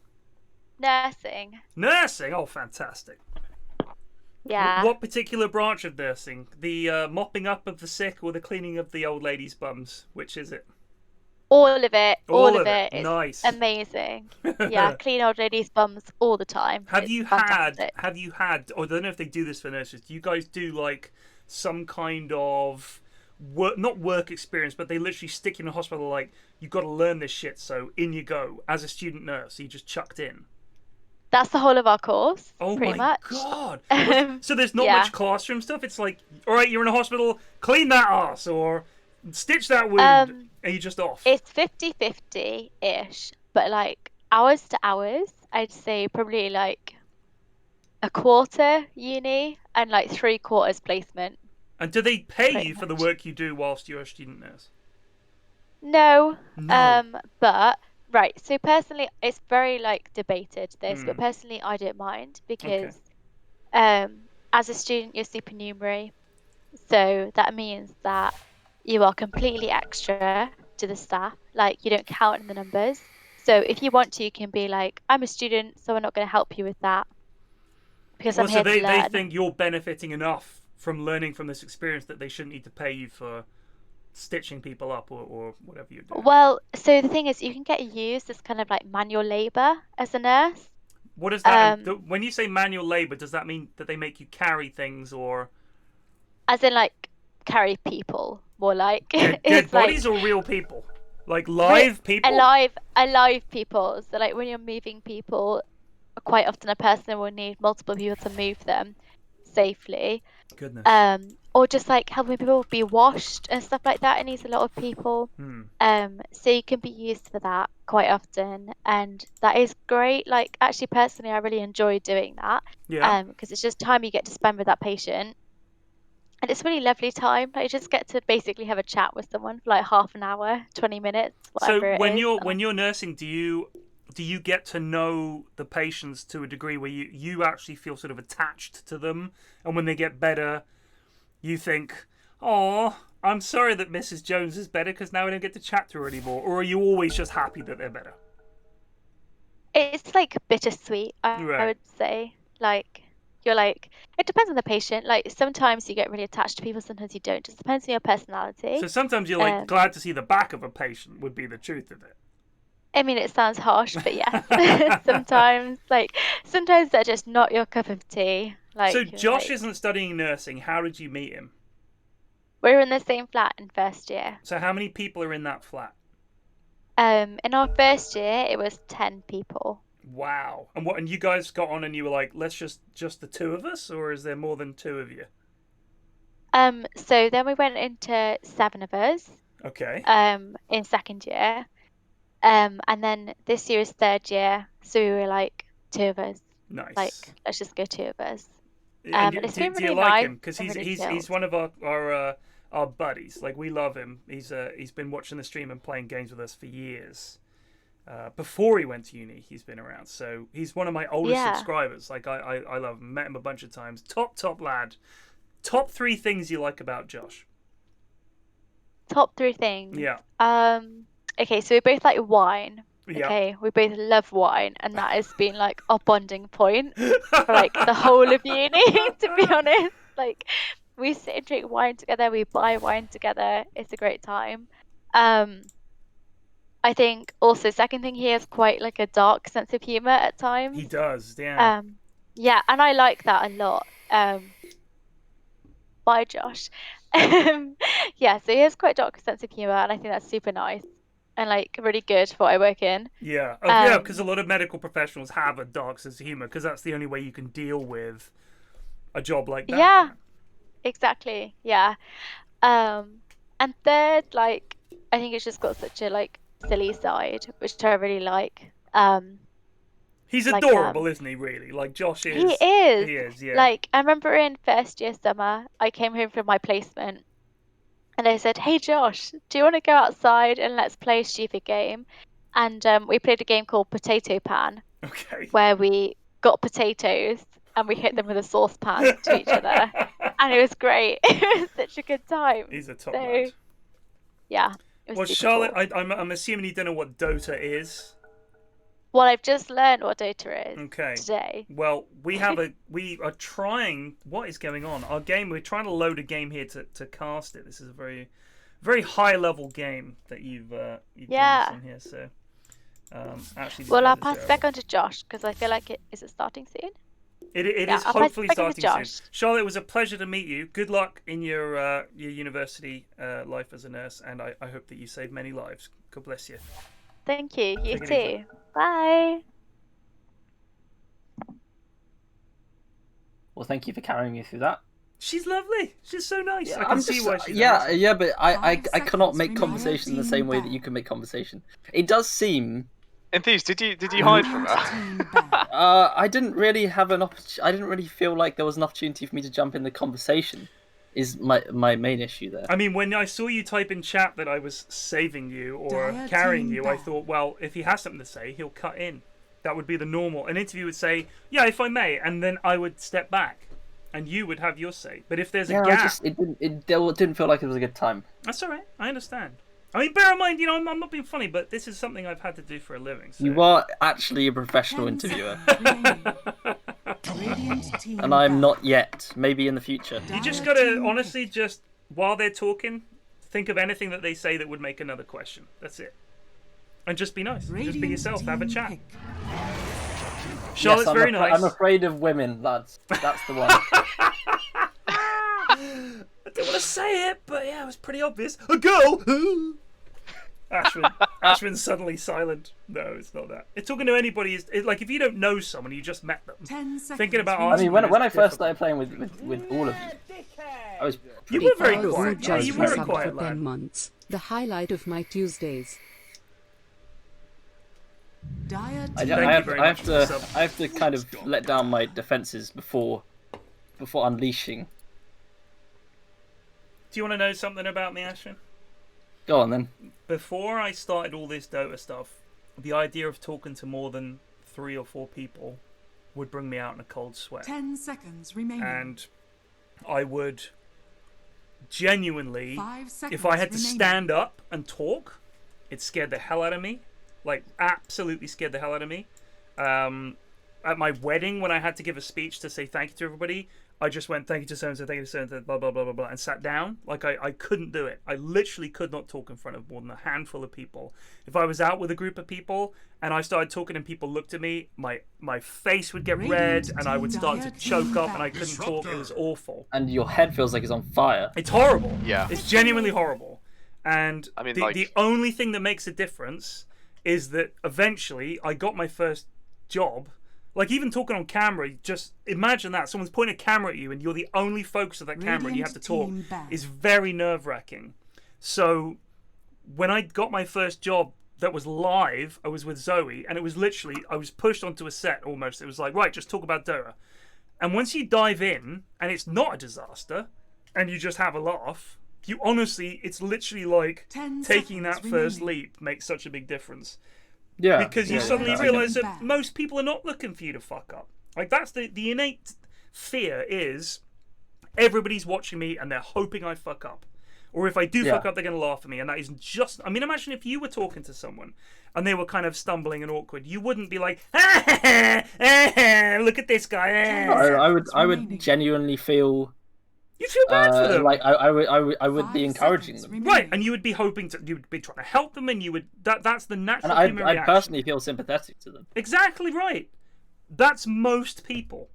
Nursing. Nursing? Oh, fantastic. Yeah. What particular branch of nursing? The mopping up of the sick or the cleaning of the old ladies' bums? Which is it? All of it. All All of of it. it. It's Nice. amazing. Yeah, clean old ladies' bums all the time. Have It's you fantastic. had, or I don't know if they do this for nurses, do you guys do like some kind of work, not work experience, but they literally stick you in a hospital like, you've got to learn this shit, so in you go. As a student nurse, you just chucked in. That's the whole of our course. Oh pretty my much. god. So there's not Yeah. much classroom stuff? It's like, alright, you're in a hospital, clean that ass, or stitch that wound, and you're just off. It's 50-50-ish, but like hours to hours, I'd say probably like a quarter uni and like 3/4 placement. And do they pay Pretty you for the much. work you do whilst you're a student nurse? No. No. But right, so personally it's very like debated this, but Hmm. personally I don't mind because as a student you're supernumerary. So that means that you are completely extra to the staff. Like you don't count in the numbers. So if you want to, you can be like, I'm a student, so we're not going to help you with that because Well, I'm so here they to learn. think you're benefiting enough from learning from this experience that they shouldn't need to pay you for stitching people up or whatever you're doing. Well, so the thing is, you can get used as kind of like manual labor as a nurse. What does that when you say manual labor, does that mean that they make you carry things or As in like carry people, more like. dead It's bodies like or real people? Like live people? alive people. So like when you're moving people, quite often a person will need multiple people to move them safely. Goodness. Or just like helping people be washed and stuff like that. It needs a lot of people. So you can be used for that quite often, and that is great. Like actually, personally, I really enjoy doing that. Yeah. Because it's just time you get to spend with that patient, and it's really lovely time. Like you just get to basically have a chat with someone for like half an hour, 20 minutes, So whatever when it is. when you're nursing, do you get to know the patients to a degree where you actually feel sort of attached to them, and when they get better, you think, Aw, I'm sorry that Mrs. Jones is better because now we don't get to chat to her anymore. Or are you always just happy that they're better? It's like bittersweet, I Right. would say. Like, you're like, it depends on the patient. Like, sometimes you get really attached to people, sometimes you don't. Just depends on your personality. So sometimes you're like glad to see the back of a patient would be the truth of it. I mean, it sounds harsh, but yeah. sometimes they're just not your cup of tea. Like, So Josh like, isn't studying nursing. How did you meet him? we're in the same flat in first year. So how many people are in that flat? In our first year, it was 10 people. Wow. And what? And you guys got on and you were like, let's just the two of us, or is there more than two of you? So then we went into 7 of us. Okay. In second year. And then this year is third year, so we were like 2 of us. Nice. Like, let's just go 2 of us. And it's do been you really like nice him? Because and really he's chilled. one of our buddies. Like, we love him. He's been watching the stream and playing games with us for years. Before he went to uni, he's been around. So he's one of my oldest subscribers. Like, I love him. Met him a bunch of times. Top lad. Top 3 things you like about Josh. Top 3 things. Yeah. Okay, so we both like wine. Yeah. Okay, we both love wine, and that has been like our bonding point for like the whole of uni, to be honest. Like, we sit and drink wine together, we buy wine together. It's a great time. I think also second thing, he has quite like a dark sense of humor at times. He does, yeah. Yeah, and I like that a lot. Bye, Josh. Yeah, so he has quite a dark sense of humor, and I think that's super nice and like really good for what I work in. Yeah, yeah, because a lot of medical professionals have a dark sense of humor because that's the only way you can deal with a job like that. Yeah, exactly. Yeah. And third, like, I think it's just got such a like silly side, which I really like. He's like, adorable, isn't he? Really, like Josh is. He is. He is. Yeah. Like, I remember in first year summer, I came home from my placement, and I said, "Hey Josh, do you want to go outside and let's play a stupid game?" And we played a game called Potato Pan. Okay. Where we got potatoes and we hit them with a saucepan to each other, and it was great. It was such a good time. He's a top lad. Yeah. It was Well, super Charlotte, cool. I'm assuming you don't know what Dota is. Well, I've just learned what Dota is Okay. today. Well, we are trying. What is going on? Our game. We're trying to load a game here to cast it. This is a very, very high level game that you've done this on here. So, actually. Well, I'll pass back on to Josh because I feel like is it starting soon? It is hopefully starting soon. Charlotte, it was a pleasure to meet you. Good luck in your university life as a nurse, and I hope that you save many lives. God bless you. Thank you. You Take it too. easy. Bye. Well, thank you for carrying me through that. She's lovely. She's so nice. Yeah, I can see why she's yeah, but I 5 cannot seconds make conversation the same way that you can make conversation. It does seem. Enthuse, did you hide from her? I didn't really have an I didn't really feel like there was an opportunity for me to jump in the conversation. Is my main issue there. I mean, when I saw you type in chat that I was saving you or carrying you, I thought, well, if he has something to say, he'll cut in. That would be the normal. An interview would say, yeah, if I may, and then I would step back, and you would have your say. But if there's a gap, it didn't feel like it was a good time. That's all right. I understand. I mean, bear in mind, you know, I'm not being funny, but this is something I've had to do for a living. So. You are actually a professional interviewer. And I'm not yet. Maybe in the future. You just gotta, honestly, just while they're talking, think of anything that they say that would make another question. That's it. And just be nice. Just be yourself. Have a chat. Charlotte's very nice. I'm afraid of women, lads. That's the one. I didn't want to say it, but yeah, it was pretty obvious. A girl! Ashwin's suddenly silent. No, it's not that. It's talking to anybody. Like, if you don't know someone, you just met them. 10 seconds. Thinking about I mean, when I first difficult. started playing with all of you, I was You pretty were very fast. quiet. Yeah, Just you were a subbed quiet for lad. 10 months. The highlight of my Tuesdays. Dire I team. Thank you very much for the sub. I have to kind of let down my defenses before unleashing. Do you want to know something about me, Ashwin? Go on then. Before I started all this Dota stuff, the idea of talking to more than 3 or 4 people would bring me out in a cold sweat. 10 seconds remaining. And I would genuinely, 5 seconds if I had to remaining. stand up and talk, it scared the hell out of me. Like, absolutely scared the hell out of me. At my wedding, when I had to give a speech to say thank you to everybody, I just went, thank you to so-and-so, thank you to so-and-so, blah, blah, blah, blah, blah, and sat down. Like, I couldn't do it. I literally could not talk in front of more than a handful of people. If I was out with a group of people and I started talking and people looked at me, my face would get red and I would start to choke up and I couldn't talk. It was awful. And your head feels like it's on fire. It's horrible. Yeah. It's genuinely horrible. And I mean, the only thing that makes a difference is that eventually I got my first job. Like, even talking on camera, just imagine that. Someone's pointing a camera at you and you're the only focus of that camera and you have to talk. It's very nerve-wracking. So when I got my first job that was live, I was with Zoe, and it was literally, I was pushed onto a set almost. It was like, right, just talk about Dota. And once you dive in, and it's not a disaster, and you just have a laugh, you honestly, it's literally like taking that first leap makes such a big difference. Yeah. Because you suddenly realise that most people are not looking for you to fuck up. Like, that's the innate fear is everybody's watching me and they're hoping I fuck up. Or if I do fuck up, they're going to laugh at me. And that is just... I mean, imagine if you were talking to someone and they were kind of stumbling and awkward. You wouldn't be like, look at this guy. I would genuinely feel... You'd feel bad for them. Like I would be encouraging them. Right, and you would be hoping to, you would be trying to help them, and you would that's the natural And human I'd reaction. personally feel sympathetic to them. Exactly right. That's most people.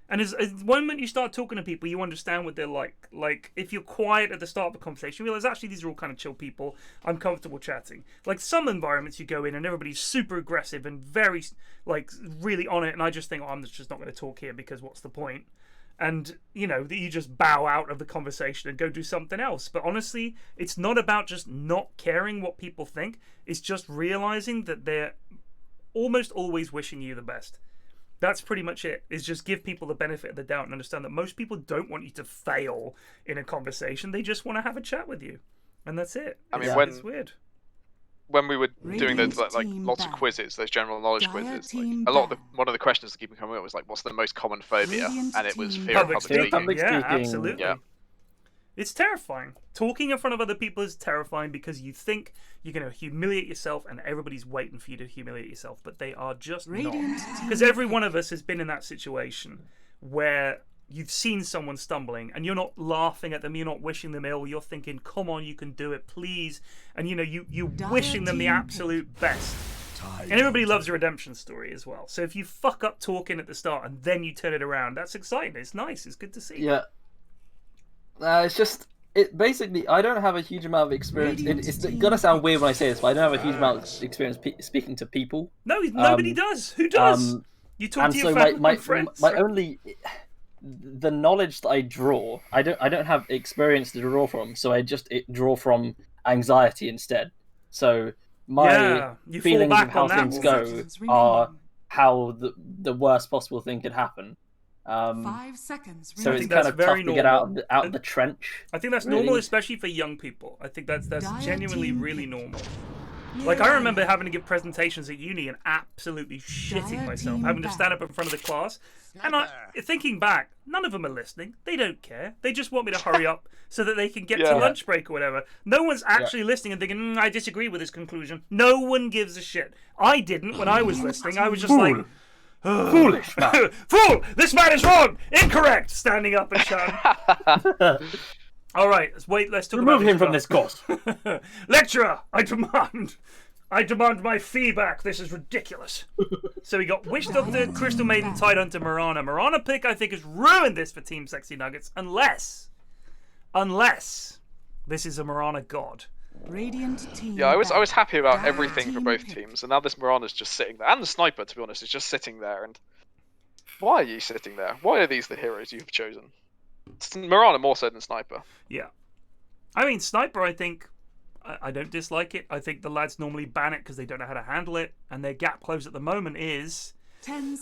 And as the moment you start talking to people, you understand what they're like. Like, if you're quiet at the start of a conversation, you realize actually these are all kind of chill people. I'm comfortable chatting. Like, some environments you go in and everybody's super aggressive and very, like, really on it, and I just think, oh, I'm just not going to talk here because what's the point? And, you know, that you just bow out of the conversation and go do something else. But honestly, it's not about just not caring what people think. It's just realizing that they're almost always wishing you the best. That's pretty much it. Is just give people the benefit of the doubt and understand that most people don't want you to fail in a conversation. They just want to have a chat with you. And that's it. I mean, it's weird. When we were doing those like lots of quizzes, those general knowledge quizzes, like, one of the questions that keep coming up was like, "What's the most common phobia?" And it was fear of public speaking. Yeah, absolutely. Yeah. It's terrifying. Talking in front of other people is terrifying because you think you're going to humiliate yourself, and everybody's waiting for you to humiliate yourself, but they are just not. Because every one of us has been in that situation where you've seen someone stumbling and you're not laughing at them, you're not wishing them ill, you're thinking, come on, you can do it, please. And you know, you're wishing them the absolute best. And everybody loves a redemption story as well. So if you fuck up talking at the start and then you turn it around, that's exciting. It's nice. It's good to see. Yeah. It's just... basically, I don't have a huge amount of experience. It's gonna sound weird when I say this, but I don't have a huge amount of experience speaking to people. No, nobody does. Who does? You talk to your family and friends. My only... The knowledge that I draw, I don't have experience to draw from, so I just draw from anxiety instead. So my feelings of how things go are how the worst possible thing could happen. 5 seconds. So it's kind of tough to get out of the trench. I think that's normal, especially for young people. I think that's genuinely really normal. Like, I remember having to give presentations at uni and absolutely shitting myself, having to stand up in front of the class. And thinking back, none of them are listening. They don't care. They just want me to hurry up so that they can get to lunch break or whatever. No one's actually listening and thinking, I disagree with this conclusion. No one gives a shit. I didn't when I was listening. I was just like... Foolish man. Fool! This man is wrong! Incorrect! Standing up and shouting. All right, let's talk about Remove him from this course. Lecturer, I demand my fee back. This is ridiculous. So we got Witch Doctor, Crystal Maiden, Tidehunter, Mirana. Mirana pick, I think, has ruined this for Team Sexy Nuggets, unless this is a Mirana god. Radiant team. Yeah, I was happy about everything for both teams, and now this Mirana's just sitting there, and the sniper, to be honest, is just sitting there. And why are you sitting there? Why are these the heroes you've chosen? Mirana more so than Sniper. Yeah. I mean, Sniper, I think, I don't dislike it. I think the lads normally ban it because they don't know how to handle it. And their gap close at the moment is,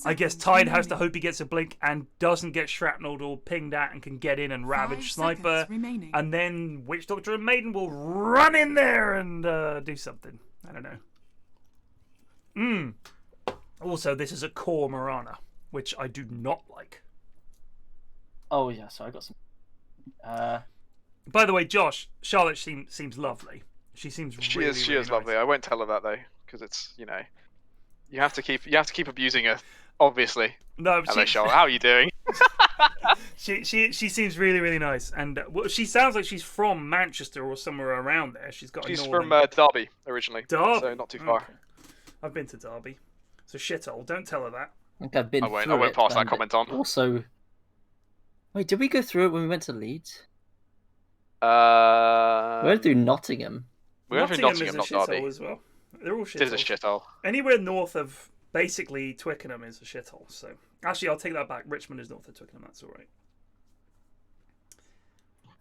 I guess Tide has to hope he gets a blink and doesn't get shrapnelled or pinged at and can get in and ravage Sniper. And then Witch Doctor and Maiden will run in there and do something. I don't know. Also, this is a core Mirana, which I do not like. Oh yeah, so I got some. By the way, Josh, Charlotte seems lovely. She seems She really, is really lovely. nice. I won't tell her that though, because it's you have to keep abusing her. Obviously. No, Hello, Charlotte. How are you doing? she seems really, really nice, and well, she sounds like she's from Manchester or somewhere around there. She's From Derby originally, Derby? so not too far. Okay. I've been to Derby. It's a shithole. Don't tell her that. I think I've been I won't through it, pass that and comment on. Also, wait, did we go through it when we went to Leeds? We went through Nottingham. We went through Nottingham, is a not shithole Derby. as well. They're all shitholes. It is a shithole. Anywhere north of basically Twickenham is a shithole. So actually, I'll take that back. Richmond is north of Twickenham. That's all right.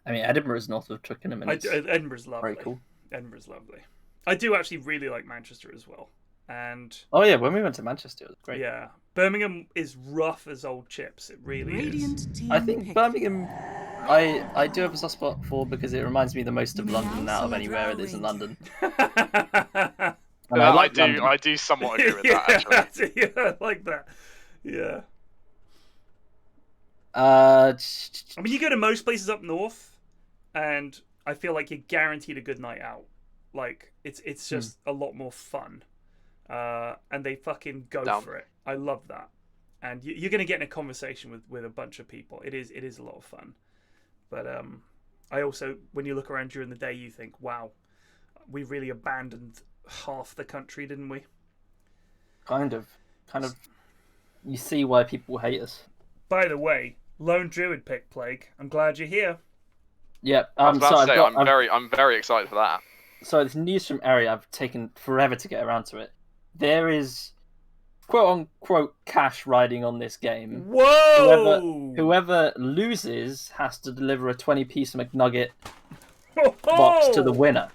I mean, Edinburgh is north of Twickenham, and it's Edinburgh's lovely. very cool. Edinburgh's lovely. I do actually really like Manchester as well. And oh yeah, when we went to Manchester, it was great. yeah, Birmingham is rough as old chips. It really is. I think Birmingham, I do have a soft spot for because it reminds me the most of London out of anywhere it is in London. And I do somewhat agree with that, actually. Yeah, I like that. Yeah. I mean, you go to most places up north, and I feel like you're guaranteed a good night out. Like, it's just a lot more fun. And they fucking go for it. I love that. And you're going to get in a conversation with a bunch of people. It is a lot of fun. But I also, when you look around during the day, you think, wow, we really abandoned half the country, didn't we? Kind of. You see why people hate us. By the way, Lone Druid picked Plague. I'm glad you're here. Yeah, I'm very excited for that. So this news from Area, I've taken forever to get around to it. There is quote-unquote cash riding on this game. Whoa! Whoever loses has to deliver a 20-piece McNugget box to the winner.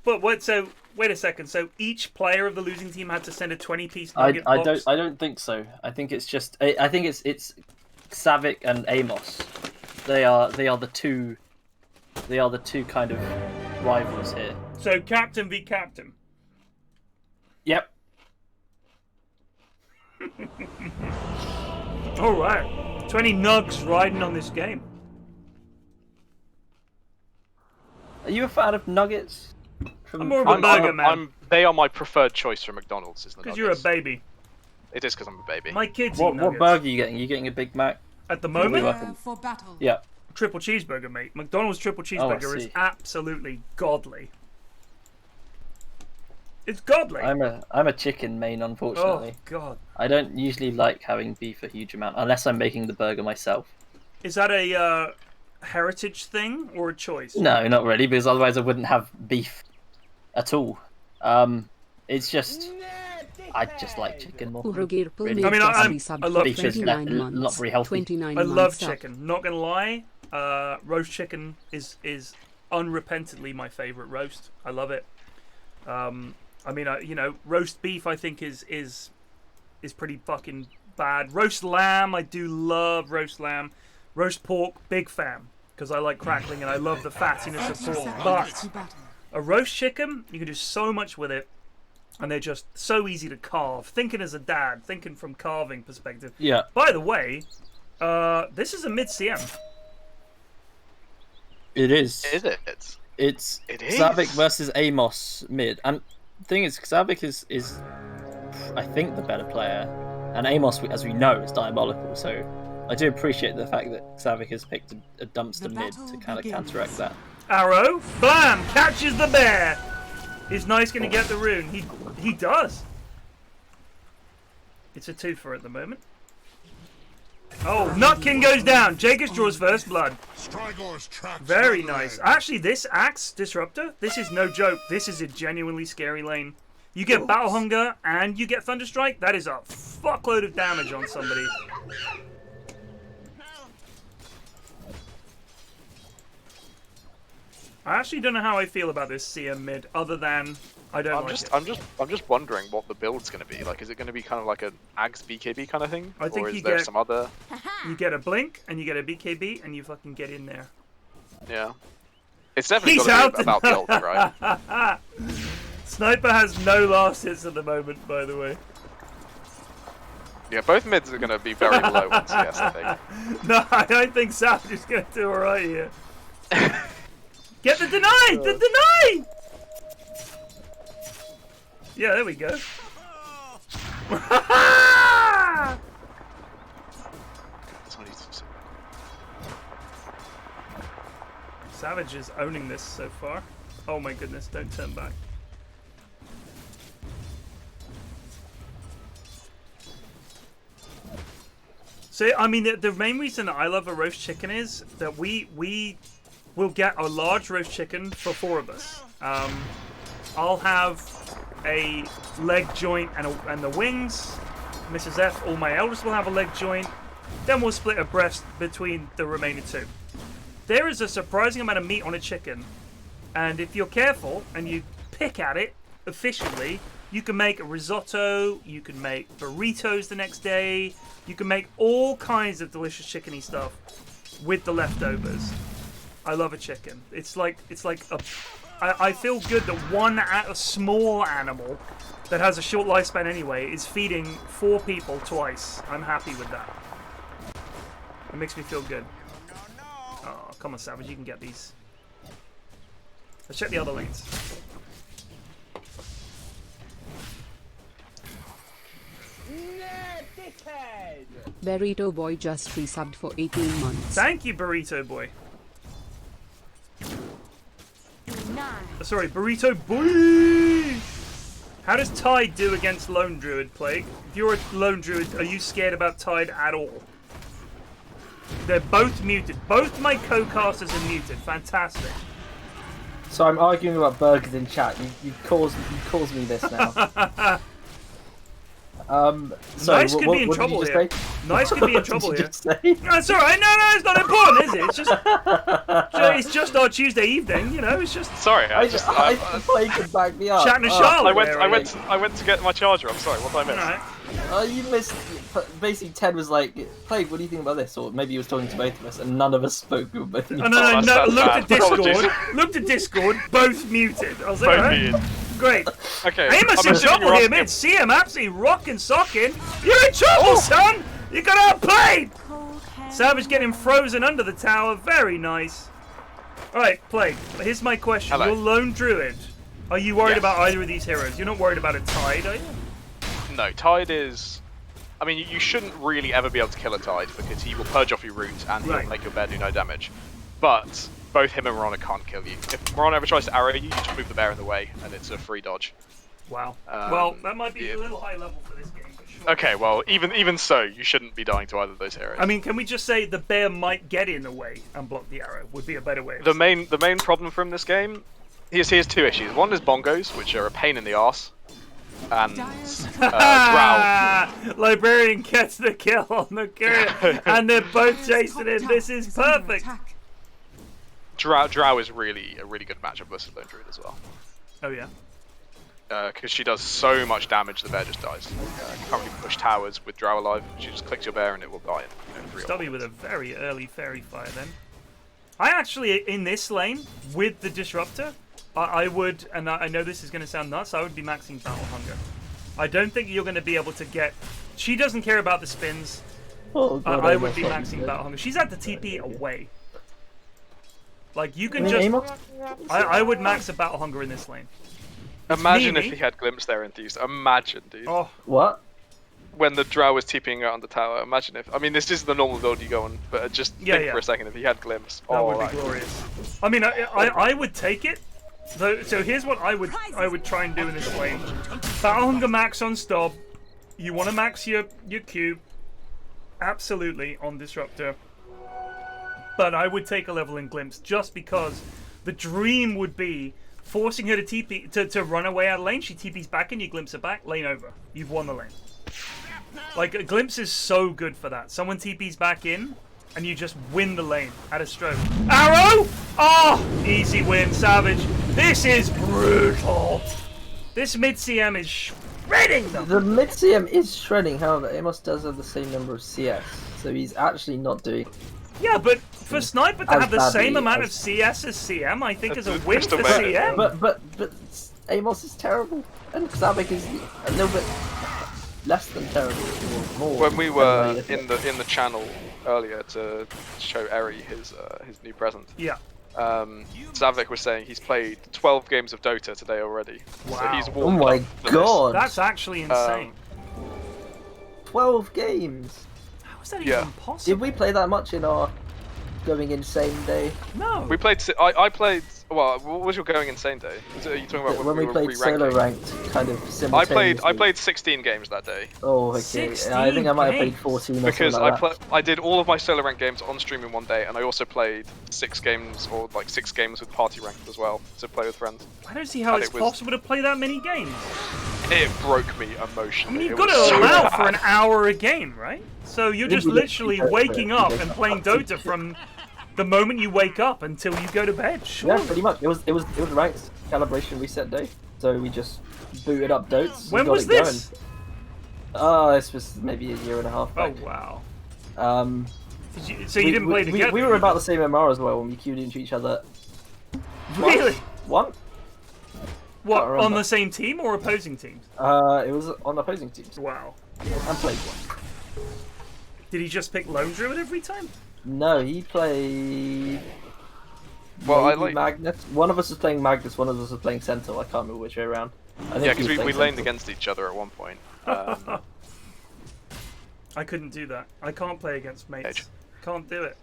But what? So wait a second. So each player of the losing team had to send a 20-piece nugget box? I don't think so. I think it's just. I think it's Kxavic and Amosff. They are the two. They are the two kind of rivals here. So captain v captain. Yep. All right. 20 nugs riding on this game. Are you a fan of nuggets? I'm more of a burger man. They are my preferred choice for McDonald's. Because you're a baby. It is because I'm a baby. My kids eat What nuggets. burger are you getting? Are you getting a Big Mac? At the moment? For battle. Yeah. Triple cheeseburger, mate. McDonald's triple cheeseburger is absolutely godly. It's godly. I'm a chicken main, unfortunately. Oh god. I don't usually like having beef a huge amount unless I'm making the burger myself. Is that a heritage thing or a choice? No, not really, because otherwise I wouldn't have beef at all. It's just I just like chicken more. Really. I mean, I love beef is chicken. not very healthy. I love chicken. Not gonna lie, roast chicken is unrepentantly my favorite roast. I love it. I mean, roast beef I think is pretty fucking bad. Roast lamb, I do love roast lamb. Roast pork, big fan, because I like crackling and I love the fattiness of pork. But a roast chicken, you can do so much with it, and they're just so easy to carve. Thinking as a dad, thinking from carving perspective. Yeah. By the way, this is a mid-CM. It is. Is it? It's It is. Kxavic versus Amosff mid, and the thing is, Kxavic is I think the better player, and Amosff, as we know, is diabolical. So I do appreciate the fact that Kxavic has picked a dumpster mid to kind of counteract that. Arrow, bam, catches the bear. Is Nice going to get the rune? He does. It's a twofer at the moment. Oh, Nutkin goes down. Jacobs draws first blood. Very nice. Actually, this Axe Disruptor, this is no joke. This is a genuinely scary lane. You get Battle Hunger and you get Thunderstrike. That is a fuckload of damage on somebody. I actually don't know how I feel about this CM mid, other than I don't like it. I'm just wondering what the build's going to be. Like, is it going to be kind of like an Axe BKB kind of thing? I think or is there some other? You get a blink and you get a BKB and you fucking get in there. Yeah, it's definitely got to be about the ult, right? Sniper has no last hits at the moment, by the way. Yeah, both mids are going to be very low on CS, I think. No, I don't think Savage is going to do alright here. Get the deny! The deny! Yeah, there we go. Savage is owning this so far. Oh my goodness, don't turn back. So, I mean, the main reason that I love a roast chicken is that we will get a large roast chicken for 4 of us. I'll have a leg joint and the wings. Mrs. F, all my elders will have a leg joint. Then we'll split a breast between the remaining 2. There is a surprising amount of meat on a chicken, and if you're careful and you pick at it efficiently, you can make a risotto, you can make burritos the next day, you can make all kinds of delicious chickeny stuff with the leftovers. I love a chicken. It's like I feel good that a small animal that has a short lifespan anyway is feeding 4 people twice. I'm happy with that. It makes me feel good. Oh, come on, Savage, you can get these. Let's check the other lanes. Burrito Boy just resubbed for 18 months. Thank you, Burrito Boy. Sorry, Burrito Boy! How does Tide do against Lone Druid, Plague? If you're a Lone Druid, are you scared about Tide at all? They're both muted. Both my co-casters are muted. Fantastic. So I'm arguing about burgers in chat. You caused me this now. Sorry, Nice could be in what trouble did you here. just say? Nice could be in What trouble did you here. just say? That's alright. No, it's not important, is it? It's just our Tuesday evening, you know. It's just Sorry, I thought you could back me up. chatting to Charlotte. I went to get my charger. I'm sorry. What did I miss? Alright. You missed. Basically, Ted was like, "Plague, what do you think about this?" Or maybe he was talking to both of us, and none of us spoke. But Oh, no. Looked at Discord. Apologies. Looked at Discord. Both muted. I was like, Both alright. muted. Great. Okay. Amos I'm in assuming trouble you're here, asking- man. See him absolutely rocking, socking. You're in trouble, son. You got outplayed. Savage getting frozen under the tower. Very nice. All right, Plague. Here's my question. Hello. You're Lone Druid. Are you worried Yes. about either of these heroes? You're not worried about a Tide, are you? No, Tide is... I mean, you shouldn't really ever be able to kill a Tide because he will purge off your root and he'll Right. make your bear do no damage. But both him and Morana can't kill you. If Morana ever tries to arrow you, you just move the bear in the way and it's a free dodge. Wow. Well, that might be yeah. a little high level for this game, but sure. Okay, well, even so, you shouldn't be dying to either of those heroes. I mean, can we just say the bear might get in the way and block the arrow? Would be a better way. Of the main problem from this game, he has 2 issues. One is bongos, which are a pain in the arse, and Drow. Librarian gets the kill on the courier, and they're both chasing him. This is perfect. Drow is really a really good matchup versus Lone Druid as well. Oh yeah. Because she does so much damage, the bear just dies. You can't really push towers with Drow alive. She just clicks your bear and it will die in 3 or 4 Stubby with a very early fairy fire then. I actually, in this lane, with the Disruptor, I would, and I know this is going to sound nuts, I would be maxing Battle Hunger. I don't think you're going to be able to get... She doesn't care about the spins. Oh, God, I would be maxing Battle Hunger. She's at the TP away. Like, you can just... I would max a Battle Hunger in this lane. Imagine if me. he had Glimpse there enthused. Imagine, dude. Oh, What? When the Drow was TPing out on the tower, imagine if... I mean, this is the normal build you go on, but just think for a second, if he had Glimpse. that would be glorious. I mean, I would take it. So here's what I would try and do in this lane. Battle Hunger max on Stob. You want to max your Q. Absolutely on Disruptor. But I would take a level in Glimpse just because the dream would be forcing her to TP to run away out of lane. She TP's back and you glimpse her back. Lane over. You've won the lane. Like, a glimpse is so good for that. Someone TP's back in and you just win the lane at a stroke. Arrow! Oh! Easy win, Savage. This is brutal. This mid-CM is shredding them. The mid CM is shredding, however, Amosff does have the same number of CS, so he's actually not doing. Yeah, but for Sniper to As have the same badly amount as- of CS as CM, I think is a That's win just for amazing. CM. But Amosff is terrible, and Kxavic is a little bit less than terrible. Or more. When we were than in the channel earlier to show Eri his new present, Yeah. Kxavic was saying he's played 12 games of Dota today already. Wow. So he's Oh warmed my up for god! That's actually insane. 12 games. How is that yeah. even possible? Did we play that much in our going insane day? No. We played. I played. Well, what was your going insane day? Are you talking about When we were played solo re-ranking? ranked, kind of simultaneously. I played 16 games that day. Oh, okay. 16 I think I might have played games. 14 or Because something like that. I did all of my solo rank games on stream in one day, and I also played 6 games or like 6 games with party ranked as well to play with friends. I don't see how And it's it was- possible to play that many games. It broke me I emotionally. mean, you've It got was to so allow bad. for an hour a game, right? So you're just we literally literally waking don't up play and Dota. playing Dota from the moment you wake up until you go to bed. Sure. Yeah, pretty much. It was ranked calibration reset day, so we just booted up Dotes. When and got was it this? Going. This was maybe a year and a half Oh back. wow. Um, So you didn't play together? We were about the same MR as well when we queued into each other. Really? What? What, Can't on remember. the same team or opposing teams? It was on opposing teams. Wow. And played one. Did he just pick Lone Druid every time? No, he played. Well, I maybe like. Magnus. One of us was playing Magnus. One of us was playing Centaur. I can't remember which way around. I think Yeah, he because was we playing laned Centaur. against each other at one point. I couldn't do that. I can't play against mates. Edge. Can't do it.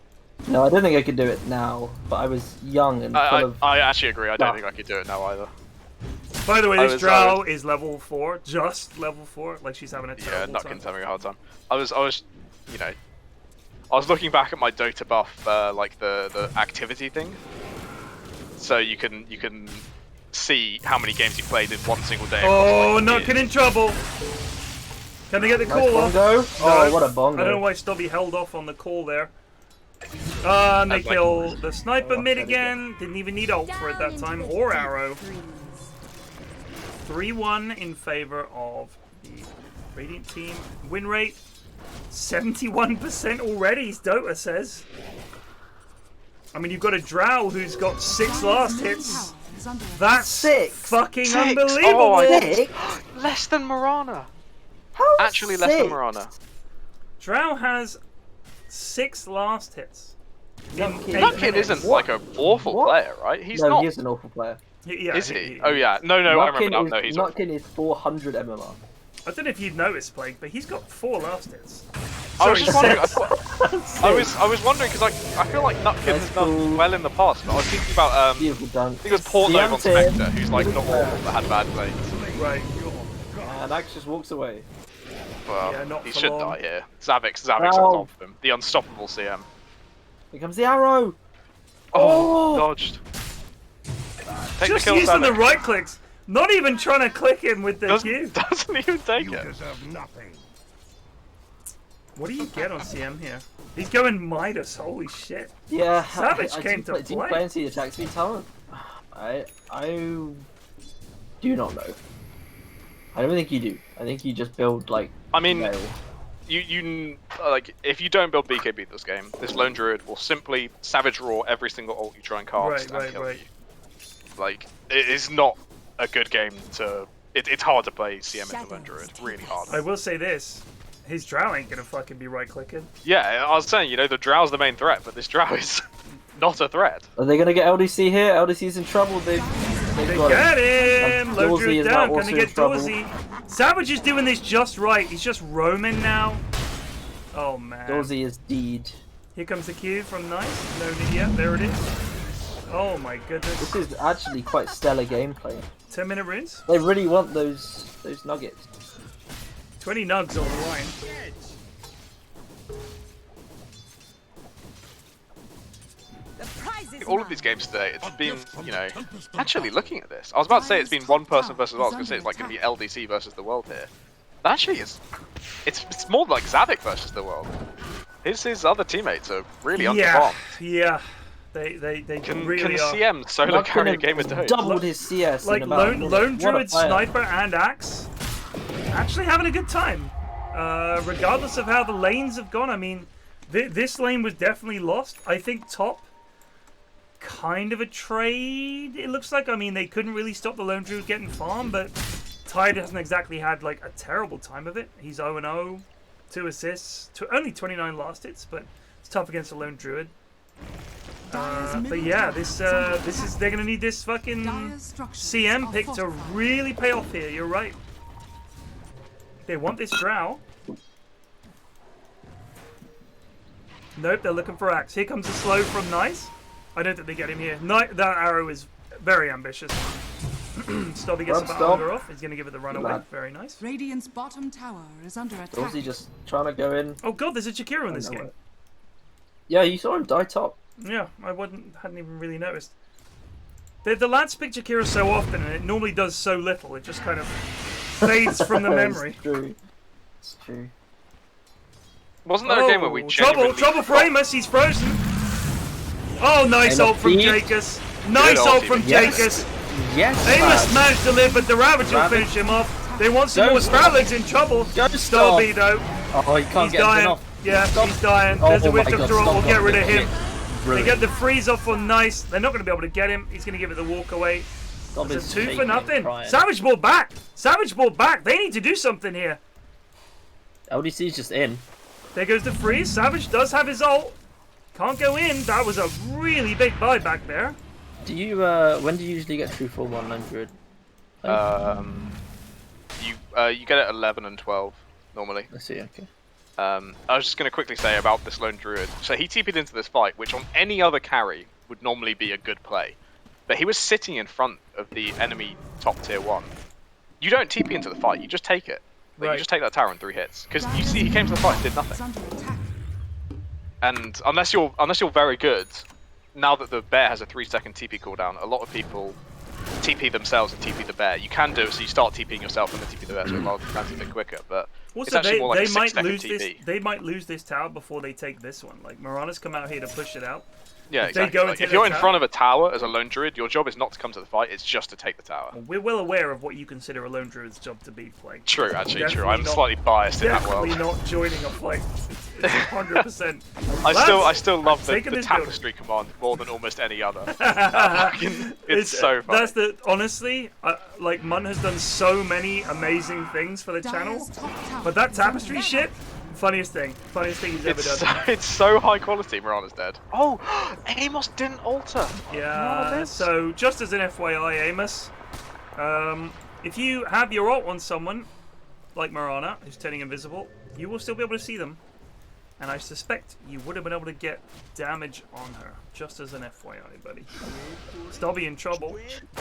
No, I don't think I could do it now. But I was young and full of. I actually agree. I don't Ah. think I could do it now either. By the way, I this was- drow is level 4, just level 4. Like she's having a Yeah, terrible time. Nutkin's having a hard time. I was, you know, I was looking back at my Dota buff, like the activity thing. So you can see how many games you played in one single day. Oh, across, like, Nutkin in trouble. Can they get the Nice call off? bongo. Oh, No. what a bongo. I don't know why Stubby held off on the call there. And they I'd like- kill the sniper Oh, mid there we again. Didn't even need ult for it that time, or arrow. 3-1 in favor of the Radiant team. Win rate 71% already, Dota says. I mean, you've got a drow who's got 6 last hits. That's Six? fucking 6? unbelievable. Oh, I Six? less than Morana. How Actually, less than six? Morana. Drow has 6 last hits. In Nutkin- 8 Nutkin minutes. isn't like an awful What? player, right? He's No, not. he is an awful player. Yeah, Is he? Oh yeah. No, I remember now. No, he's awful. Nutkin is 400 MMR. I don't know if you'd noticed, Blake, but he's got 4 last hits. I was just wondering. Six. I was wondering because I feel like Nutkin has That's done cool. well in the past, but I was thinking about Beautiful dunk. I think it was Portnoy on Siam Spectre, who's like not awful but had bad plays. Right. And Axe just walks away. Well, Yeah, not he for should long. die here. Xavix on Ow. top of him. The unstoppable CM. Here comes the arrow. Oh, Oh! dodged. Take Just the kill, using the Xavix. right clicks. Not even trying to click him with the Q. Doesn't even take You it. deserve nothing. What do you get on CM here? He's going Midas, holy shit. Yeah. Savage I came didn't to play, didn't play. play into the attack speed talent. I do not know. I don't think you do. I think you just build like. I mean, nail. you like if you don't build BKB this game, this lone druid will simply savage roar every single ult you try and cast and kill you. Like it is not a good game to. It's hard to play CM into lone druid. Really hard. I will say this. His drow ain't gonna fucking be right clicking. Yeah, I was saying, you know, the drow's the main threat, but this drow is not a threat. Are they gonna get LDC here? LDC's in trouble. They've They got get it. him! And Low Dorsey Druid is now down. Can also they in get trouble. Dorsey? Savage is doing this just right. He's just roaming now. Oh man. Dorsey is deed. Here comes the Q from Nice. No need yet. There it is. Oh my goodness. This is actually quite stellar gameplay. 10-minute runes. They really want those nuggets. 20 nugs on the line. All of these games today, it's been, you know, actually looking at this, I was about to say it's been one person versus the world. I was going to say it's like going to be LDC versus the world here. But actually, it's more like Kxavic versus the world. His other teammates are really underperformed. Yeah. They Can really are. CM solo carry a game of Dota? Doubled his CS. Like in about a minute. Lone What a Druid, player. Sniper, and Axe actually having a good time. Regardless of how the lanes have gone, I mean, this lane was definitely lost. I think top, kind of a trade, it looks like. I mean, they couldn't really stop the Lone Druid getting farm, but Tide hasn't exactly had like a terrible time of it. He's 0-0, 2 assists, only 29 last hits, but it's tough against a Lone Druid. But yeah, this is they're gonna need this fucking CM pick to really pay off here. You're right. They want this drow. Nope, they're looking for axe. Here comes a slow from Nice. I don't think they get him here. That arrow is very ambitious. Stobby gets the battle off. He's going to give it the runaway. Very nice. Radiant's bottom tower is under attack. Or was he just trying to go in? Oh god, there's a Jakiro in this game. Yeah, you saw him die top. Yeah, I hadn't even really noticed. The lads pick Jakiro so often, and it normally does so little. It just kind of fades from the memory. It's true. It's true. Wasn't there a game where we genuinely... Trouble for Amos, he's frozen. Oh, nice ult from Jakus. Nice ult from Jakus. Yes, Amos managed to live, but the Ravage will finish him off. They want some more Sparrowlegs in trouble. Stobby, though. Oh, he can't get him off. Yeah, he's dying. There's a Wisdom Draw. We'll get rid of him. They get the freeze off on Nice. They're not going to be able to get him. He's going to give it the walk away. It's a 2 for nothing. Savage ball back. Savage ball back. They need to do something here. LDC's just in. There goes the freeze. Savage does have his ult. Can't go in. That was a really big buyback there. Do you, when do you usually get true for 100? You get it at 11 and 12, normally. I see, okay. I was just going to quickly say about this lone druid. So he TP'd into this fight, which on any other carry would normally be a good play. But he was sitting in front of the enemy top tier 1. You don't TP into the fight, you just take it. Like, you just take that tower in 3 hits. Because you see he came to the fight and did nothing. And unless you're very good, now that the bear has a 3-second TP cooldown, a lot of people TP themselves and TP the bear. You can do it, so you start TPing yourself and then TP the bear, so a lot of the a bit quicker. But also, it's actually more like they a might 6-second lose TP. this. They might lose this tower before they take this one. Like Mirana's come out here to push it out. Yeah, if exactly. Like, if you're in front of a tower as a lone druid, your job is not to come to the fight; it's just to take the tower. We're well aware of what you consider a lone druid's job to be. Like, true, actually, true. I'm slightly biased in that world. Definitely not joining a fight. It's 100%. I still love the tapestry command more than almost any other. It's so fun. That's honestly, like Mun has done so many amazing things for the channel, but that tapestry shit. Funniest thing he's ever done. It's so high quality. Mirana's dead. Oh, Amos didn't alter. Yeah. So just as an FYI, Amos, if you have your ult on someone like Mirana, who's turning invisible, you will still be able to see them. And I suspect you would have been able to get damage on her. Just as an FYI, buddy. Stobby in trouble.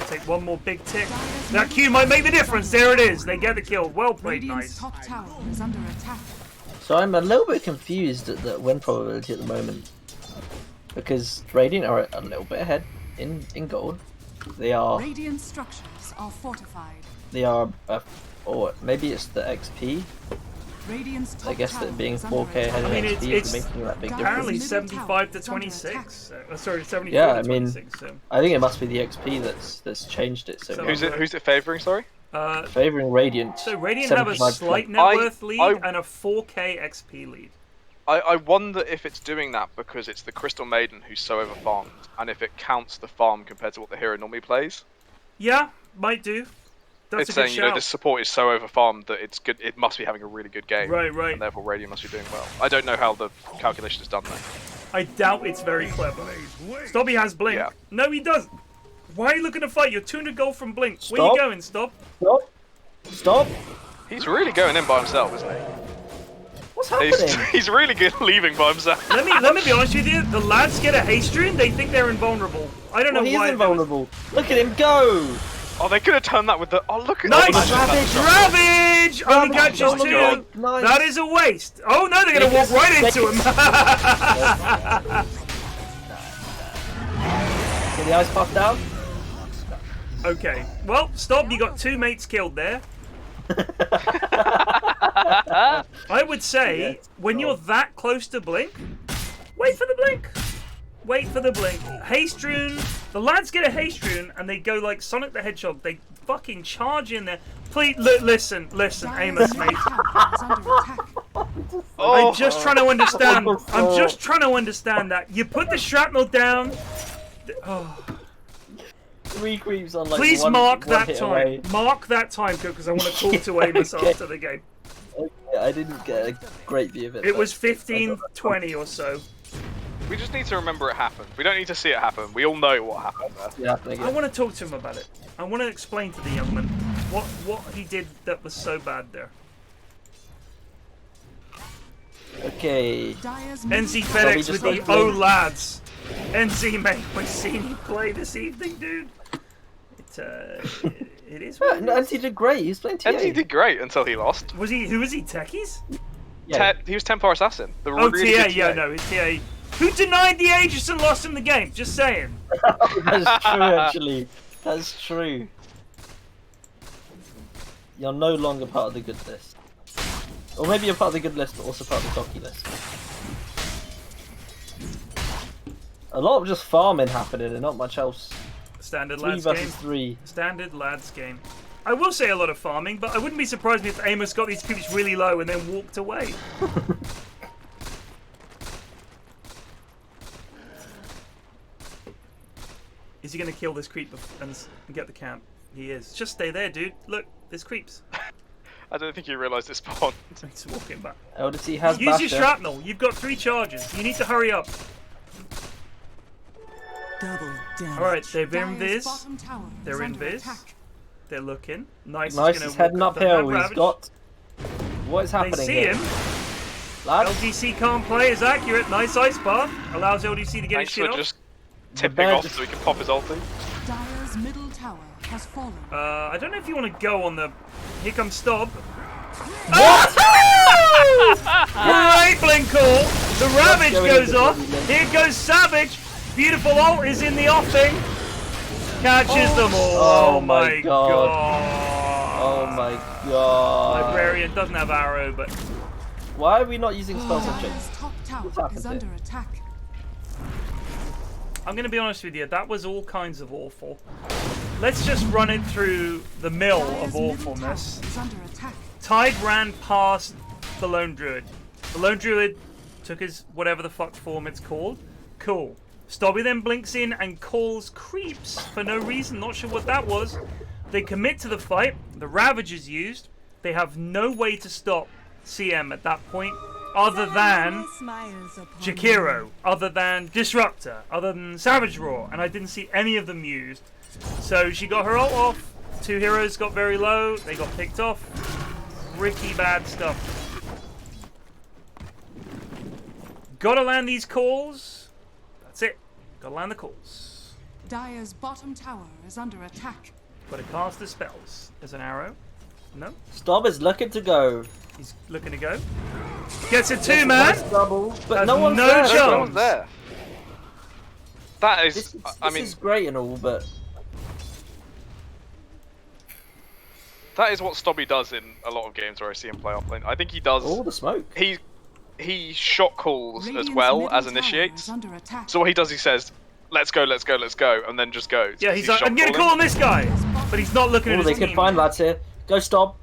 Take one more big tick. That Q might make the difference. There it is. They get the kill. Well played, Nice. Top tower is under attack. So I'm a little bit confused at the win probability at the moment. Because Radiant are a little bit ahead in gold. They are... Radiant structures are fortified. They are... or maybe it's the XP. I guess that being 4K ahead of XP is making that big difference. Apparently 75 to 26. Sorry, 74 to 26. So. I think it must be the XP that's changed it. So who's it favouring? Sorry. Favouring Radiant. So Radiant have a slight net worth lead and a 4K XP lead. I wonder if it's doing that because it's the Crystal Maiden who's so overfarmed, and if it counts the farm compared to what the hero normally plays. Yeah, might do. That's it's saying, you know, this support is so overfarmed that it's good. It must be having a really good game. Right. And therefore, Radiant must be doing well. I don't know how the calculation is done though. I doubt it's very clever. Stobby has Blink. Yeah. No, he doesn't. Why are you looking to fight? You're 200 gold from Blink. Stop. Where are you going, Stop? Stop. He's really going in by himself, isn't he? What's happening? He's really good leaving by himself. Let me be honest with you. The lads get a haste rune. They think they're invulnerable. I don't know why. He is invulnerable. Look at him go. Oh, they could have turned that with the... Oh, look at nice! that. Ravage! Only catches 2. Nice. That is a waste. Oh, no, they're going to walk right into him. Get the ice puff down. Okay. Well, Stop, you got 2 mates killed there. I would say, when you're that close to Blink, wait for the Blink. Wait for the Blink. Haste rune. The lads get a haste rune and they go like Sonic the Hedgehog. They fucking charge in there. Please, listen, Amos, mate. I'm just trying to understand. I'm just trying to understand that. You put the shrapnel down. Oh. 3 creeps on like Please one, mark one that time. Away. Mark that time, because I want to talk to Amos after the game. Okay, I didn't get a great view of it. It was 15:20 or so. We just need to remember it happened. We don't need to see it happen. We all know what happened there. Yeah, I want to talk to him about it. I want to explain to the young man what he did that was so bad there. Okay. NZfedX with the oh lads. NZ mate, we've seen you play this evening, dude. It is. Yeah, no, NZ did great. He was playing TA. NZ did great until he lost. Was he? Who was he? Techies? Yeah. He was Templar Assassin. The Oh, really TA. good Yeah, no, his TA. Who denied the Aegis and lost him the game? Just saying. That's true, actually. That's true. You're no longer part of the good list. Or maybe you're part of the good list, but also part of the docky list. A lot of just farming happening and not much else. Standard 3 lads versus game. 3. Standard lads game. I will say a lot of farming, but I wouldn't be surprised if Amos got these creeps really low and then walked away. Is he going to kill this creep and get the camp? He is. Just stay there, dude. Look, there's creeps. I don't think you realised it spawned. He's walking back. LDT has Use your Basher. shrapnel. You've got 3 charges. You need to hurry up. Alright, they've in Viz. They're in Viz. They're looking. Nice. Nice, he's heading uphill. He's got... What is happening They see here? him. Lads? LDC can't play is accurate. Nice ice bar. Allows LDC to get Thanks his shit for off. just tipping off so we can pop his ulti. Dire's middle tower has fallen. I don't know if you want to go on the... Here comes Stob. What? Great blink call. The Ravage going goes into off. the Here goes Savage. Beautiful ult is in the offing. Catches them all. Oh my god. Oh my god. Librarian doesn't have arrow, but... Why are we not using spell Dire's subjects? top What's tower happened is here? under attack. I'm going to be honest with you, that was all kinds of awful. Let's just run it through the mill of Dire's middle awfulness. tower is under attack. Tide ran past the Lone Druid. The Lone Druid took his whatever the fuck form it's called. Cool. Stobby then blinks in and calls creeps for no reason. Not sure what that was. They commit to the fight. The Ravage is used. They have no way to stop CM at that point other than Jakiro, other than Disruptor, other than Savage Roar, and I didn't see any of them used. So she got her ult off. 2 heroes got very low. They got picked off. Ricky bad stuff. Gotta land these calls. That's it. Gotta land the calls. Dire's bottom tower is under attack. Gotta cast the spells. There's an arrow. No. Stob is looking to go. He's looking to go. Gets a Nice 2-man. double, but Has no one's no there. chance. No one's there. That is, This I mean, is great and all, but that is what Stobby does in a lot of games where I see him play offlane. I think he does. all the smoke. He shot calls Radiant's as well middle as tower initiates. is under attack. So what he does, he says, "Let's go, let's go, let's go," and then just goes. Yeah, 'cause he's like, shot I'm gonna calling. call on this guy. But he's not looking Oh, at they his could team. find lads here. Go Stob.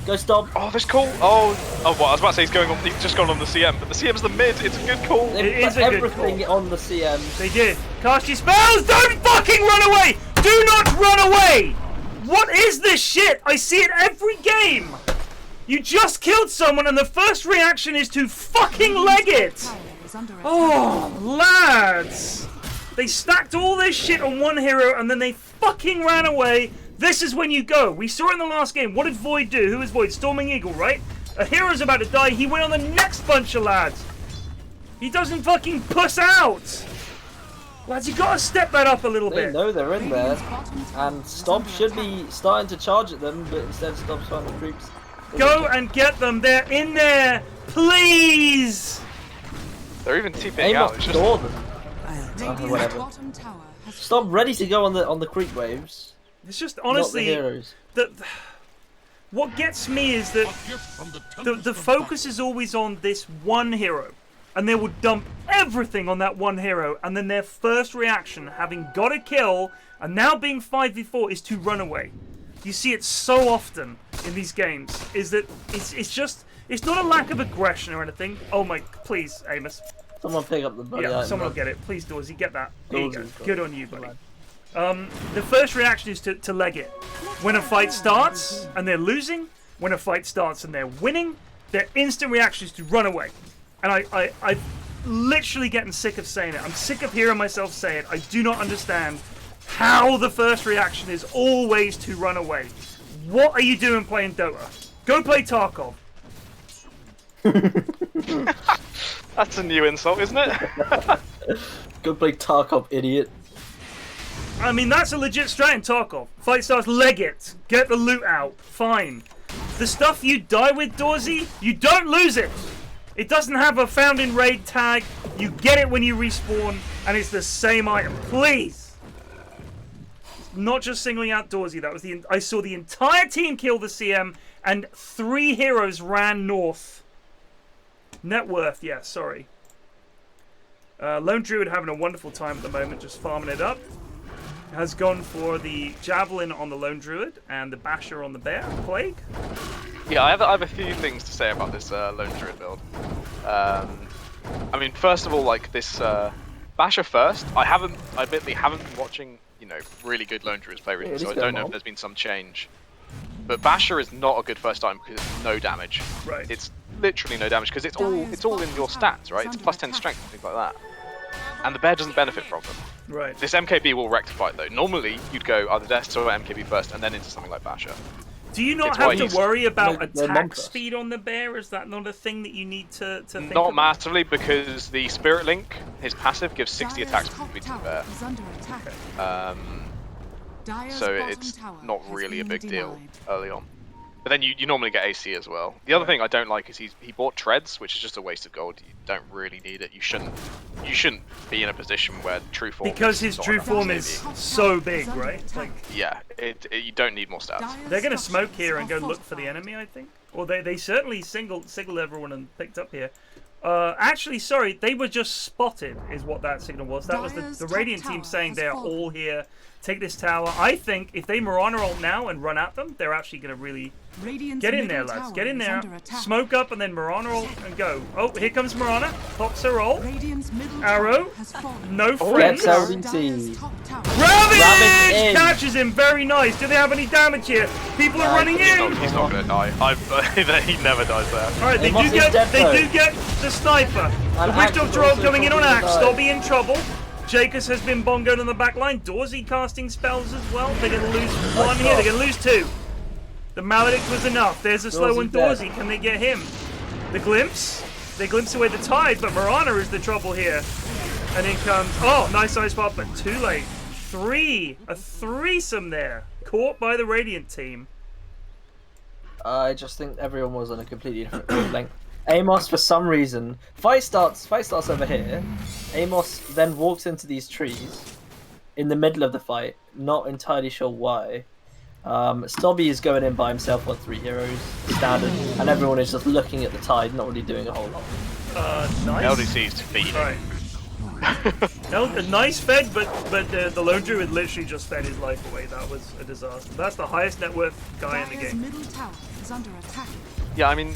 Go Stob. Oh, this call. Oh, what? I was about to say he's going on. He's just gone on the CM, but the CM's the mid. It's a good call. They It is put a good everything on the CM. They did. Cast your spells! Don't fucking run away! Do not run away! What is this shit? I see it every game! You just killed someone and the first reaction is to fucking leg it! Tower is under attack. Oh, lads! They stacked all this shit on one hero and then they fucking ran away. This is when you go. We saw it in the last game. What did Void do? Who is Void? Storming Eagle, right? A hero's about to die. He went on the next bunch of lads. He doesn't fucking puss out. Lads, you gotta step that up a little They bit. know they're in there, Radiant's bottom tower and is Stob under should attack. be starting to charge at them, but instead Stob's finding troops. Go and get them. They're in there. Please. They're even TPing Aim out. off It's the just door them. Radiant's whatever. bottom tower has Stob ready to go on the creep waves. It's just not the honestly heroes. what gets me is that the focus is always on this one hero, and they will dump everything on that one hero, and then their first reaction, having got a kill and now being 5v4, is to run away. You see it so often in these games. Is that it's not a lack of aggression or anything. Oh my, please, Amos. Someone pick up the bloody Yeah, item, someone will man. get it. Please, Dorsey, get that. There you go. Dorsy's got Good it. on you, buddy. The first reaction is to leg it. When a fight starts and they're losing, when a fight starts and they're winning, their instant reaction is to run away. And literally getting sick of saying it. I'm sick of hearing myself say it. I do not understand how the first reaction is always to run away. What are you doing playing Dota? Go play Tarkov. That's a new insult, isn't it? Go play Tarkov, idiot. I mean, that's a legit strat in Tarkov. Fight starts, leg it. Get the loot out. Fine. The stuff you die with, Dorsey, you don't lose it. It doesn't have a found in raid tag. You get it when you respawn, and it's the same item. Please. Not just singling out Dorsey. That was I saw the entire team kill the CM, and 3 heroes ran north. Net worth, yeah, sorry. Lone Druid having a wonderful time at the moment, just farming it up. Has gone for the Javelin on the Lone Druid and the Basher on the Bear. Plague? Yeah, I have a few things to say about this Lone Druid build. I mean, first of all, like this Basher first. I admittedly haven't been watching, you know, really good Lone Druids play recently, so I don't know if there's been some change. But Basher is not a good first item because it's no damage. Right. It's literally no damage because it's all in your stats, right? It's plus 10 strength and things like that. And the bear doesn't benefit from them. Right. This MKB will rectify it though. Normally, you'd go either Death or MKB first and then into something like Basher. Do you not have to worry about attack speed on the Bear? Is that not a thing that you need to think Not about? massively, because the Spirit Link, his passive, gives 60 attacks speed to the Bear. So it's not really a big deal early on. But then you normally get AC as well. The other thing I don't like is he bought treads, which is just a waste of gold. You don't really need it. You shouldn't be in a position where true form. Because his true form is so big, right? Like, yeah, you don't need more stats. they're gonna smoke here and go look for the enemy, I think. Or they certainly singled everyone and picked up here. Actually, sorry, they were just spotted, is what that signal was. That was the Radiant team saying they're all here. Take this tower. I think if they Mirana ult now and run at them, they're actually going to really get in there, lads. Get in there. Smoke up and then Mirana ult and go. Oh, here comes Mirana. Pops her ult. Arrow. No friends. Ravage Catches him. Very nice. Do they have any damage here? People are running in. He's not going to die. He never dies there. All right, they do get the sniper. The Witch Doctor ult coming in on Axe. They'll be in trouble. Jacobs has been bongoed on the back line. Dorsey casting spells as well. They're going to lose one here. They're going to lose 2. The Maledict was enough. There's a slow one. Dorsey. Can they get him? The glimpse. They glimpse away the tide, but Mirana is the trouble here. And in comes... Oh, nice ice spot, but too late. 3. A threesome there. Caught by the Radiant team. I just think everyone was on a completely different wavelength. Amosff, for some reason, fight starts over here. Amosff then walks into these trees in the middle of the fight, not entirely sure why. Stobby is going in by himself on 3 heroes, standard, and everyone is just looking at the tide, not really doing a whole lot. Nice. LDC's defeated. Right. A nice fed, but the Lone Druid literally just fed his life away. That was a disaster. That's the highest net worth guy in the game. Middle tower is under attack. Yeah, I mean,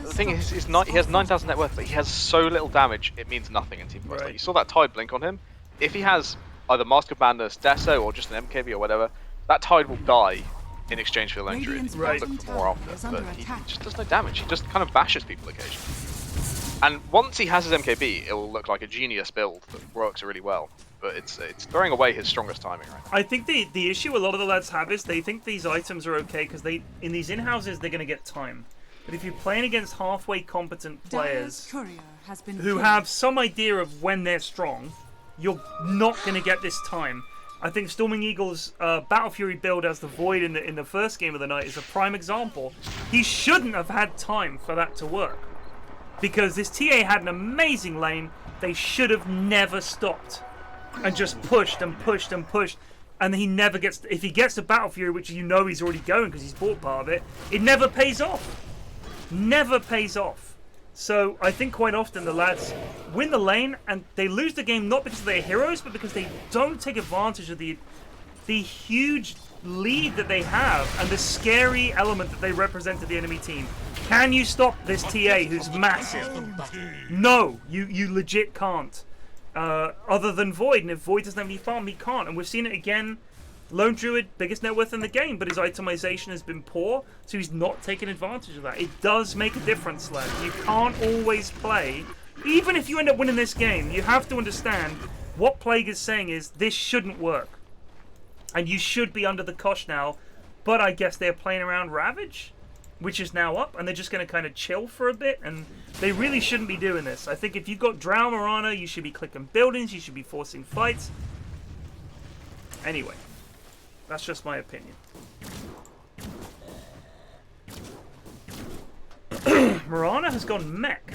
the thing is, he has 9,000 net worth, but he has so little damage, it means nothing in Team Fight. Right. Like, you saw that tide blink on him. If he has either Mask of Madness, Deso, or just an MKB or whatever, that tide will die in exchange for the Lone Druid. Right. Look for more after, but he just does no damage. He just kind of bashes people occasionally. And once he has his MKB, it will look like a genius build that works really well. But it's throwing away his strongest timing right now. I think the issue a lot of the lads have is they think these items are okay because in these in-houses they're going to get time. But if you're playing against halfway competent players who have some idea of when they're strong, you're not going to get this time. I think Storming Eagle's Battle Fury build as the Void in the first game of the night is a prime example. He shouldn't have had time for that to work. Because this TA had an amazing lane, they should have never stopped. And just pushed and pushed and pushed. And he never gets... If he gets to Battle Fury, which you know he's already going because he's bought part of it, it never pays off. Never pays off. So I think quite often the lads win the lane and they lose the game not because they're heroes, but because they don't take advantage of the huge lead that they have and the scary element that they represent to the enemy team. Can you stop this TA who's massive? No, you legit can't. Other than Void, and if Void doesn't have any farm, he can't. And we've seen it again. Lone Druid, biggest net worth in the game, but his itemization has been poor, so he's not taking advantage of that. It does make a difference, lad. You can't always play even if you end up winning this game, you have to understand what Plague is saying is this shouldn't work. And you should be under the cosh now. But I guess they're playing around Ravage, which is now up, and they're just going to kind of chill for a bit, and they really shouldn't be doing this. I think if you've got Drow Morana, you should be clicking buildings, you should be forcing fights. Anyway, that's just my opinion. Morana has gone mech.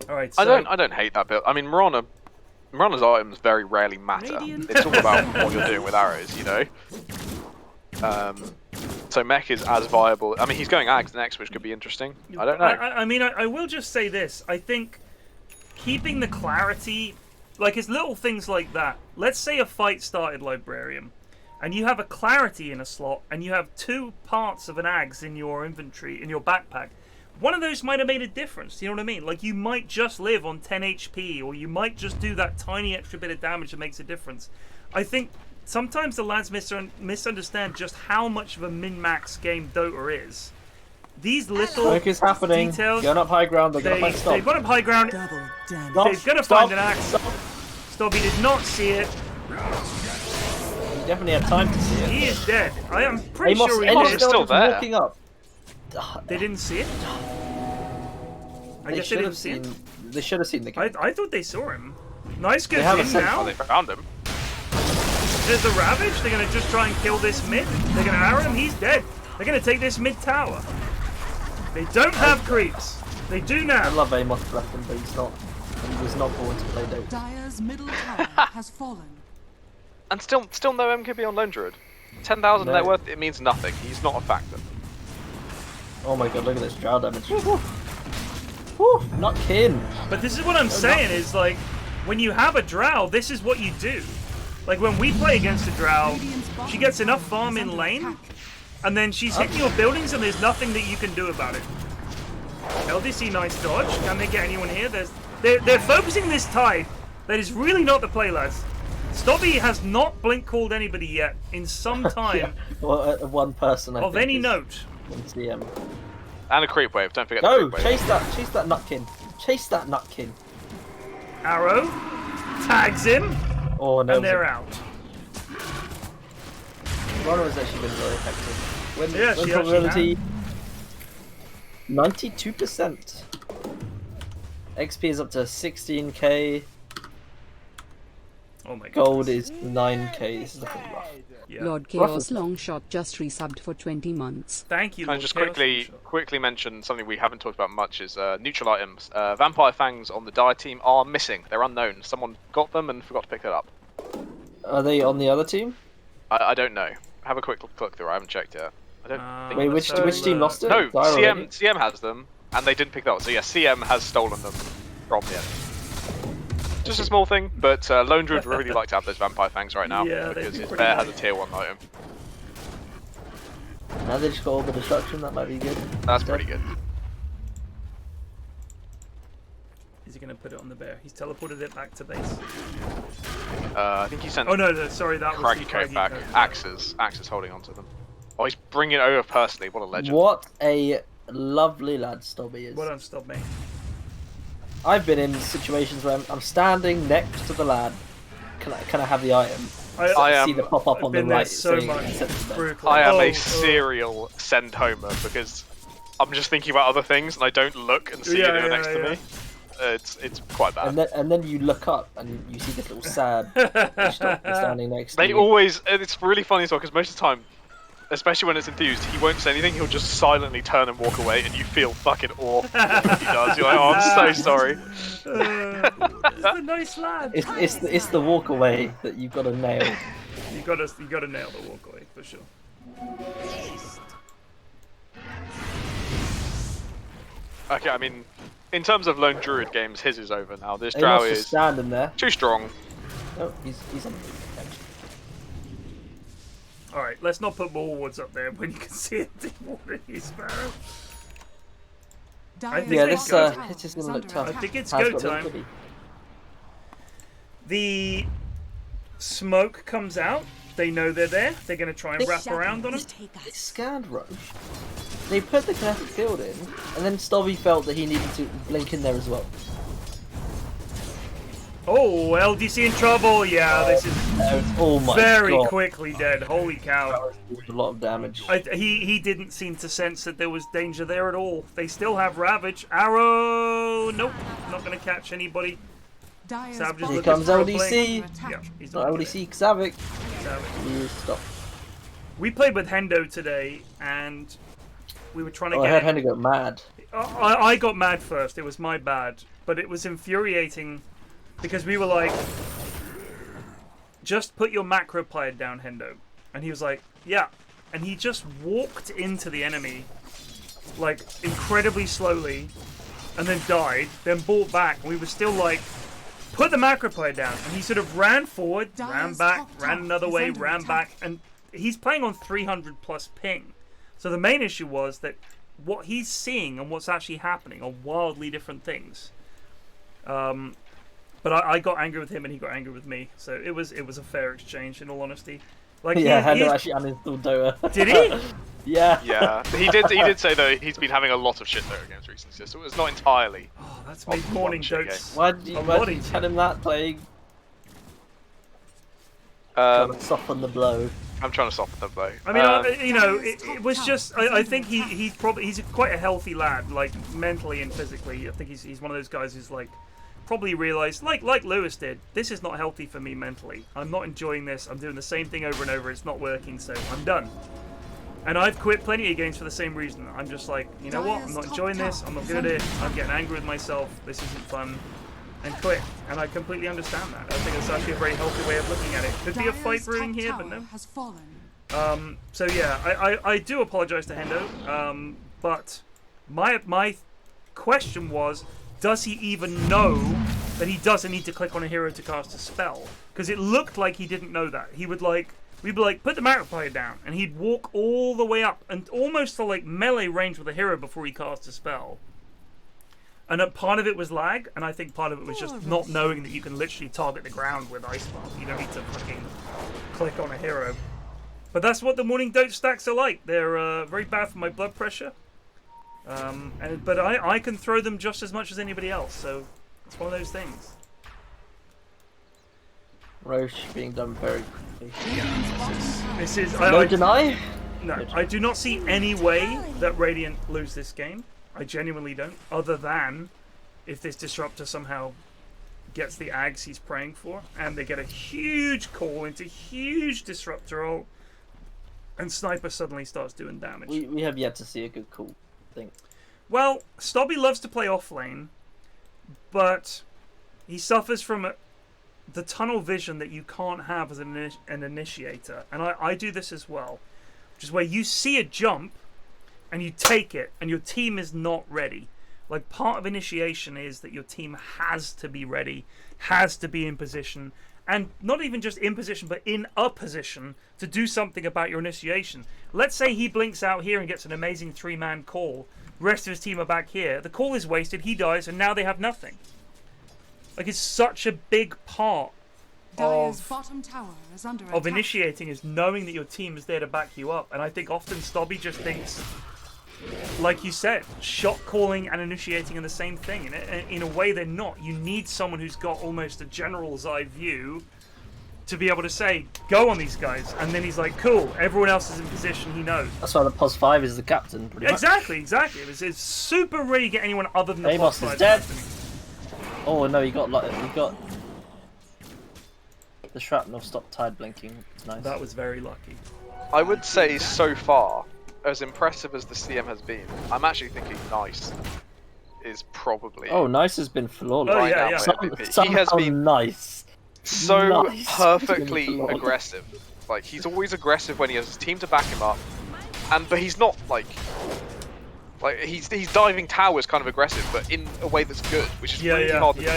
Alright, so... I don't hate that build. I mean, Morana's items very rarely matter. It's all about what you're doing with arrows, you know? So mech is as viable. I mean, he's going Ags next, which could be interesting. I don't know. I mean, I will just say this. I think keeping the clarity, like it's little things like that. Let's say a fight started Librarian, and you have a clarity in a slot, and you have 2 parts of an Ags in your inventory, in your backpack. One of those might have made a difference, you know what I mean? Like, you might just live on 10 HP, or you might just do that tiny extra bit of damage that makes a difference. I think sometimes the lads misunderstand just how much of a min-max game Dota is. These little is happening. details... Going up high ground, they're going to find stop. They've got up high ground. They're going to find an axe. Stobby did not see it. He definitely had time to see it. He is dead. I am pretty Amos, sure he Amos is. is still there. Walking up. They didn't see it? I guess they didn't see it. They should have seen the game. I thought they saw him. Nice goes have a in sense- now. Oh, they found him. There's the Ravage. They're going to just try and kill this mid. They're going to arrow him. He's dead. They're going to take this mid tower. They don't have creeps. They do I now. love Amos Blessing, but he's not. He was not born to play Dota. Dire's middle tower has fallen. And still no MKB on Lone Druid. 10,000 No. net worth, it means nothing. He's not a factor. Oh my god, look at this drow damage. Woo, not kin. But this is what I'm saying is like, when you have a drow, this is what you do. Like when we play against a drow, she gets enough farm in lane, and then she's hitting your buildings and there's nothing that you can do about it. LDC, nice dodge. Can they get anyone here? They're focusing this tide. That is really not the play, lads. Stobby has not blink called anybody yet in some time Yeah. Well, one person I of think any is note. in CM. And a creep wave, don't forget No, the creep wave. chase that nutkin. Chase that nutkin. Arrow tags him, Oh no. and they're out. Runner has actually been very effective. Win Yeah, she probability 92%. XP is up to 16k. Oh my god. Gold is 9k. This is looking rough. Yeah. Lord Chaos Longshot just resubbed for 20 months. Thank you. Can I Lord just Chaos. quickly mention something we haven't talked about much is neutral items. Vampire Fangs on the Dire team are missing. They're unknown. Someone got them and forgot to pick it up. Are they on the other team? I don't know. Have a quick look through. I haven't checked yet. I don't think. Wait, which team lost it? No, Dire already? CM has them, and they didn't pick them up. So yeah, CM has stolen them from the enemy. Just a small thing, but Lone Druid would really like to have those Vampire Fangs right now, Yeah, they'd because be his pretty bear has a nice. tier 1 item. Now they just got all the destruction. That might be good. That's pretty good. Is he going to put it on the bear? He's teleported it back to base. I think he sent Oh no, sorry, that was Craggy the Coat Craggy back. Coat. Axes holding onto them. Oh, he's bringing it over personally. What a legend. What a lovely lad Stobby is. Well done, stop me. I've been in situations where I'm standing next to the lad. Can I have the item? I am- see the pop up I've on the been there right. so saying much. accept the Brutal. I am Oh, a serial send homer because I'm just thinking about other things and I don't look and see anyone next to me. It's quite bad. And then you look up and you see this little sad Stobby standing next to They you. always, and it's really funny as well because most of the time, especially when it's enthused, he won't say anything. He'll just silently turn and walk away, and you feel fucking awful when he does. You're like, oh, I'm so sorry. He's a nice lad. It's the walk away that you've got to nail. You gotta nail the walk away for sure. Okay, I mean, in terms of Lone Druid games, his is over now. This He drow must just is standing there. too strong. Oh, he's on the All right, let's not put more wards up there when you can see it deep his sparrow. I think Yeah, it's this go hit is gonna look tough. I think it's Has go got the time. goodie. The smoke comes out. They know they're there. They're going to try and wrap around on him. Scanned Roche. They put the kinetic field in, and then Stobby felt that he needed to blink in there as well. Oh, LDC in trouble. Yeah, this is Oh my very god. quickly dead. Holy cow. A lot of damage. He didn't seem to sense that there was danger there at all. They still have Ravage. Arrow. Nope. Not going to catch anybody. Dire's Savage is bottom Here looking comes for a LDC. blink. Yeah, he's Not not LDC, Kxavic. Kxavic. You stop. We played with Hendo today, and we were trying to I get... heard Henry go mad. I got mad first. It was my bad. But it was infuriating because we were like, just put your macro player down, Hendo. And he was like, yeah. And he just walked into the enemy, like, incredibly slowly, and then died, then brought back. And we were still like, put the macro player down. And he sort of ran forward, ran back, ran another way, ran back. And he's playing on 300 plus ping. So the main issue was that what he's seeing and what's actually happening are wildly different things. But I got angry with him and he got angry with me. So it was a fair exchange, in all honesty. Like Yeah, Hendo actually uninstalled Dota. Did he? Yeah. Yeah, he did say though he's been having a lot of shit Dota games recently, so it's not entirely. Oh, that's made morning shit jokes. Why did you tell him that, playing? Trying to soften the blow. I'm trying to soften the blow. I mean, you know, it was just. I think he's quite a healthy lad, like mentally and physically. I think he's one of those guys who's like probably realised, like Lewis did, this is not healthy for me mentally. I'm not enjoying this. I'm doing the same thing over and over. It's not working, so I'm done. And I've quit plenty of games for the same reason. I'm just like, you know what? I'm not enjoying this. I'm not good at it. I'm getting angry with myself. This isn't fun. And quit. And I completely understand that. I think it's actually a very healthy way of looking at it. Could be a fight brewing here, but no. So yeah, I do apologise to Hendo. But my question was, does he even know that he doesn't need to click on a hero to cast a spell? Because it looked like he didn't know that. He would like, we'd be like, put the macro player down, and he'd walk all the way up and almost to like melee range with a hero before he cast a spell. And part of it was lag, and I think part of it was just not knowing that you can literally target the ground with Ice Bomb. You don't need to fucking click on a hero. But that's what the morning Dota stacks are like. They're very bad for my blood pressure. But I can throw them just as much as anybody else, so it's one of those things. Roche being done very quickly. This is No deny? No, I do not see any way that Radiant lose this game. I genuinely don't, other than if this Disruptor somehow gets the Ags he's praying for, and they get a huge call into huge Disruptor ult, and Sniper suddenly starts doing damage. We have yet to see a good call, I think. Well, Stobby loves to play off lane, but he suffers from the tunnel vision that you can't have as an initiator, and I do this as well, which is where you see a jump, and you take it, and your team is not ready. Like, part of initiation is that your team has to be ready, has to be in position, and not even just in position, but in a position to do something about your initiation. Let's say he blinks out here and gets an amazing 3-man call. The rest of his team are back here. The call is wasted, he dies, and now they have nothing. Like, it's such a big part of initiating is knowing that your team is there to back you up. And I think often Stobby just thinks, like you said, shot calling and initiating are the same thing. In a way, they're not. You need someone who's got almost a general's eye view to be able to say, go on these guys. And then he's like, cool, everyone else is in position, he knows. That's why the POS 5 is the captain, pretty much. Exactly. It's super rare you get anyone other than the POS 5 is dead. captain. Oh no, he got the shrapnel stopped tide blinking. It's nice. That was very lucky. I would say so far, as impressive as the CM has been, I'm actually thinking Nice is probably. Oh, Nice has been flawless. Oh, yeah. He has been nice. So perfectly aggressive. Like, he's always aggressive when he has his team to back him up, but he's not like he's diving towers kind of aggressive, but in a way that's good, which is really hard to do.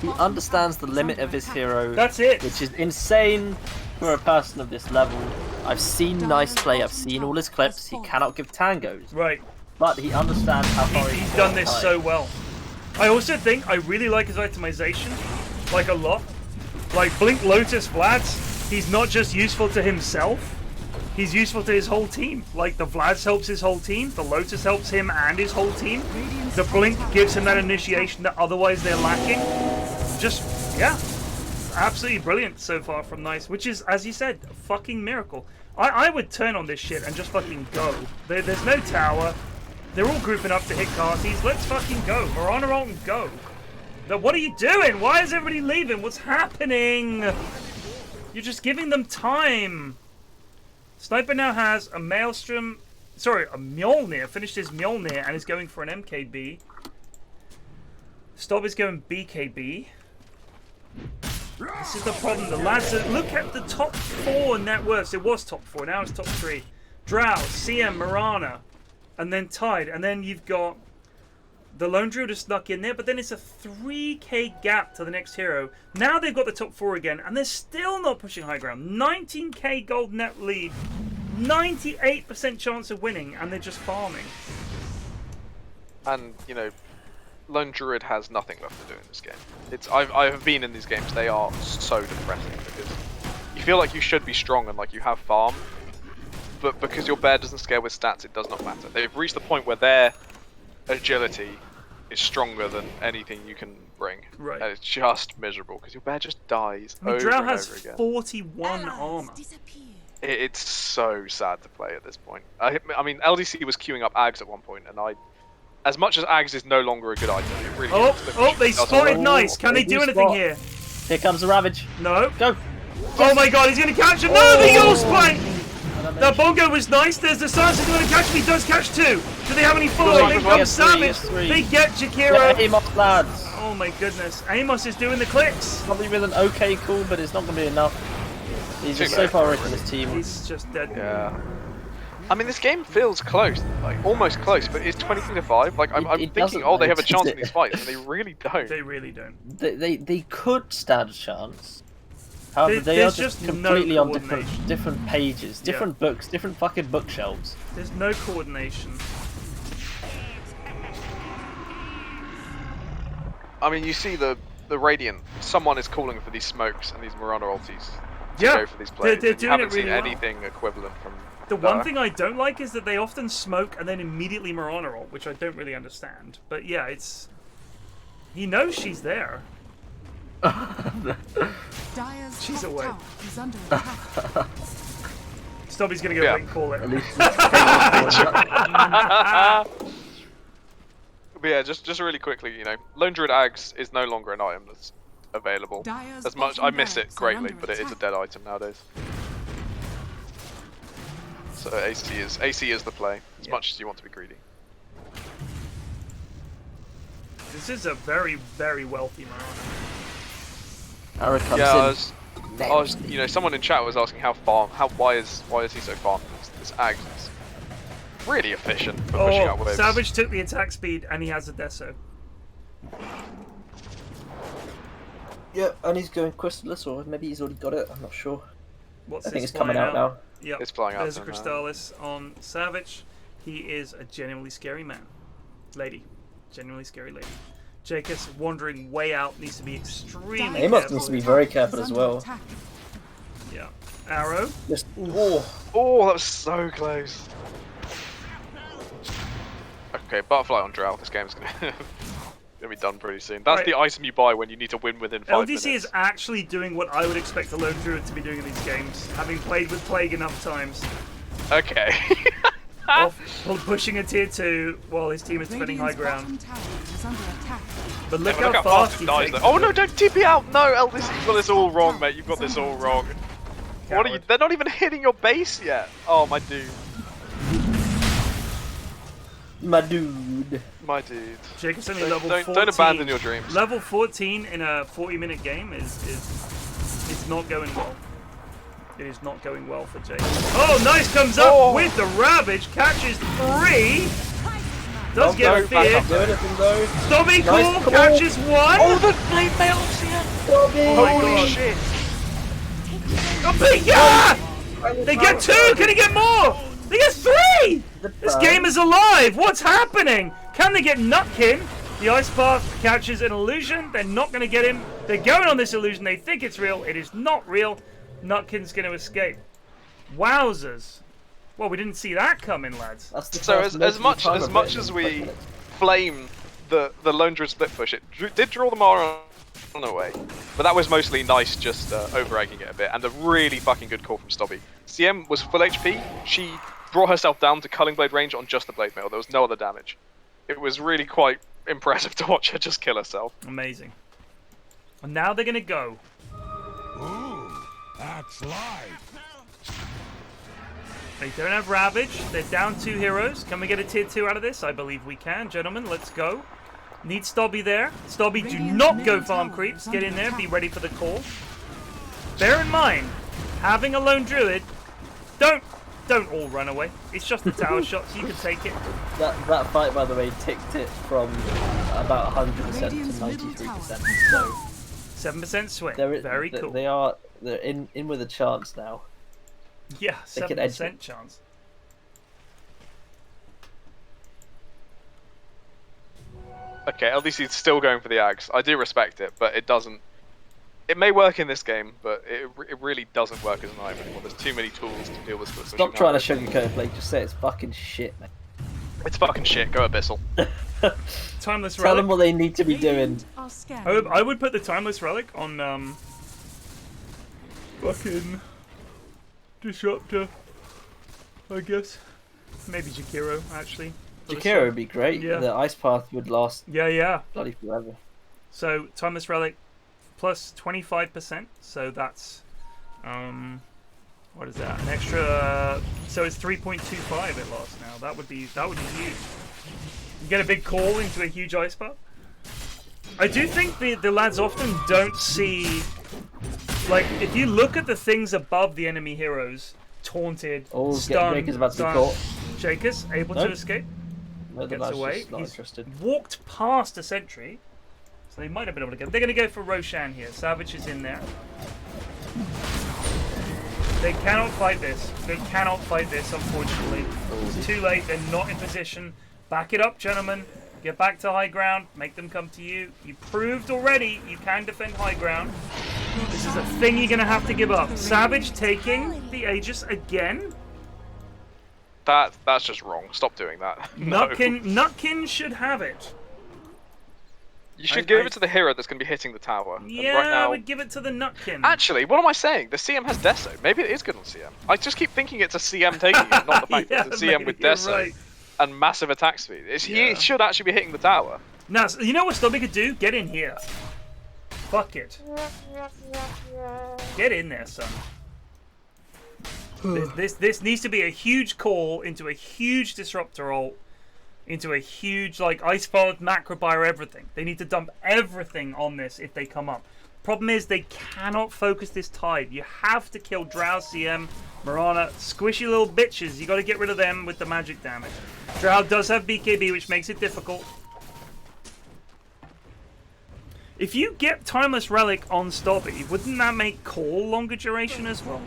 He understands the limit of his hero. That's it. Which is insane for a person of this level. I've seen Nice play. I've seen all his clips. He cannot give tangos. Right. But he understands how far he's done this so well. I also think I really like his itemization, like a lot. Like Blink Lotus Flats, he's not just useful to himself. he's useful to his whole team. Like, the Vlad's helps his whole team, the Lotus helps him and his whole team, the Blink gives him that initiation that otherwise they're lacking. Just, yeah, absolutely brilliant so far from Nice, which is, as you said, a fucking miracle. I would turn on this shit and just fucking go. There's no tower. They're all grouping up to hit Carties. Let's fucking go. Mirana ult and go. What are you doing? Why is everybody leaving? What's happening? You're just giving them time. Sniper now has a Maelstrom, sorry, a Mjolnir, finished his Mjolnir and is going for an MKB. Stob is going BKB. This is the problem. The lads, look at the top 4 net worths. It was top 4, now it's top 3. Drow, CM, Mirana, and then Tide. And then you've got the Lone Druid is stuck in there, but then it's a 3k gap to the next hero. Now they've got the top 4 again, and they're still not pushing high ground. 19k gold net lead, 98% chance of winning, and they're just farming. And, you know, Lone Druid has nothing left to do in this game. I have been in these games, they are so depressing, because you feel like you should be strong and like you have farm, but because your bear doesn't scale with stats, it does not matter. They've reached the point where their agility is stronger than anything you can bring. Right. And it's just miserable because your bear just dies over Drow and has over again. 41 armor. It's so sad to play at this point. I mean, LDC was queuing up Ags at one point, and as much as Ags is no longer a good item, it really is. They spotted Nice. Can they do anything here? Here comes the Ravage. No. Go. Oh my god, he's going to catch him. No, the Yule Spike! That Bongo was nice. There's the Silence is going to catch him. He does catch 2. Do they have any follow? They come Savage. They get Jakiro. Amosff, lads. Oh my goodness. Amos is doing the clicks. Probably with an okay call, but it's not going to be enough. He's just so far away from his team. He's just dead. Yeah. I mean, this game feels close, like almost close, but it's 23-5. Like I'm thinking, oh, they have a chance in these fights, and they really don't. They really don't. They could stand a chance. However, they are just completely on different pages, different books, different fucking bookshelves. There's no coordination. I mean, you see the Radiant. Someone is calling for these smokes and these Mirana ultis to go for these plays. They're doing you haven't it really seen well. anything equivalent from. The one thing I don't like is that they often smoke and then immediately Mirana ult, which I don't really understand. But yeah, it's. He knows she's there. She's away. Stubby's gonna go wait and call it. But yeah, just really quickly, you know, Lone Druid Ags is no longer an item that's available. As much I miss it greatly, but it is a dead item nowadays. So AC is the play, as much as you want to be greedy. This is a very, very wealthy Mirana. Yeah, I was, you know, someone in chat was asking why is he so farmed? This Ags is really efficient for pushing out waves. Savage took the attack speed and he has a Deso. Yeah, and he's going Crystallis, or maybe he's already got it. I'm not sure. I think it's coming out now. Yep. It's flying out. There's a Crystallis on Savage. He is a genuinely scary man. Lady. Genuinely scary lady. Jacob's wandering way out, needs to be extremely Amos careful. needs to be very careful as well. Yeah. Arrow. Just, oh, that was so close. Okay, Butterfly on Drow. This game's gonna be done pretty soon. That's the item you buy when you need to win within 5 minutes. LDC is actually doing what I would expect a Lone Druid to be doing in these games, having played with Plague enough times. Okay. Pushing a tier 2 while his team is defending high ground. But look Yeah, how fast he dies. takes Oh no, don't TP out! No, LDC, you've got this all wrong, mate. You've got this all wrong. What are you? They're not even hitting your base yet. Oh, my dude. my dude. My dude. Jacob's only level 14. Don't abandon your dreams. Level 14 in a 40-minute game it's not going well. It is not going well for Jacob. Oh, Nice comes up with the Ravage, catches 3. Does get a fear. Stobby Nice Call catches 1. Oh, the blade mails here. Holy shit. A big They get 2. Can he get more? They get 3. This game is alive. What's happening? Can they get Nutkin? The Ice Path catches an illusion. They're not going to get him. They're going on this illusion. They think it's real. It is not real. Nutkin's going to escape. Wowzers. Well, we didn't see that coming, lads. That's the So first as much time as I've much written as in we 20 minutes. flame the Lone Druid split push, it did draw the Mara on away, but that was mostly nice, just over-egging it a bit, and a really fucking good call from Stobby. CM was full HP. She brought herself down to Culling Blade range on just the Blade Mail. There was no other damage. It was really quite impressive to watch her just kill herself. Amazing. And now they're gonna go. Ooh, that's life. They don't have Ravage. They're down 2 heroes. Can we get a tier 2 out of this? I believe we can. Gentlemen, let's go. Need Stobby there. Stobby, do not go farm creeps. Get in there. Be ready for the call. Bear in mind, having a lone druid, don't all run away. It's just a tower shot, so you can take it. That fight, by the way, ticked it from about 100% to 93%. So 7% swing. Very cool. They're in with a chance now. Yeah, They can edge 7% chance. Okay, LDC's still going for the Ags. I do respect it, but it doesn't... It may work in this game, but it really doesn't work as an item anymore. There's too many tools to deal with split pushing. Stop trying to sugarcoat it, Blake. Just say it's fucking shit, man. It's fucking shit. Go Abyssal. Timeless Tell them Relic. what they need to be doing. Are scared. I would put the Timeless Relic on fucking Disruptor, I guess. Maybe Jakiro, actually. Jakiro would be great. Yeah. The ice path would last Yeah. bloody forever. So Timeless Relic plus 25%. So that's what is that? An extra. So it's 3.25 it lost now. That would be huge. You get a big call into a huge ice path. I do think the lads often don't see. Like, if you look at the things above the enemy heroes, taunted, stunned, Jaker's about to be stunned. caught. Jaker's able to escape, No, the gets lad's away. just not He's interested. walked past a sentry, so they might have been able to get. They're going to go for Roshan here. Savage is in there. They cannot fight this. They cannot fight this, unfortunately. It's too late. They're not in position. Back it up, gentlemen. Get back to high ground. Make them come to you. You proved already you can defend high ground. This is a thing you're going to have to give up. Savage taking the Aegis again. That's just wrong. Stop doing that. No. Nutkin should have it. You should give it to the hero that's going to be hitting the tower. And Yeah, right now... I would give it to the Nutkin. Actually, what am I saying? The CM has Deso. Maybe it is good on CM. I just keep thinking it's a CM taking it, not the fact that it's a CM with you're Deso right. and massive attack speed. He should actually be hitting the tower. Now, you know what Stubby could do? Get in here. Fuck it. Get in there, son. This needs to be a huge call into a huge disruptor ult, into a huge like ice pod, macrobire, everything. They need to dump everything on this if they come up. Problem is they cannot focus this tide. You have to kill Drow, CM, Mirana, squishy little bitches. You got to get rid of them with the magic damage. Drow does have BKB, which makes it difficult. If you get Timeless Relic on Stobby, wouldn't that make call longer duration as well?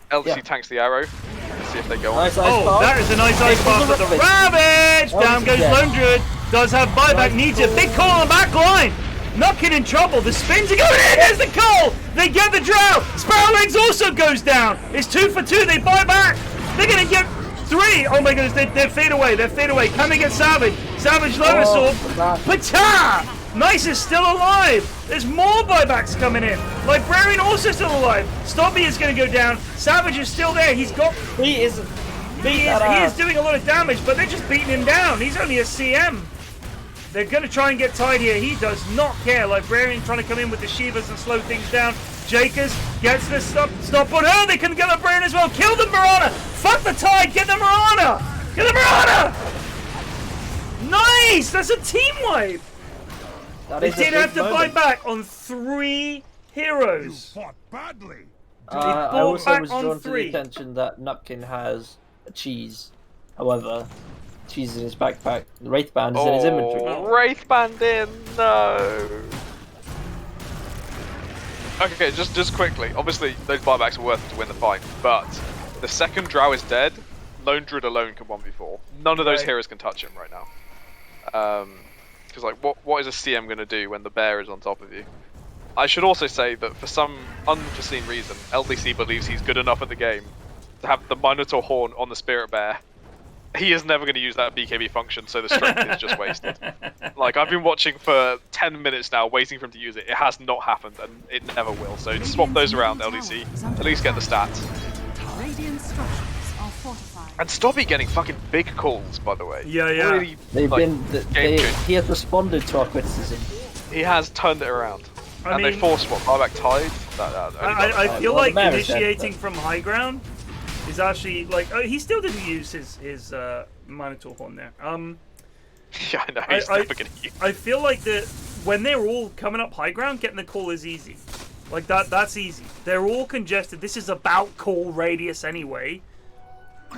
LDC tanks the arrow. Let's see if they go on. Nice ice path. That is a nice ice path for the Ravage! Down goes yeah. Lone Druid. Does have buyback, needs a big call on the back line. Nutkin in trouble. The spins are going in. There's the call. They get the Drow. Sparrow Legs also goes down. It's 2 for 2. They buy back. They're going to get 3. Oh my goodness. They fade away. They fade away. Can they get Savage? Savage Lotus Orb. Pata! Nice is still alive. There's more buybacks coming in. Librarian also still alive. Stobby is going to go down. Savage is still there. He's got. He is doing a lot of damage, but they're just beating him down. He's only a CM. They're going to try and get tied here. He does not care. Librarian trying to come in with the Shivas and slow things down. Jakers gets the stop on her. They can get Librarian as well. Kill the Mirana. Fuck the tide. Get the Mirana. Get the Mirana. Nice. That's a team wipe. They did have to buy back on 3 heroes. Fought badly. I also back was on drawn to 3. the attention that Nutkin has a cheese. However, cheese is in his backpack. The Wraith Band is in his inventory. Wraith Band in, no. Okay, just quickly. Obviously, those buybacks are worth it to win the fight, but the second Drow is dead, Lone Druid alone can 1v4. None of those heroes can touch him right now. Because like, what is a CM going to do when the bear is on top of you? I should also say that for some unforeseen reason, LDC believes he's good enough at the game to have the Minotaur Horn on the Spirit Bear, he is never going to use that BKB function, so the strength is just wasted. Like, I've been watching for 10 minutes now, waiting for him to use it. It has not happened, and it never will. So swap those around, LDC. At least get the stats. Radiant structures are fortified. And stop getting fucking big calls, by the way. Yeah. Really, They've like, been. He has responded to our criticism. He has turned it around. I And mean, they force what? Buyback Tide? I feel Well, like the Maris said initiating that. from high ground is actually like he still didn't use his Minotaur Horn there. Yeah, I know. He's never going to use it. I feel like that when they're all coming up high ground, getting the call is easy. Like that's easy. They're all congested. This is about call radius anyway.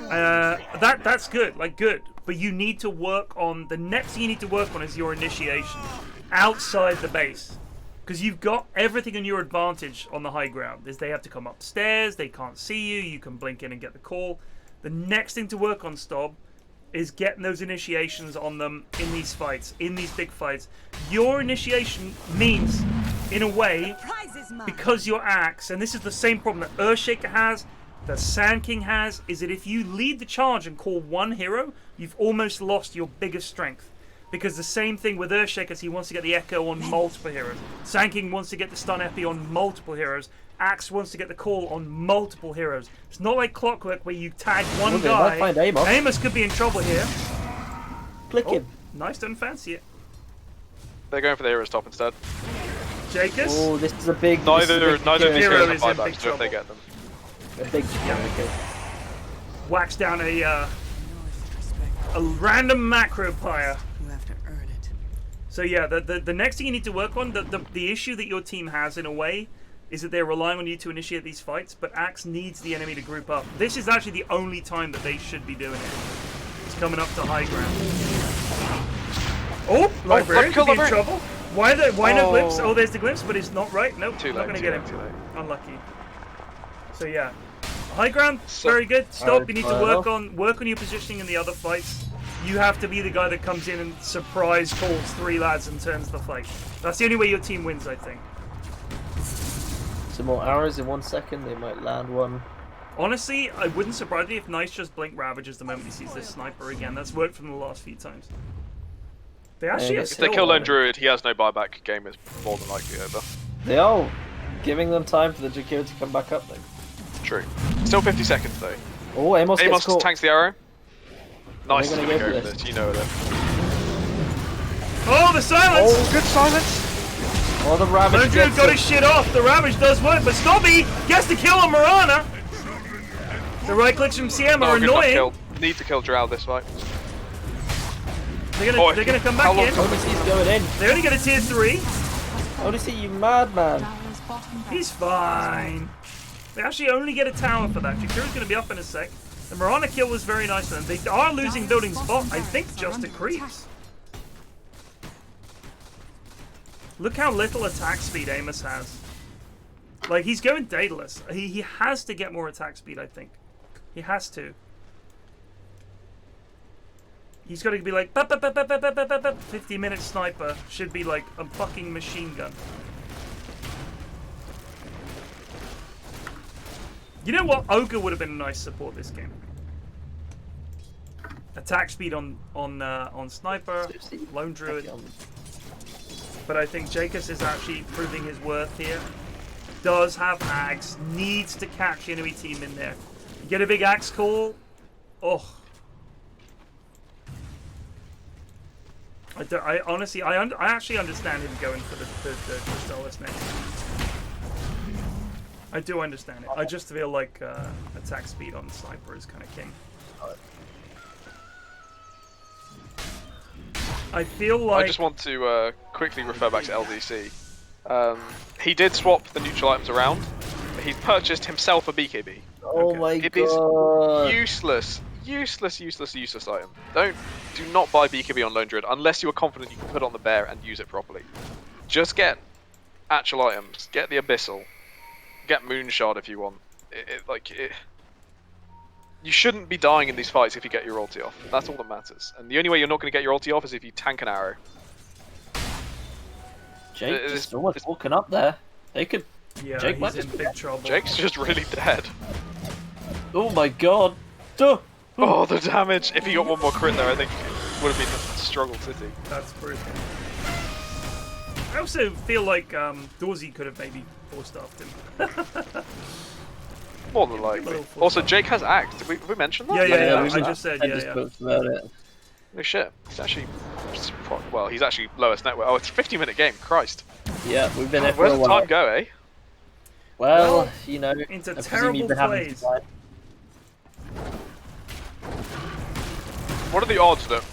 That's good. Like good. But you need to work on the next thing you need to work on is your initiation outside the base. Because you've got everything in your advantage on the high ground. They have to come upstairs, they can't see you, you can blink in and get the call. The next thing to work on, Stob, is getting those initiations on them in these fights, in these big fights. Your initiation means, in a way, because your axe, and this is the same problem that Earthshaker has, that Sand King has, is that if you lead the charge and call one hero, you've almost lost your biggest strength. Because the same thing with Earthshakers, he wants to get the Echo on multiple heroes. Sand King wants to get the Stun Epi on multiple heroes. Axe wants to get the call on multiple heroes. It's not like Clockwork where you tag one guy. Find Amosff. Amos could be in trouble here. Click him. Nice, don't fancy it. They're going for the hero's top instead. Jacobs? Oh, this is a big. Neither of these Hero heroes is have in big buybacks, so if they trouble. get them. A big. Okay. Whacks down a random macro pyre. You have to earn it. So yeah, the next thing you need to work on, the issue that your team has in a way, is that they're relying on you to initiate these fights, but Axe needs the enemy to group up. This is actually the only time that they should be doing it. It's coming up to high ground. Oh, Librarian could be in trouble. Why no glimpse? Oh, there's the glimpse, but it's not right. Nope, Too not late, going to too get late, him. too late. Unlucky. So yeah, high ground, So- very good. Stop. You need to Alright, work on your positioning in the other fights. You have to be the guy that comes in and surprise calls 3 lads and turns the fight. That's the only way your team wins, I think. Some more arrows in 1 second. They might land one. Honestly, I wouldn't surprise me if Nice just blink ravages the moment he sees this sniper again. That's worked from the last few times. They actually have If they kill Lone Druid, he has no buyback. Game is more than likely over. They are giving them time for the Jakiro to come back up though. True. Still 50 seconds though. Oh, Amos gets Amos caught. tanks the arrow. Nice They're to gonna go go for for this. You know it. Oh, the silence! Oh, good silence. Oh, the Ravage Lone Druid gets got it. his shit off. The Ravage does work, but Snobby gets the kill on Marana. The right clicks from CM are Oh, good enough annoying. kill. Need to kill Drow this fight. They're Oh, gonna come how back long- in. Odyssey's going in. They only get a tier 3. Odyssey, you madman. Dyer's bottom barracks He's fine. They actually only get a tower for that. Jakira's going to be up in a sec. The Marana kill was very nice for them. They are losing building spot, I think, just to creeps. Look how little attack speed Amos has. Like, he's going dataless. He has to get more attack speed, I think. He has to. He's got to be like, 50-minute sniper. Should be like a fucking machine gun. You know what? Ogre would have been a nice support this game. Attack speed on sniper, lone druid. But I think Jacobs is actually proving his worth here. Does have axe, needs to catch the enemy team in there. You get a big axe call. Oh. I honestly, I actually understand him going for the Crystallis next. I do understand it. I just feel like attack speed on sniper is kind of king. I feel like... I just want to quickly refer back to LDC. He did swap the neutral items around. But he's purchased himself a BKB. Oh Okay. my It is god. useless item. Do not buy BKB on Lone Druid unless you are confident you can put it on the bear and use it properly. Just get actual items. Get the Abyssal. Get Moonshard if you want. You shouldn't be dying in these fights if you get your ulti off. That's all that matters. And the only way you're not going to get your ulti off is if you tank an arrow. Jake just almost walking up there. They could. Yeah, Jake might he's in just big trouble. Jake's just really dead. Oh my god. Duh. Oh, the damage! If he got one more crit there, I think it would have been a struggle city. That's brutal. I also feel like Dorsey could have maybe four-staffed him. More than likely. Also, Jake has Axe. Did we mention that? Yeah. we I just said, I just talked about it. No shit. He's actually... Well, he's actually lowest net worth. Oh, it's a 50-minute game. Christ. Yeah, we've been there for Where's a the while. time go, eh? Well, you know, into I presume terrible you've been having plays. fun. What are the odds that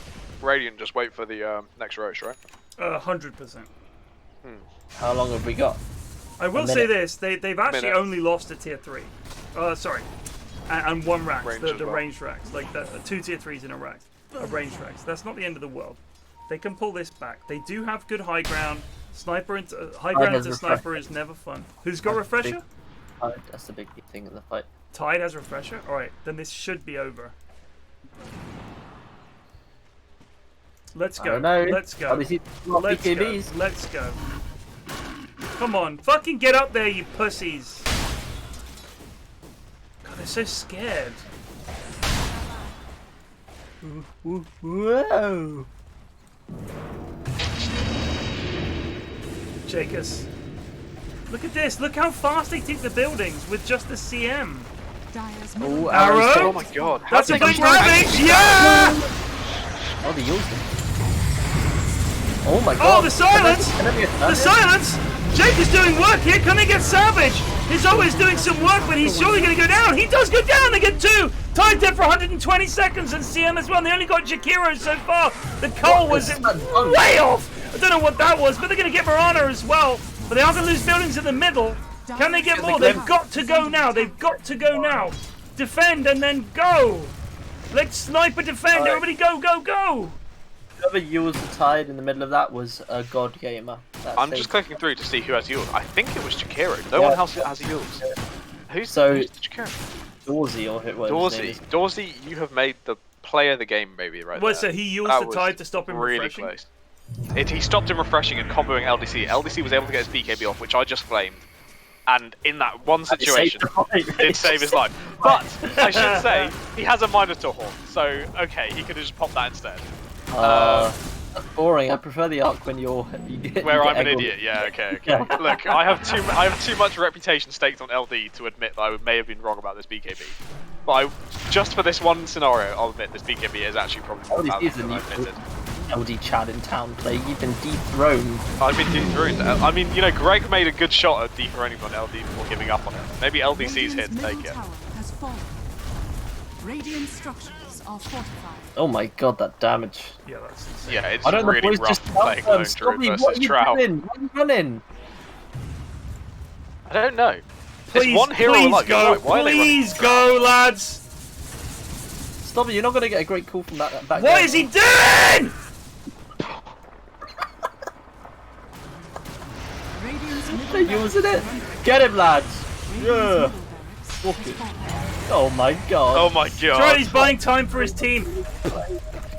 Radiant just wait for the next Roche, right? 100%. How long have we got? I will A say minute. this: they've actually Minute. only lost to tier 3. Sorry, and one rack, Range the as well. ranged racks, like the 2 tier 3s in a rack, a ranged racks. That's not the end of the world. They can pull this back. They do have good high ground. Sniper into high ground has into refresher. sniper is never fun. Who's got That's the refresher? That's the big thing in the fight. Tide has refresher. All right, then this should be over. Let's I go. don't know. Let's go. Obviously, not Let's go. BKBs. Let's go. Come on, fucking get up there, you pussies. God, they're so scared. Whoa! Jakers. Look at this. Look how fast they take the buildings with just the CM. Dire's Oh, middle Arrow? Oh my god. How That's a did they good keep track? ravage. Yeah! Oh, the used it. Oh my Oh, god. the silence! Can I be a The silence! Jake is doing work here. Can they get Savage? He's always doing some work, but he's surely going to go down. He does go down. They get 2. Tied dead for 120 seconds, and CM as well. They only got Jakiro so far. The Cole was way off. I don't know what that was, but they're going to get Marana as well. But they are going to lose buildings in the middle. Can they get more? They've got to go now. They've got to go now. Defend and then go. Let's sniper defend. Alright. Everybody go, go, go. Whoever used the tide in the middle of that was a god gamer. That I'm saved- just clicking through to see who has Yules. I think it was Jakiro. No Yeah. one else has Yules. Who's So- who's Jakiro? Dorsey or whoever his name Dorsey. is. Dorsey, you have made the play of the game, maybe, right Well, there. so he used That the was tide to stop him really refreshing? close. He stopped him refreshing and comboing LDC. LDC was able to get his BKB off, which I just flamed. And in that one And he situation, saved the fight. did save his life. But I should say, he has a Minotaur horn, so okay, he could have just popped that instead. That's boring. I prefer the arc when you get. Where you I'm get an egg on- idiot. Yeah, okay. Yeah. Look, I have too much reputation staked on LD to admit that I may have been wrong about this BKB. But just for this one scenario, I'll admit this BKB is actually probably more LD valuable is a than I new admitted. LD Chad in town play. You've been dethroned. I've been dethroned. I mean, you know, Greg made a good shot at dethroning on LD before giving up on it. Maybe LDC's here to Radiant's take middle it. tower has fallen. Radiant structures are fortified. Oh my god, that damage. Yeah, that's insane. Yeah, it's I don't know. really Boys, rough just playing Lone Druid Stubby, what versus are you Trow. doing? What are you running? I don't know. Please, There's one hero please alive. You're go. right. Why are they running Please Trow? go, lads. Stubby, you're not going to get a great call from that back. What there. is he doing? Radiant's middle They're barracks using it. are under attack. Get him, lads. Radiant's Yeah. middle barracks Walk has it. fallen. Oh my god. Oh my god. Charlie's buying time for his team.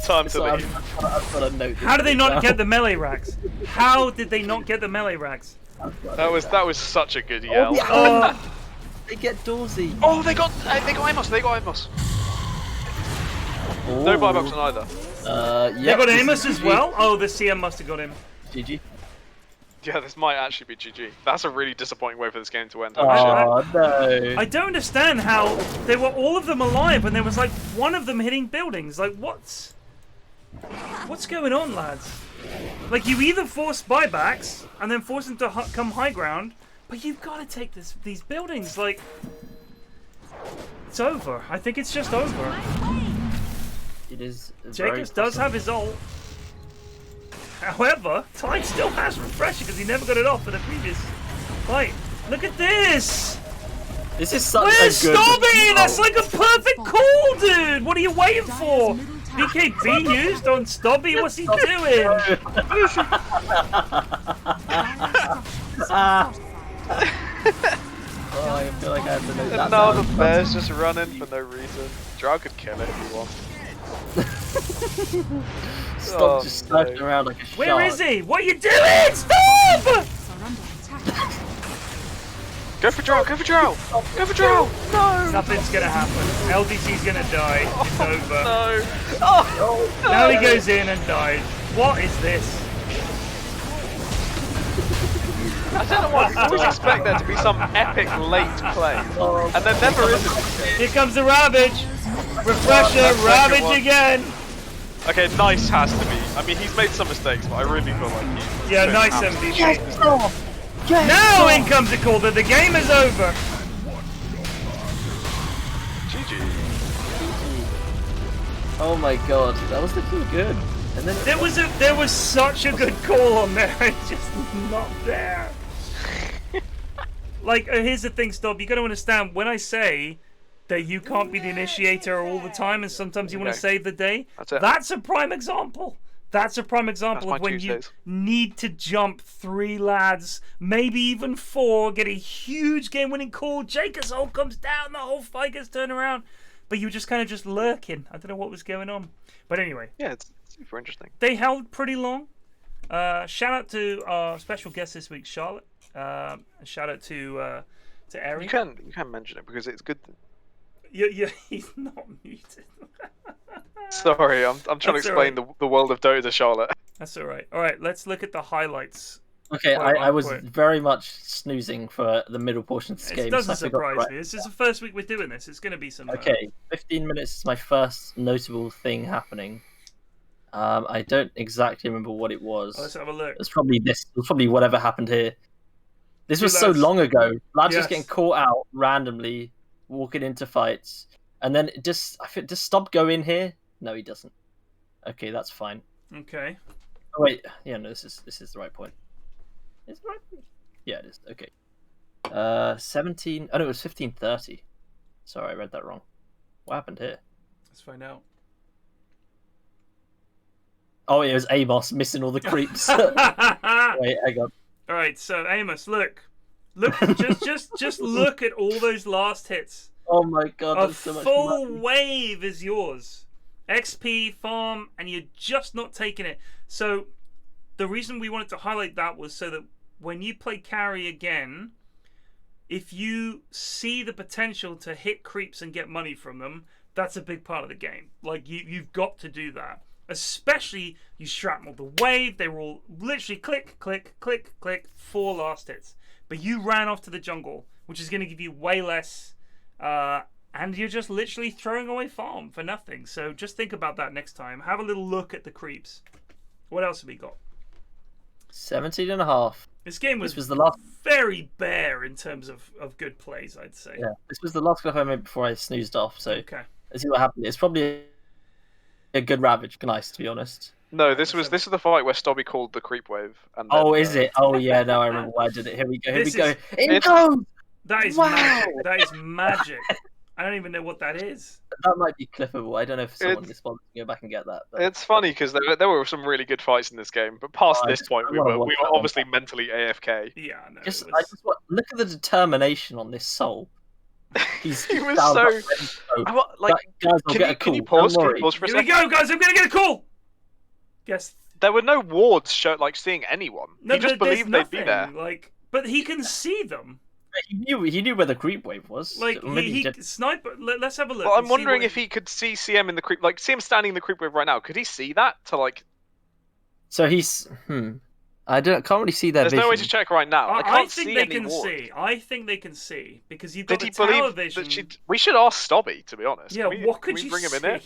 Time to So I'm, leave. I've got to note How did they this not down. get the melee racks? How did they not get the melee racks? That was such a good Oh, yell. yeah. Oh, They get Dorsey. Oh, they got Amos. They got Amos. No buybacks on either. they Yeah. got Amos as well? Oh, the CM must have got him. GG. Yeah, this might actually be GG. That's a really disappointing way for this game to end. Oh no. I don't understand how they were all of them alive and there was like one of them hitting buildings. Like, what's going on, lads? Like, you either force buybacks and then force them to come high ground, but you've got to take these buildings. Like, it's over. I think it's just over. It is. Jacobs does have his ult. However, Tide still has refresher because he never got it off in the previous fight. Look at this! This is such Where's a good. Stobby? That's like a perfect call, dude! What are you waiting for? BKB used on Stobby? What's he doing? Dire's structures are fortified. Oh, I feel like I have to note that And now the down. bear's just running for no reason. Drow could kill it if he wants. Stop Oh, just no. slurping around like a shark. Where is he? What are you doing? Stop! Are under attack. Go for drow, go for drow! Go for drow! No! Nothing's gonna happen. LDC's gonna die. It's over. No! Oh! No! Now he goes in and dies. What is this? I don't know why, I always expect there to be some epic late play. And there never is. Here comes the Ravage! Refresher, Ravage again! Okay, nice has to be. I mean, he's made some mistakes, but I really feel like he's... Yeah, nice MVP. Now in comes the call that the game is over! GG. Oh my god, that was looking good. And then There was such a good call on there, it's just not there. Like, here's the thing, Stob, you gotta understand, when I say that you can't be the initiator all the time and sometimes you want to save the day, that's a prime example. That's a prime example of when Tuesdays. you need to jump 3 lads, maybe even 4, get a huge game-winning call, Jacob's ult comes down, the whole fight gets turned around, but you were just kind of just lurking. I don't know what was going on. But anyway. Yeah, it's super interesting. They held pretty long. Shout out to our special guest this week, Charlotte. Shout out to Eric. You can mention it because it's good. He's not muted. Sorry, I'm trying to explain the world of Dota to Charlotte. That's alright. Alright, let's look at the highlights. Okay, I was very much snoozing for the middle portion of this game. It doesn't surprise me. This is the first week we're doing this. It's going to be some... Okay, 15 minutes is my first notable thing happening. I don't exactly remember what it was. Let's have a look. It's probably this. It's probably whatever happened here. This was so long ago. Lads just getting caught out randomly, walking into fights, and then does Stob go in here? No, he doesn't. Okay, that's fine. Okay. Oh wait, yeah, no, this is the right point. Is it right? Yeah, it is. Okay. 17. Oh no, it was 15:30. Sorry, I read that wrong. What happened here? Let's find out. Oh, it was Amosff missing all the creeps. Wait, hang on. All right, so Amos, look, just look at all those last hits. Oh my god, a that's so much full money. wave is yours. XP farm, and you're just not taking it. So the reason we wanted to highlight that was so that when you play carry again, if you see the potential to hit creeps and get money from them, that's a big part of the game. Like you've got to do that. Especially you shrapnel the wave. They were all literally click, click, click, click, 4 last hits. But you ran off to the jungle, which is going to give you way less. And you're just literally throwing away farm for nothing. So just think about that next time. Have a little look at the creeps. What else have we got? 17.5. This game was the last... very bare in terms of good plays, I'd say. Yeah, this was the last clip I made before I snoozed off. So okay. Let's see what happened. It's probably a good Ravage. Nice, to be honest. No, this was the fight where Stobby called the creep wave. And then, oh, is it? Oh yeah, no, I remember why I did it. Here we go. Here we go. That is magic. That is magic. I don't even know what that is. That might be clippable. I don't know if someone is sponsored to go back and get that. But... It's funny because there were some really good fights in this game, but past this point, we were obviously mentally AFK. Yeah, no. I just look at the determination on this soul. He was so like. Guys, can you pause? Can you pause for a second? Here we go, guys. I'm gonna get a call. Guess there were no wards seeing anyone. No, he just believed they'd be there. Like, but he can see them. He knew where the creep wave was. Like he sniper. Let's have a look. Well, I'm wondering if he could see CM in the creep. Like, see him standing in the creep wave right now. Could he see that to like? So he's can't really see that. There's no way to check right now. I can't think see they any can ward. see. I think they can see because you've got Did the he tower believe vision. we should ask Stobby, to be honest. Yeah, what could can you we bring him see? in there?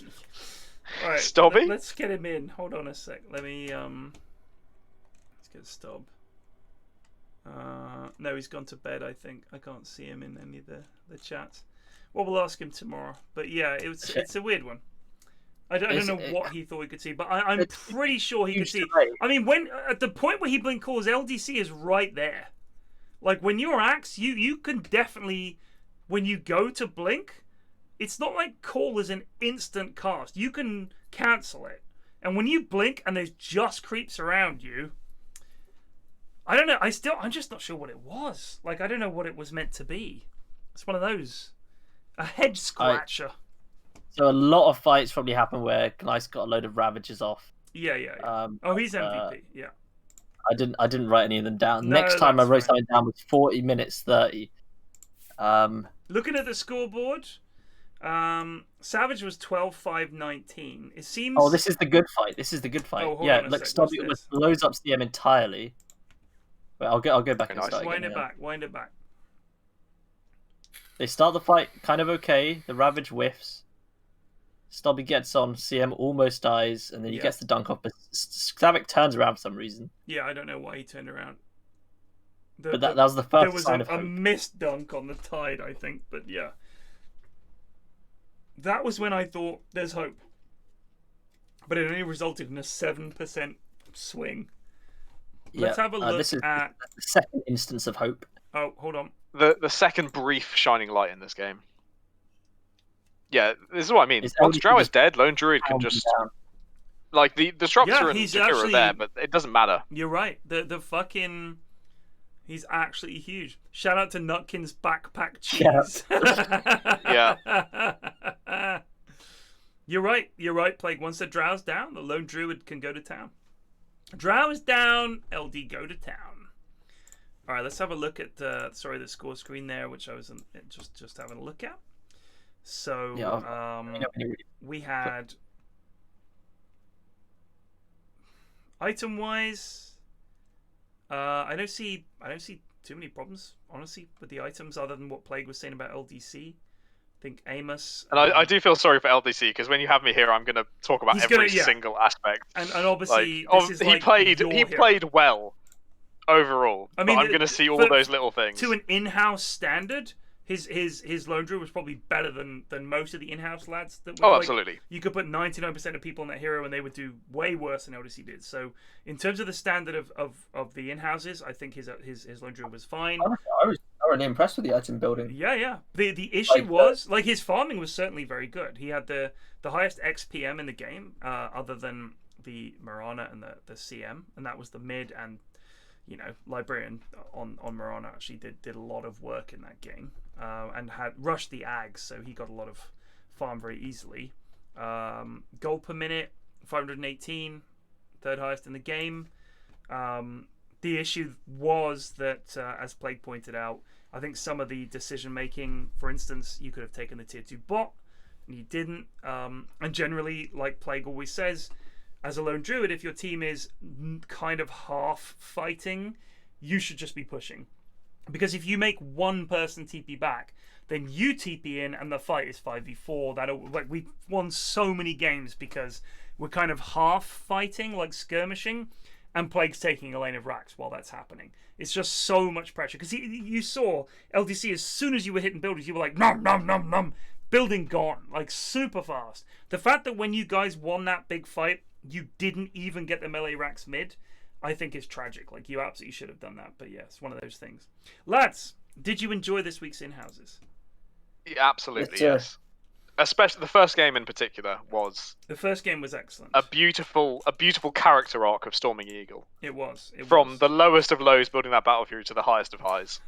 All right, Stobby? Let's get him in. Hold on a sec. Let me let's get Stob. No, he's gone to bed. I think I can't see him in any of the chats. Well, we'll ask him tomorrow. But yeah, it's a weird one. I don't know what he thought he could see, but I'm pretty sure he could see. I mean, when at the point where he blink calls, LDC is right there. Like when you're Axe, you can definitely, when you go to blink, it's not like call is an instant cast. You can cancel it, and when you blink and there's just creeps around you, I don't know. I'm just not sure what it was. Like I don't know what it was meant to be. It's one of those, a head scratcher. So a lot of fights probably happen where Knice got a load of Ravages off. Yeah. Oh, he's MVP. Yeah. I didn't write any of them down. Next time I wrote something down was 40 minutes 30. Looking at the scoreboard, Savage was 12-5-19. It seems. Oh, this is the good fight. This is the good fight. Oh, hold Yeah, on a look, sec, Stubby what's almost this? blows up CM entirely. Wait, I'll go back and Nice. start Wind again. it back. Wind it back. They start the fight kind of okay. The Ravage whiffs. Stubby gets on. CM almost dies, and then he gets the dunk off. But Kxavic turns around for some reason. Yeah, I don't know why he turned around. But that was the first There was sign of a hope. missed dunk on the Tide, I think. But yeah. That was when I thought there's hope. But it only resulted in a 7% swing. Let's have a look this is at. the second instance of hope. Oh, hold on. The second brief shining light in this game. Yeah, this is what I mean. It's Once only Drow is just dead, Lone Druid can pounding just down. like the disruptor Yeah, and he's Jakiro actually- are there, but it doesn't matter. You're right. The fucking. He's actually huge. Shout out to Nutkin's backpack cheese. Yeah. You're right. You're right, Plague. Once the Drow's down, the Lone Druid can go to town. Drow is down. LD go to town. All right, let's have a look at the score screen there, which I was just having a look at. So we had item wise. I don't see too many problems, honestly, with the items other than what Plague was saying about LDC. I think Amos. And I do feel sorry for LDC because when you have me here, I'm going to talk about every single aspect. And obviously, like, this is he like played your hero. played well overall. I mean, but I'm going to see all those little things. To an in-house standard, his Lone Druid was probably better than most of the in-house lads. That were, absolutely. You could put 99% of people on that hero and they would do way worse than LDC did. So in terms of the standard of the in-houses, I think his Lone Druid was fine. I was thoroughly impressed with the item building. Yeah. The issue was like his farming was certainly very good. He had the highest XPM in the game, other than the Marana and the CM, and that was the mid and Librarian on Marana actually did a lot of work in that game, and had rushed the Ags, so he got a lot of farm very easily. Gold per minute, 518, third highest in the game. The issue was that, as Plague pointed out, I think some of the decision making, for instance, you could have taken the tier 2 bot, and you didn't. And generally, like Plague always says, as a Lone Druid, if your team is kind of half fighting, you should just be pushing. Because if you make one person TP back, then you TP in and the fight is 5v4. We've won so many games because we're kind of half fighting, like skirmishing, and Plague's taking a lane of racks while that's happening. It's just so much pressure. Because you saw LDC, as soon as you were hitting buildings, you were like, nom, nom, nom, nom. Building gone, like super fast. The fact that when you guys won that big fight, you didn't even get the melee racks mid, I think is tragic. Like, you absolutely should have done that. But yeah, it's one of those things. Lads, did you enjoy this week's in-houses? Yeah, absolutely, yes. Especially the first game in particular was... The first game was excellent. A beautiful character arc of Storming Eagle. It was. From the lowest of lows building that battle fury to the highest of highs.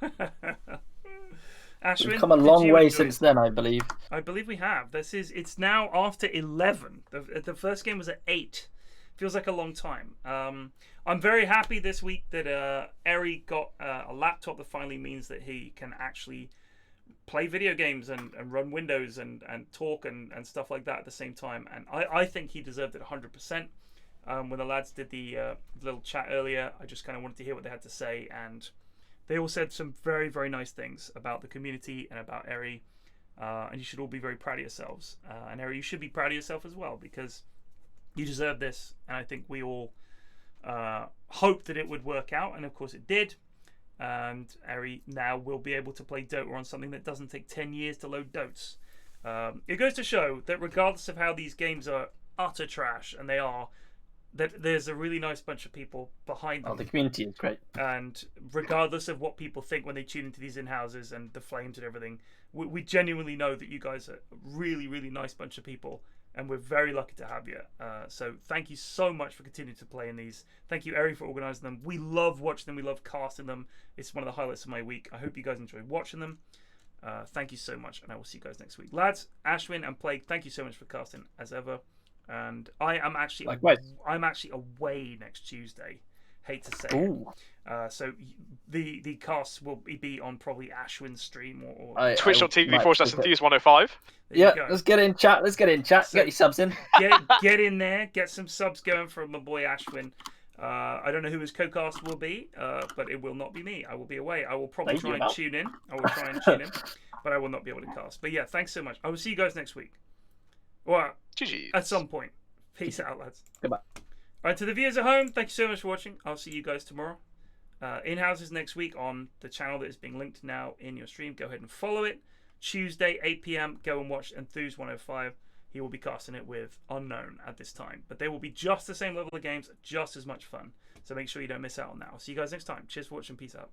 Ashwin, we've come a long way since then, I believe. I believe we have. It's now after 11. The first game was at 8. Feels like a long time. I'm very happy this week that Eri got a laptop that finally means that he can actually play video games and run Windows and talk and stuff like that at the same time. And I think he deserved it 100%. When the lads did the little chat earlier, I just kind of wanted to hear what they had to say, and they all said some very, very nice things about the community and about Eri, and you should all be very proud of yourselves. And Eri, you should be proud of yourself as well, because you deserve this, and I think we all hoped that it would work out, and of course it did. And Eri now will be able to play Dota on something that doesn't take 10 years to load Dotes. It goes to show that regardless of how these games are utter trash, and they are, that there's a really nice bunch of people behind them. Oh, the community is great. And regardless of what people think when they tune into these in-houses and the flames and everything, we genuinely know that you guys are a really, really nice bunch of people, and we're very lucky to have you. So thank you so much for continuing to play in these. Thank you, Eri, for organising them. We love watching them. We love casting them. It's one of the highlights of my week. I hope you guys enjoyed watching them. Thank you so much, and I will see you guys next week. Lads, Ashwin and Plague, thank you so much for casting, as ever. And I am actually I'm actually away next Tuesday, Hate to say Ooh. it. So the casts will be on probably Ashwin's stream or Twitch.tv/enthused105. Yeah, let's get in chat. So, get your subs in. Get in there. Get some subs going from my boy Ashwin. I don't know who his co-cast will be, but it will not be me. I will be away. I will probably try and tune in. But I will not be able to cast. But yeah, thanks so much. I will see you guys next week. Or at some point. Peace out, lads. Goodbye. All right, to the viewers at home, thank you so much for watching. I'll see you guys tomorrow. Inhouse is next week on the channel that is being linked now in your stream. Go ahead and follow it. Tuesday, 8 p.m. Go and watch Enthused105. He will be casting it with Unknown at this time. But they will be just the same level of games, just as much fun. So make sure you don't miss out on that. I'll see you guys next time. Cheers for watching. Peace out.